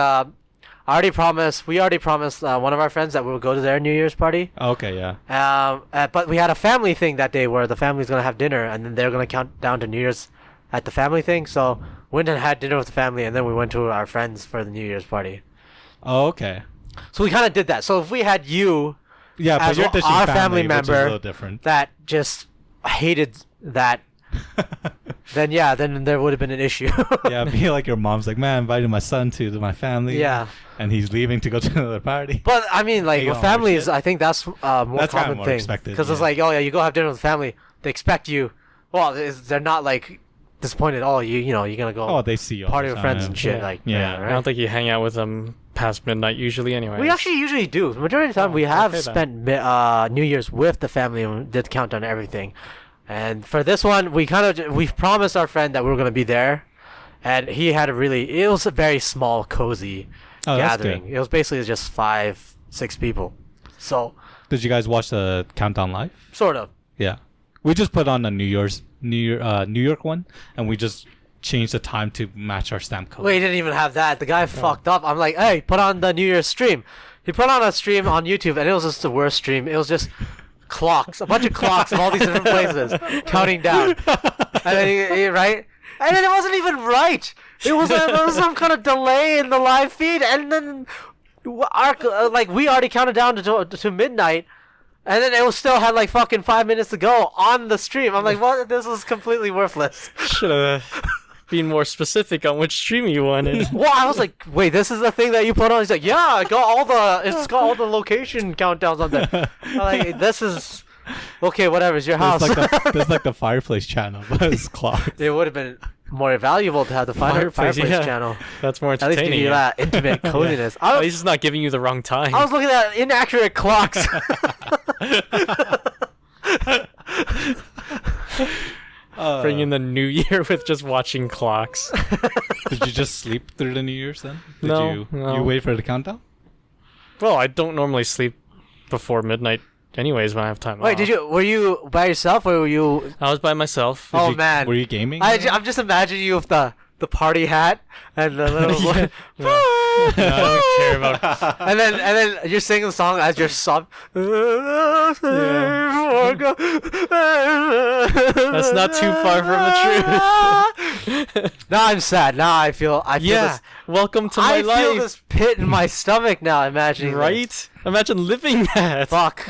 already promised one of our friends that we would go to their New Year's party. Okay, yeah. But we had a family thing that day where the family's gonna have dinner, and then they're gonna count down to New Year's at the family thing. So went and had dinner with the family, and then we went to our friends for the New Year's party. Oh, okay. So we kind of did that. So if we had you Yeah, but as you're dishing our family family which is a member little different. that just hated that then there would have been an issue. Yeah, be like your mom's like, man, I invited my son to my family. Yeah. And he's leaving to go to another party. But I mean, like You with don't families, understand. I think that's That's more kinda common more thing. expected, Because it's yeah. like, oh yeah, you go have dinner with family. They expect you. Well, they're not like disappointed. Oh, you know, you're gonna go Oh, they see you all party the with friends time. and shit. Yeah. Like, Yeah. I don't think you hang out with them past midnight usually anyway. We actually usually do. The majority of the time, Oh, we have okay then. spent New Year's with the family and did countdown and everything. And for this one, we promised our friend that we were gonna be there, and he had it was a very small, cozy Oh, that's gathering. good. It was basically just 5-6 people. So Did you guys watch the countdown live? sort of. Yeah. We just put on a New York one, and we just changed the time to match our stamp code. Wait, he didn't even have that. The guy fucked up. I'm like, hey, put on the New Year's stream. He put on a stream on YouTube, and it was just the worst stream. It was just clocks, a bunch of clocks in all these different places, counting down. And then right? And then it wasn't even right. There was some kind of delay in the live feed, and then we already counted down to midnight. And then it still had like fucking 5 minutes to go on the stream. I'm like, what? This is completely worthless. Should have been more specific on which stream you wanted. Well, I was like, wait, this is the thing that you put on? He's like, yeah, it's got all the location countdowns on there. I'm like, this is okay, whatever. It's your house. There's like the fireplace channel, but it's clock. It would have been more valuable to have the fireplace yeah. channel. That's more At least give entertaining. you that intimate coziness. At least it's not giving you the wrong time. I was looking at inaccurate clocks. Bring in the new year with just watching clocks. Did you just sleep through the New Year's then? Did No, no. You wait for the countdown? Well, I don't normally sleep before midnight anyways when I have time Wait, off. were you by yourself or were you? I was by myself. Oh, Did you- man. Were you gaming? I'm just imagining you with the party hat and the little. Yeah. No, I don't care about. And then you're singing the song as you're sob. That's not too far from the truth. Now I'm sad. Now I feel Yeah, this. welcome to my I feel life. this pit in my stomach now. Imagining this. Right? Imagine living that. Fuck.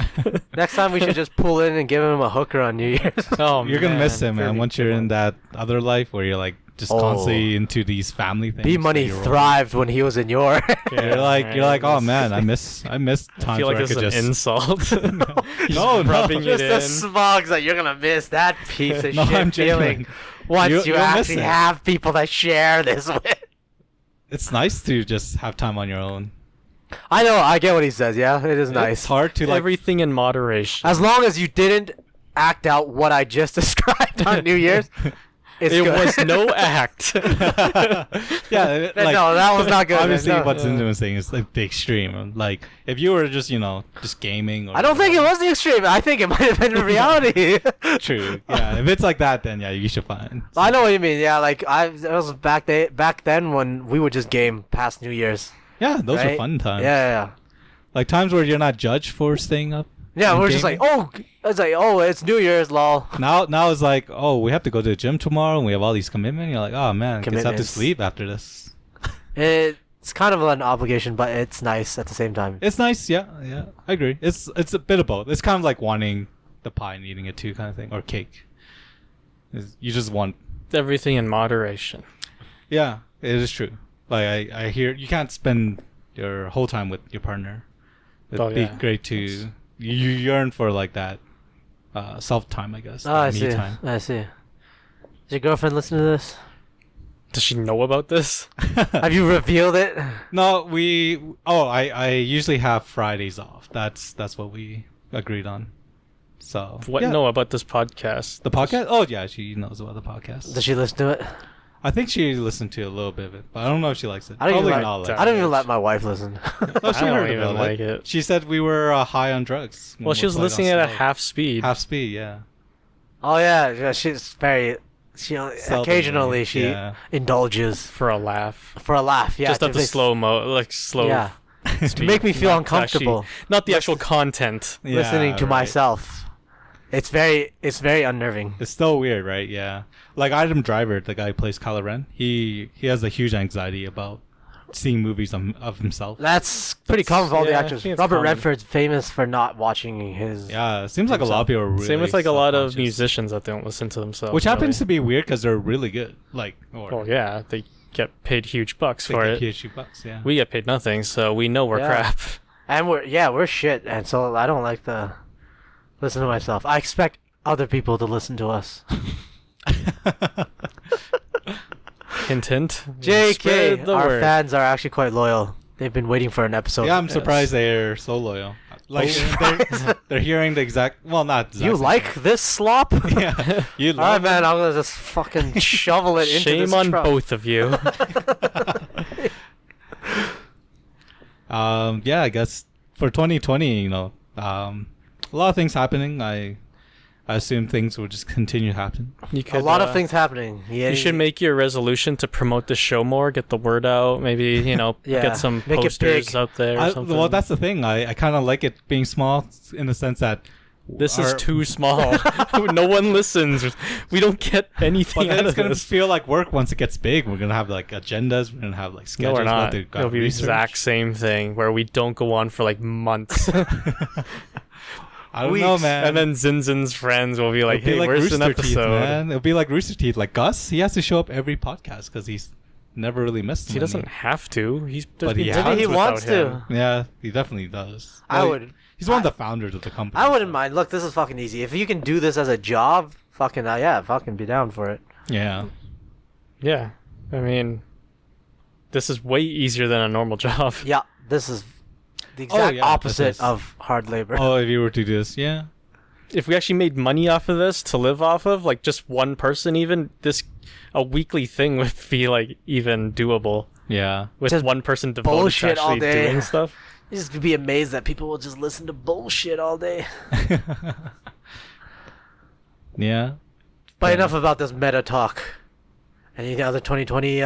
Next time we should just pull in and give him a hooker on New Year's. Oh, You're gonna miss him, man. Very Once good you're one. in that other life where you're like just Oh. constantly into these family things. B Money that you're thrived when he was in your. Yeah, You're like, oh right. man, I miss times I feel like where this I is could an just insult. No, no. rubbing Just it the in. smugs that you're gonna miss that piece of No, shit I'm genuine. feeling once you You'll miss actually it. have people to share this with. It's nice to just have time on your own. I know, I get what he says. Yeah, it is It's nice. hard to like. Everything in moderation. As long as you didn't act out what I just described on New Year's, it's It good. was no act. Yeah, like, no, that was not good. Obviously, No. what's influencing is like the extreme. Like, if you were just just gaming. Or I don't think it was the extreme. I think it might have been reality. True. Yeah, if it's like that, then yeah, you should find. I know what you mean. Yeah, like it was back then when we would just game past New Year's. Yeah, those right? are fun times. Yeah. Like times where you're not judged for staying up. Yeah, and we're just like, gaming. it's New Year's, lol. Now it's like, oh, we have to go to the gym tomorrow, and we have all these commitments. You're like, oh man, guess I have to Commitments. sleep after this. It's kind of an obligation, but it's nice at the same time. It's nice, yeah, I agree. It's a bit of both. It's kind of like wanting the pie and eating it too, kind of thing, or cake. You just want. Everything in moderation. Yeah, it is true. Like I hear you can't spend your whole time with your partner. It'd Oh, be yeah. great to you yearn for like that self time, I guess. Oh, I that me see. time. I see. Does your girlfriend listen to this? Does she know about this? Have you revealed it? No, I usually have Fridays off. That's what we agreed on. So What? yeah. No, about this podcast. The podcast? Oh yeah, she knows about the podcast. Does she listen to it? I think she listened to a little bit of it, but I don't know if she likes it. I don't even Probably like- not. Like I don't even Yes. let my wife listen. Oh, she I don't heard even about like it. She said we were high on drugs. when Well, we she was played listening at a outside. half speed. half speed. Yeah. Oh yeah, she's very. Seldomly, Occasionally she yeah. indulges for a laugh. for a laugh. Yeah, Just at to the make- slow. Yeah, to speed, make me feel not uncomfortable. actually- not the actual content. Yeah, listening to right. myself. It's very unnerving. It's still weird, right? Yeah. Like Adam Driver, the guy who plays Kylo Ren, he has a huge anxiety about seeing movies of himself. That's pretty common for all the yeah, I actors. think it's Robert common. Redford's famous for not watching his. Yeah, it seems like a lot of people are really Same with like a lot of self-conscious. musicians that don't listen to themselves. Which happens to be weird because they're really good. Like, or Well, yeah, they get paid huge bucks they for get it. PhD bucks, yeah. We get paid nothing, so we know we're Yeah. crap. And we're shit, and so I don't like to listen to myself. I expect other people to listen to us. Hint, hint. JK, Spread the our word. fans are actually quite loyal. They've been waiting for an episode. Yeah, I'm surprised they're so loyal. Like, they're hearing the exact... Well, not exact You same like this slop? thing. Yeah. You All right, love man. it. I'm gonna just fucking shovel it into Shame this on truck. both of you. Yeah, I guess for 2020, a lot of things happening. I assume things will just continue to happen. You A could, lot of things happening. Yeah, You should make your resolution to promote the show more, get the word out, maybe, Yeah, get some make it posters big. out there or something. Well, that's the thing. I kind of like it being small in the sense that This is our- too small. No one listens. We don't get But anything then out it's of gonna this. feel like work once it gets big. We're gonna have like agendas. We're gonna have like No, schedules. we're we have not. to go It'll be the research. exact same thing where we don't go on for like months. I don't know, Weeks. man. And then Zinzin's friends will be like, It'll be hey, like where's an Rooster Teeth, episode? man. It'll be like Rooster Teeth. Like Gus, he has to show up every podcast because he's never really missed. He one. doesn't have to. There's But he been has. tons Maybe he without wants him. to. Yeah, he definitely does. I Well, would. He's one of the founders of the company. I wouldn't so- mind. Look, this is fucking easy. If you can do this as a job, fucking yeah, fucking be down for it. Yeah. Yeah. I mean, this is way easier than a normal job. Yeah, this is the exact yeah, opposite this is- of hard labor. Oh, if you were to do this, yeah. If we actually made money off of this to live off of, like just one person even, a weekly thing would be like even doable. Yeah. With Just one person devoted to bullshit all actually day. doing stuff. You just be amazed that people will just listen to bullshit all day. Yeah. But Yeah. enough about this meta talk. Any other 2020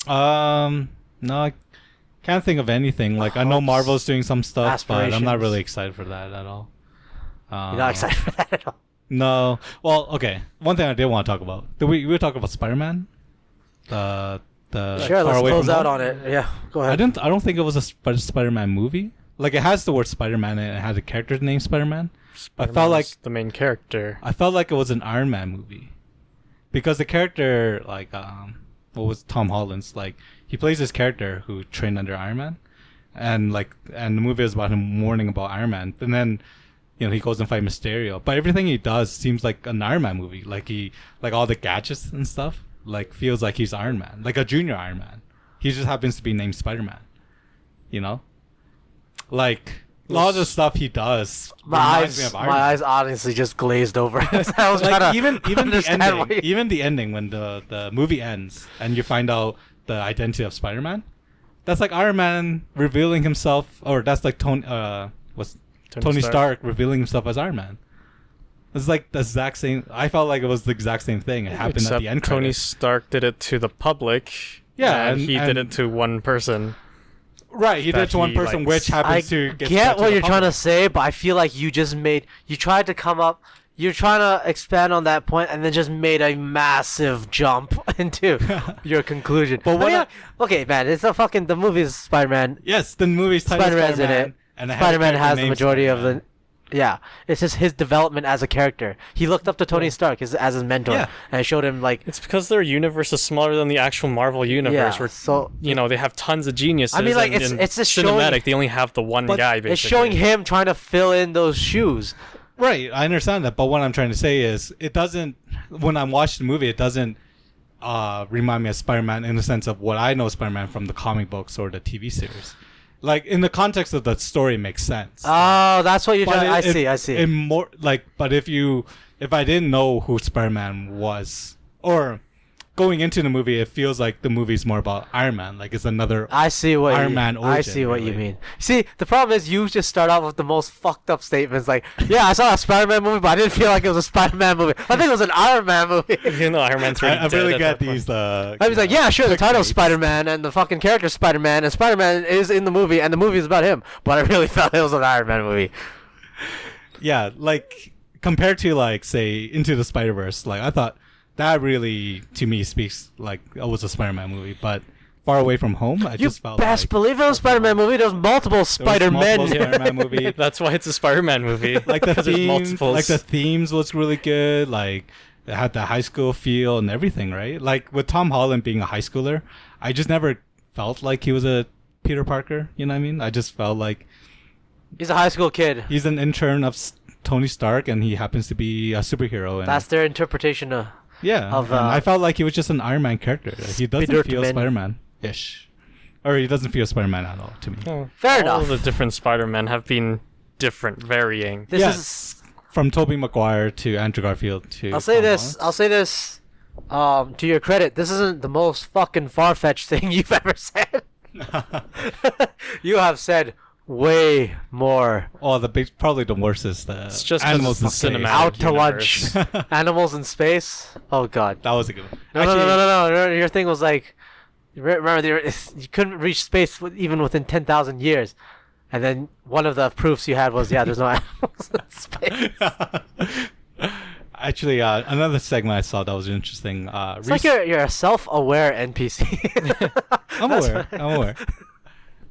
No, I can't think of anything. Like, I know Hopes, Marvel's doing some stuff, but I'm not aspirations. really excited for that at all. You're not excited for that at all. No. Well, okay. One thing I did want to talk about. We were talking about Spider-Man. The Sure, Far let's Away close From out Home. on it. Yeah, go ahead. I don't think it was a Spider-Man movie. Like, it has the word Spider-Man and it had a character named Spider-Man. I felt like Spider-Man's the main character. I felt like it was an Iron Man movie. Because the character, like, what was Tom Holland's, like, he plays this character who trained under Iron Man. And the movie is about him warning about Iron Man. And then, he goes and fight Mysterio. But everything he does seems like an Iron Man movie. Like all the gadgets and stuff, like, feels like he's Iron Man. Like a junior Iron Man. He just happens to be named Spider-Man. Like, a lot of the stuff he does reminds me of Iron My Man. eyes honestly just glazed over. I was Like, trying to even the understand ending, why you- even the ending when the movie ends and you find out the identity of Spider-Man, that's like Iron Man revealing himself, or that's like Tony Stark revealing himself as Iron Man. It's like the exact same. I felt like it was the exact same thing. It happened Except at the end. Tony credits. Stark did it to the public. Yeah, and he did and- it to one person. Right, he did that it to one he person, likes. which happens I to get get spread what the you're trying to public. say, but I feel like you tried to come up, you're trying to expand on that point and then just made a massive jump into your conclusion. But what I mean, okay, man, the movie is Spider-Man. Yes, the movie's title is Spider-Man's in Spider-Man, it. and it has a Spider-Man character has the named majority of Spider-Man. yeah, it's just his development as a character. He looked up to Tony Stark as his mentor, Yeah. and it showed him like, It's because their universe is smaller than the actual Marvel universe, yeah. where So they have tons of geniuses. I mean, like, and it's- in it's just cinematic. showing- They only have the one But guy. Basically, it's showing him trying to fill in those shoes. Right, I understand that, but what I'm trying to say is, it doesn't. When I'm watching the movie, it doesn't remind me of Spider-Man in the sense of what I know Spider-Man from the comic books or the TV series. Like, in the context of the story, it makes sense. Oh, that's what you're But trying. it- I see. It more like, but if I didn't know who Spider-Man was, or going into the movie, it feels like the movie's more about Iron Man. Like, it's another. I see what Iron you, Man I origin, see what you really. mean. See, the problem is you just start off with the most fucked up statements. Like, yeah, I saw a Spider-Man movie, but I didn't feel like it was a Spider-Man movie. I think it was an Iron Man movie. Iron Man's already I dead really at get that point. these. I was like, yeah, sure, the title's Spider-Man, and the fucking character's Spider-Man, and Spider-Man is in the movie, and the movie is about him. But I really felt it was an Iron Man movie. Yeah, like compared to, like, say, Into the Spider-Verse, like, I thought that really to me speaks like it was a Spider-Man movie. But Far Away From Home, I You just felt best like believe it was a Spider-Man movie. There's multiple Spider-Men. multiple Spider-Man movie. That's why it's a Spider-Man movie. Like the 'cause there's themes, multiples. like the themes was really good. Like it had the high school feel and everything, right? Like with Tom Holland being a high schooler, I just never felt like he was a Peter Parker. You know what I mean? I just felt like He's a high school kid. he's an intern of Tony Stark, and he happens to be a superhero. And That's their interpretation of. yeah, of, and I felt like he was just an Iron Man character. He doesn't feel Spider-Man. Spider-Man-ish, or he doesn't feel Spider-Man at all to me. Oh, Fair all enough. of the different Spider-Men have been different, varying. This Yes. is. From Tobey Maguire to Andrew Garfield to I'll say Tom this. I'll say this. To your credit, this isn't the most fucking far-fetched thing you've ever said. Holland. You have said way more. Oh, probably the worst is the It's just 'cause animals it's in the space. cinematic Out to lunch. universe. Animals in space. Oh god. That was a good one. No, no, no, no, no, no. Your thing was like, remember, you couldn't reach space even within 10,000 years. And then one of the proofs you had was, yeah, there's no animals in space. Actually, another segment I saw that was interesting. It's like you're a self-aware NPC. I'm aware. I'm aware.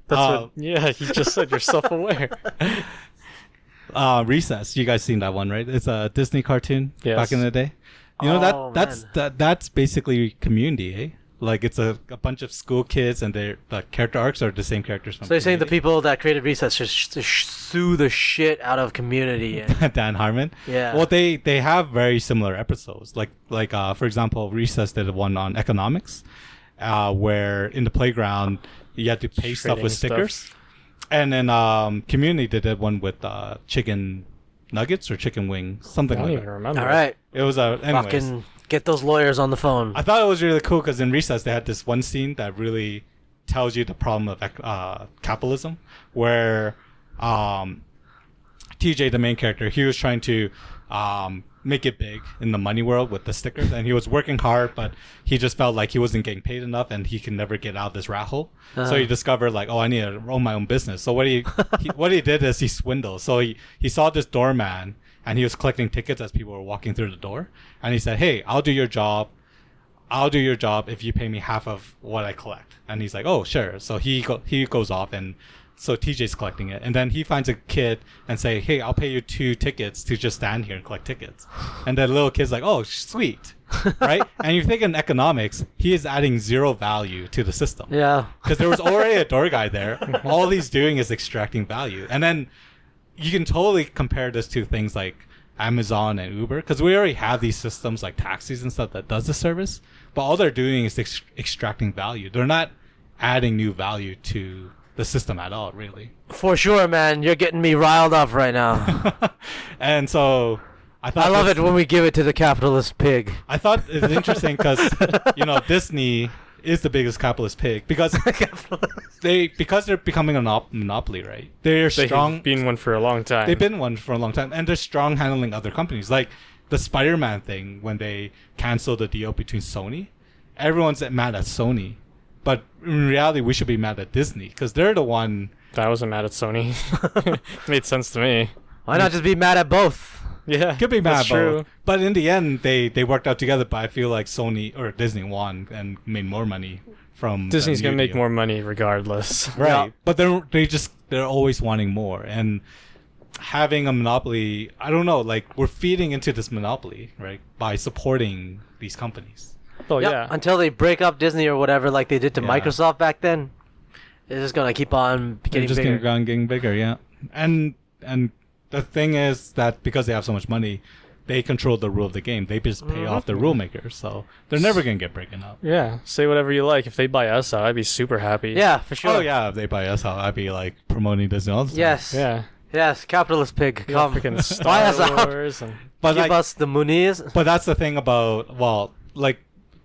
That's what, yeah, you just said you're self-aware. Recess. You guys seen that one, right? It's a Disney cartoon Yes. back in the day. You know Oh, that's basically Community, eh? Like it's a bunch of school kids, and the character arcs are the same characters from. So you're saying the Community. people that created Recess just sue the shit out of Community? And, Dan Harmon. yeah. Well, they have very similar episodes. Like for example, Recess did one on economics, where in the playground you had to pay stuff Trading with stickers, and then Community did one with chicken nuggets or chicken wings, something I don't like even that. remember. All right. It was anyways. Fucking get those lawyers on the phone. I thought it was really cool because in Recess they had this one scene that really tells you the problem of capitalism, where TJ, the main character, he was trying to make it big in the money world with the stickers, and he was working hard, but he just felt like he wasn't getting paid enough, and he can never get out of this rat hole. So he discovered like, oh, I need to own my own business. So what he did is he swindled. So he saw this doorman, and he was collecting tickets as people were walking through the door, and he said, hey, I'll do your job if you pay me half of what I collect. And he's like, oh, sure. So he goes off, and so TJ's collecting it, and then he finds a kid and say, hey, I'll pay you 2 tickets to just stand here and collect tickets. And the little kid's like, oh, sweet. Right? And you think in economics, he is adding 0 value to the system. Yeah. Because there was already a door guy there. All he's doing is extracting value. And then you can totally compare this to things like Amazon and Uber, because we already have these systems like taxis and stuff that does the service, but all they're doing is extracting value. They're not adding new value to the system at all, really. For sure, man. You're getting me riled up right now. And so I love it when we give it to the capitalist pig. I thought it's interesting because Disney is the biggest capitalist pig because they're becoming a monopoly, right? They're strong. They've been one for a long time. They've been one for a long time, and they're strong handling other companies. Like the Spider-Man thing, when they canceled the deal between Sony, everyone's mad at Sony, but in reality, we should be mad at Disney because they're the one. I wasn't mad at Sony. It made sense to me. Why not just be mad at both? Yeah, Could be mad, that's true. but in the end, they worked out together. But I feel like Sony or Disney won and made more money from the Disney's gonna new make deal. more money regardless. Right. Yeah. But they're always wanting more, and having a monopoly, I don't know, like we're feeding into this monopoly, right? By supporting these companies. Oh Yep, yeah. until they break up Disney or whatever, like they did to Yeah. Microsoft back then. It's just gonna keep on They're getting just bigger. getting bigger, yeah. And the thing is that because they have so much money, they control the rule of the game. They just pay off the rule makers, so they're never gonna get broken up. Yeah, say whatever you like. If they buy us out, I'd be super happy. Yeah, for sure. Oh yeah, if they buy us out, I'd be like promoting Disney all the time. Yes. Yeah. Yes. Capitalist pig, Yeah, come. freaking Buy us Star out. Wars and But Give like, us the Muniz. but that's the thing about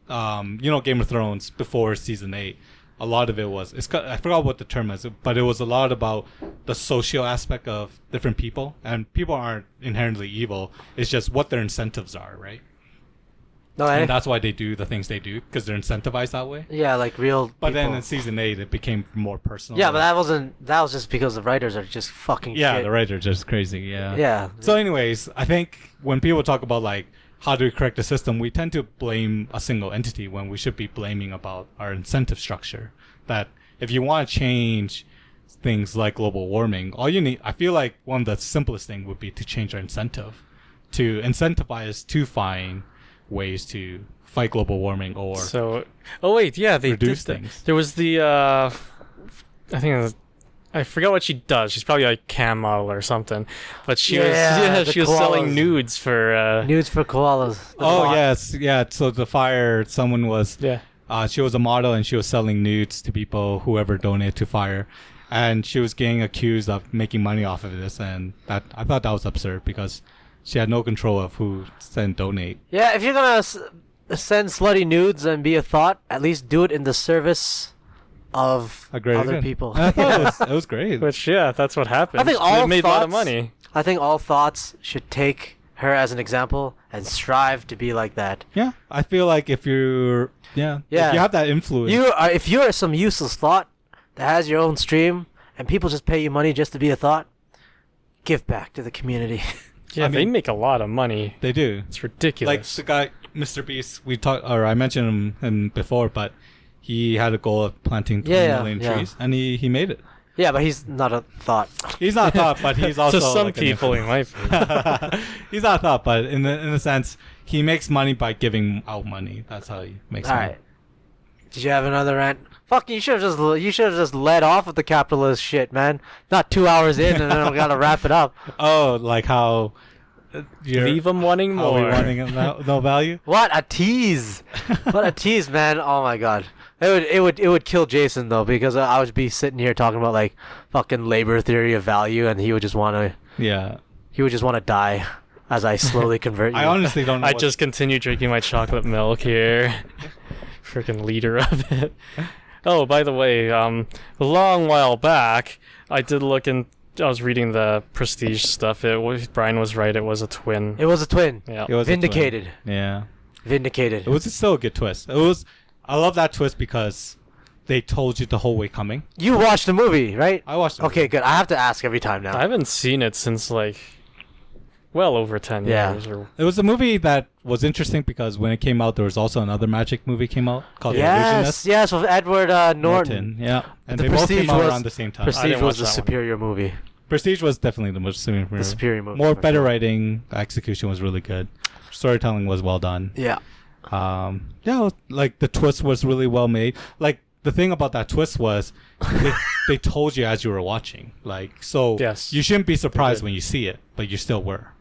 Game of Thrones before season 8. A lot of it was I forgot what the term is, but it was a lot about the social aspect of different people, and people aren't inherently evil. It's just what their incentives are, right? No, And that's why they do the things they do, because they're incentivized that way. yeah, like real. But then people. in season 8, it became more personal. Yeah, but that was just because the writers are just fucking yeah, shit. the writers are just crazy. Yeah. Yeah. So, anyways, I think when people talk about like how do we correct the system, we tend to blame a single entity when we should be blaming about our incentive structure. That if you want to change things like global warming, all you need, I feel like one of the simplest thing would be to change our incentive, to incentivize to find ways to fight global warming or they reduce did things. There was the I think it was, I forgot what she does. She's probably like a cam model or something, but she was selling nudes for Nudes for koalas. Yes, yeah. So the fire, someone was she was a model and she was selling nudes to people, whoever donated to fire, and she was getting accused of making money off of this, and that I thought that was absurd because she had no control of who sent donate. Yeah, if you're gonna send slutty nudes and be a thought, at least do it in the service of other people. And I thought it was great. Which that's what happened. I think they made a lot of money. I think all thoughts should take her as an example and strive to be like that. Yeah, I feel like if you have that influence, if you're some useless thought that has your own stream and people just pay you money just to be a thought, give back to the community. Yeah, they make a lot of money. They do. It's ridiculous. Like the guy, Mr. Beast, I mentioned him before, but he had a goal of planting 20 million trees, and he made it. Yeah, but he's not a thought. He's not a thought, but he's also to some like people in life. He's not a thought, but in a sense, he makes money by giving out money. That's how he makes money. Alright. Did you have another rant? Fuck, you should have just let off with the capitalist shit, man. Not 2 hours in and then we gotta wrap it up. Oh, like how leave them wanting more. Wanting no value. What a tease! What a tease, man! Oh my god, it would kill Jason though, because I would be sitting here talking about like fucking labor theory of value, and he would just want to die as I slowly convert you. I honestly don't know. I just continue drinking my chocolate milk here. Freaking liter of it. Oh, by the way, a long while back, I did look in. I was reading the Prestige stuff. Brian was right. It was a twin. It was a twin. Yeah. It was vindicated. Yeah. Vindicated. It was still a good twist. I love that twist because they told you the whole way coming. You watched the movie, right? I watched the movie. Okay, good. I have to ask every time now. I haven't seen it since like well over 10 years. It was a movie that was interesting because when it came out, there was also another magic movie came out called The Illusionist. Yes, with Edward Norton. Yeah, and The they both Prestige came out was- around the same time. Prestige was the superior movie. Prestige was definitely the most superior movie. The superior movie. More better writing, execution was really good, storytelling was well done. Yeah. Like the twist was really well made. Like the thing about that twist was they told you as you were watching. Like so, Yes, you shouldn't be surprised when you see it, but you still were.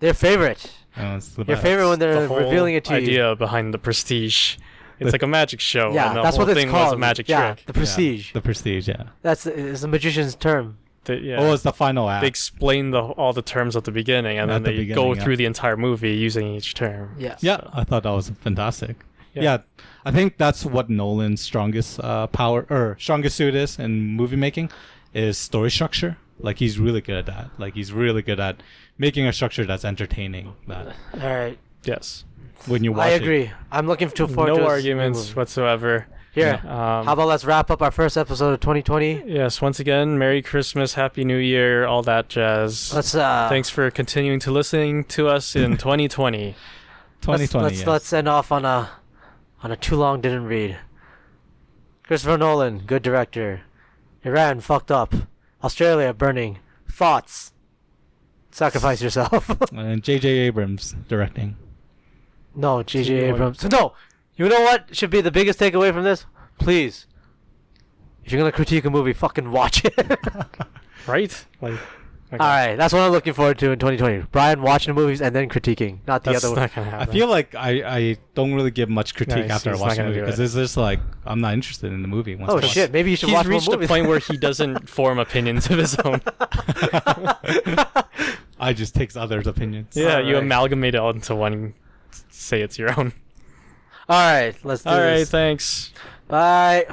Their favorite. It's the Your best. favorite when they're The whole revealing it to you. idea behind the Prestige. It's like a magic show. Yeah, and the that's whole what it's thing called. was a magic yeah, trick. the Prestige. The Prestige, yeah. It's a magician's term. What was the final act? They explain all the terms at the beginning, and At then the they beginning, go yeah. through the entire movie using each term. Yes. Yeah, I thought that was fantastic. Yeah. Yeah, I think that's what Nolan's strongest strongest suit is in movie making, is story structure. Like he's really good at that. Like he's really good at making a structure that's entertaining. That All right. Yes. when you watch I it. agree. I'm looking forward to No this arguments movie. whatsoever. Here. Yeah. How about let's wrap up our first episode of 2020? Yes, once again, Merry Christmas, Happy New Year, all that jazz. Let's Thanks for continuing to listening to us in 2020. 2020. Let's end off on a too long didn't read. Christopher Nolan, good director. Iran fucked up. Australia burning. Thoughts. Sacrifice yourself. And J.J. Abrams directing. No, J.J. Abrams. No! You know what should be the biggest takeaway from this? Please. If you're gonna critique a movie, fucking watch it. Right? Like, okay. Alright, that's what I'm looking forward to in 2020. Brian watching the movies and then critiquing, not the That's other not way. gonna I happen. feel like I don't really give much critique No, after I he's watch not the gonna movie do because it. it's just like I'm not interested in the movie. Once Oh I watch shit, it. maybe you should He's watch reached more a movies. point where he doesn't form opinions of his own. I just takes others' opinions. Yeah, you Alright. amalgamate it all into one. Say it's your own. Alright, let's do All right, this. thanks. Bye.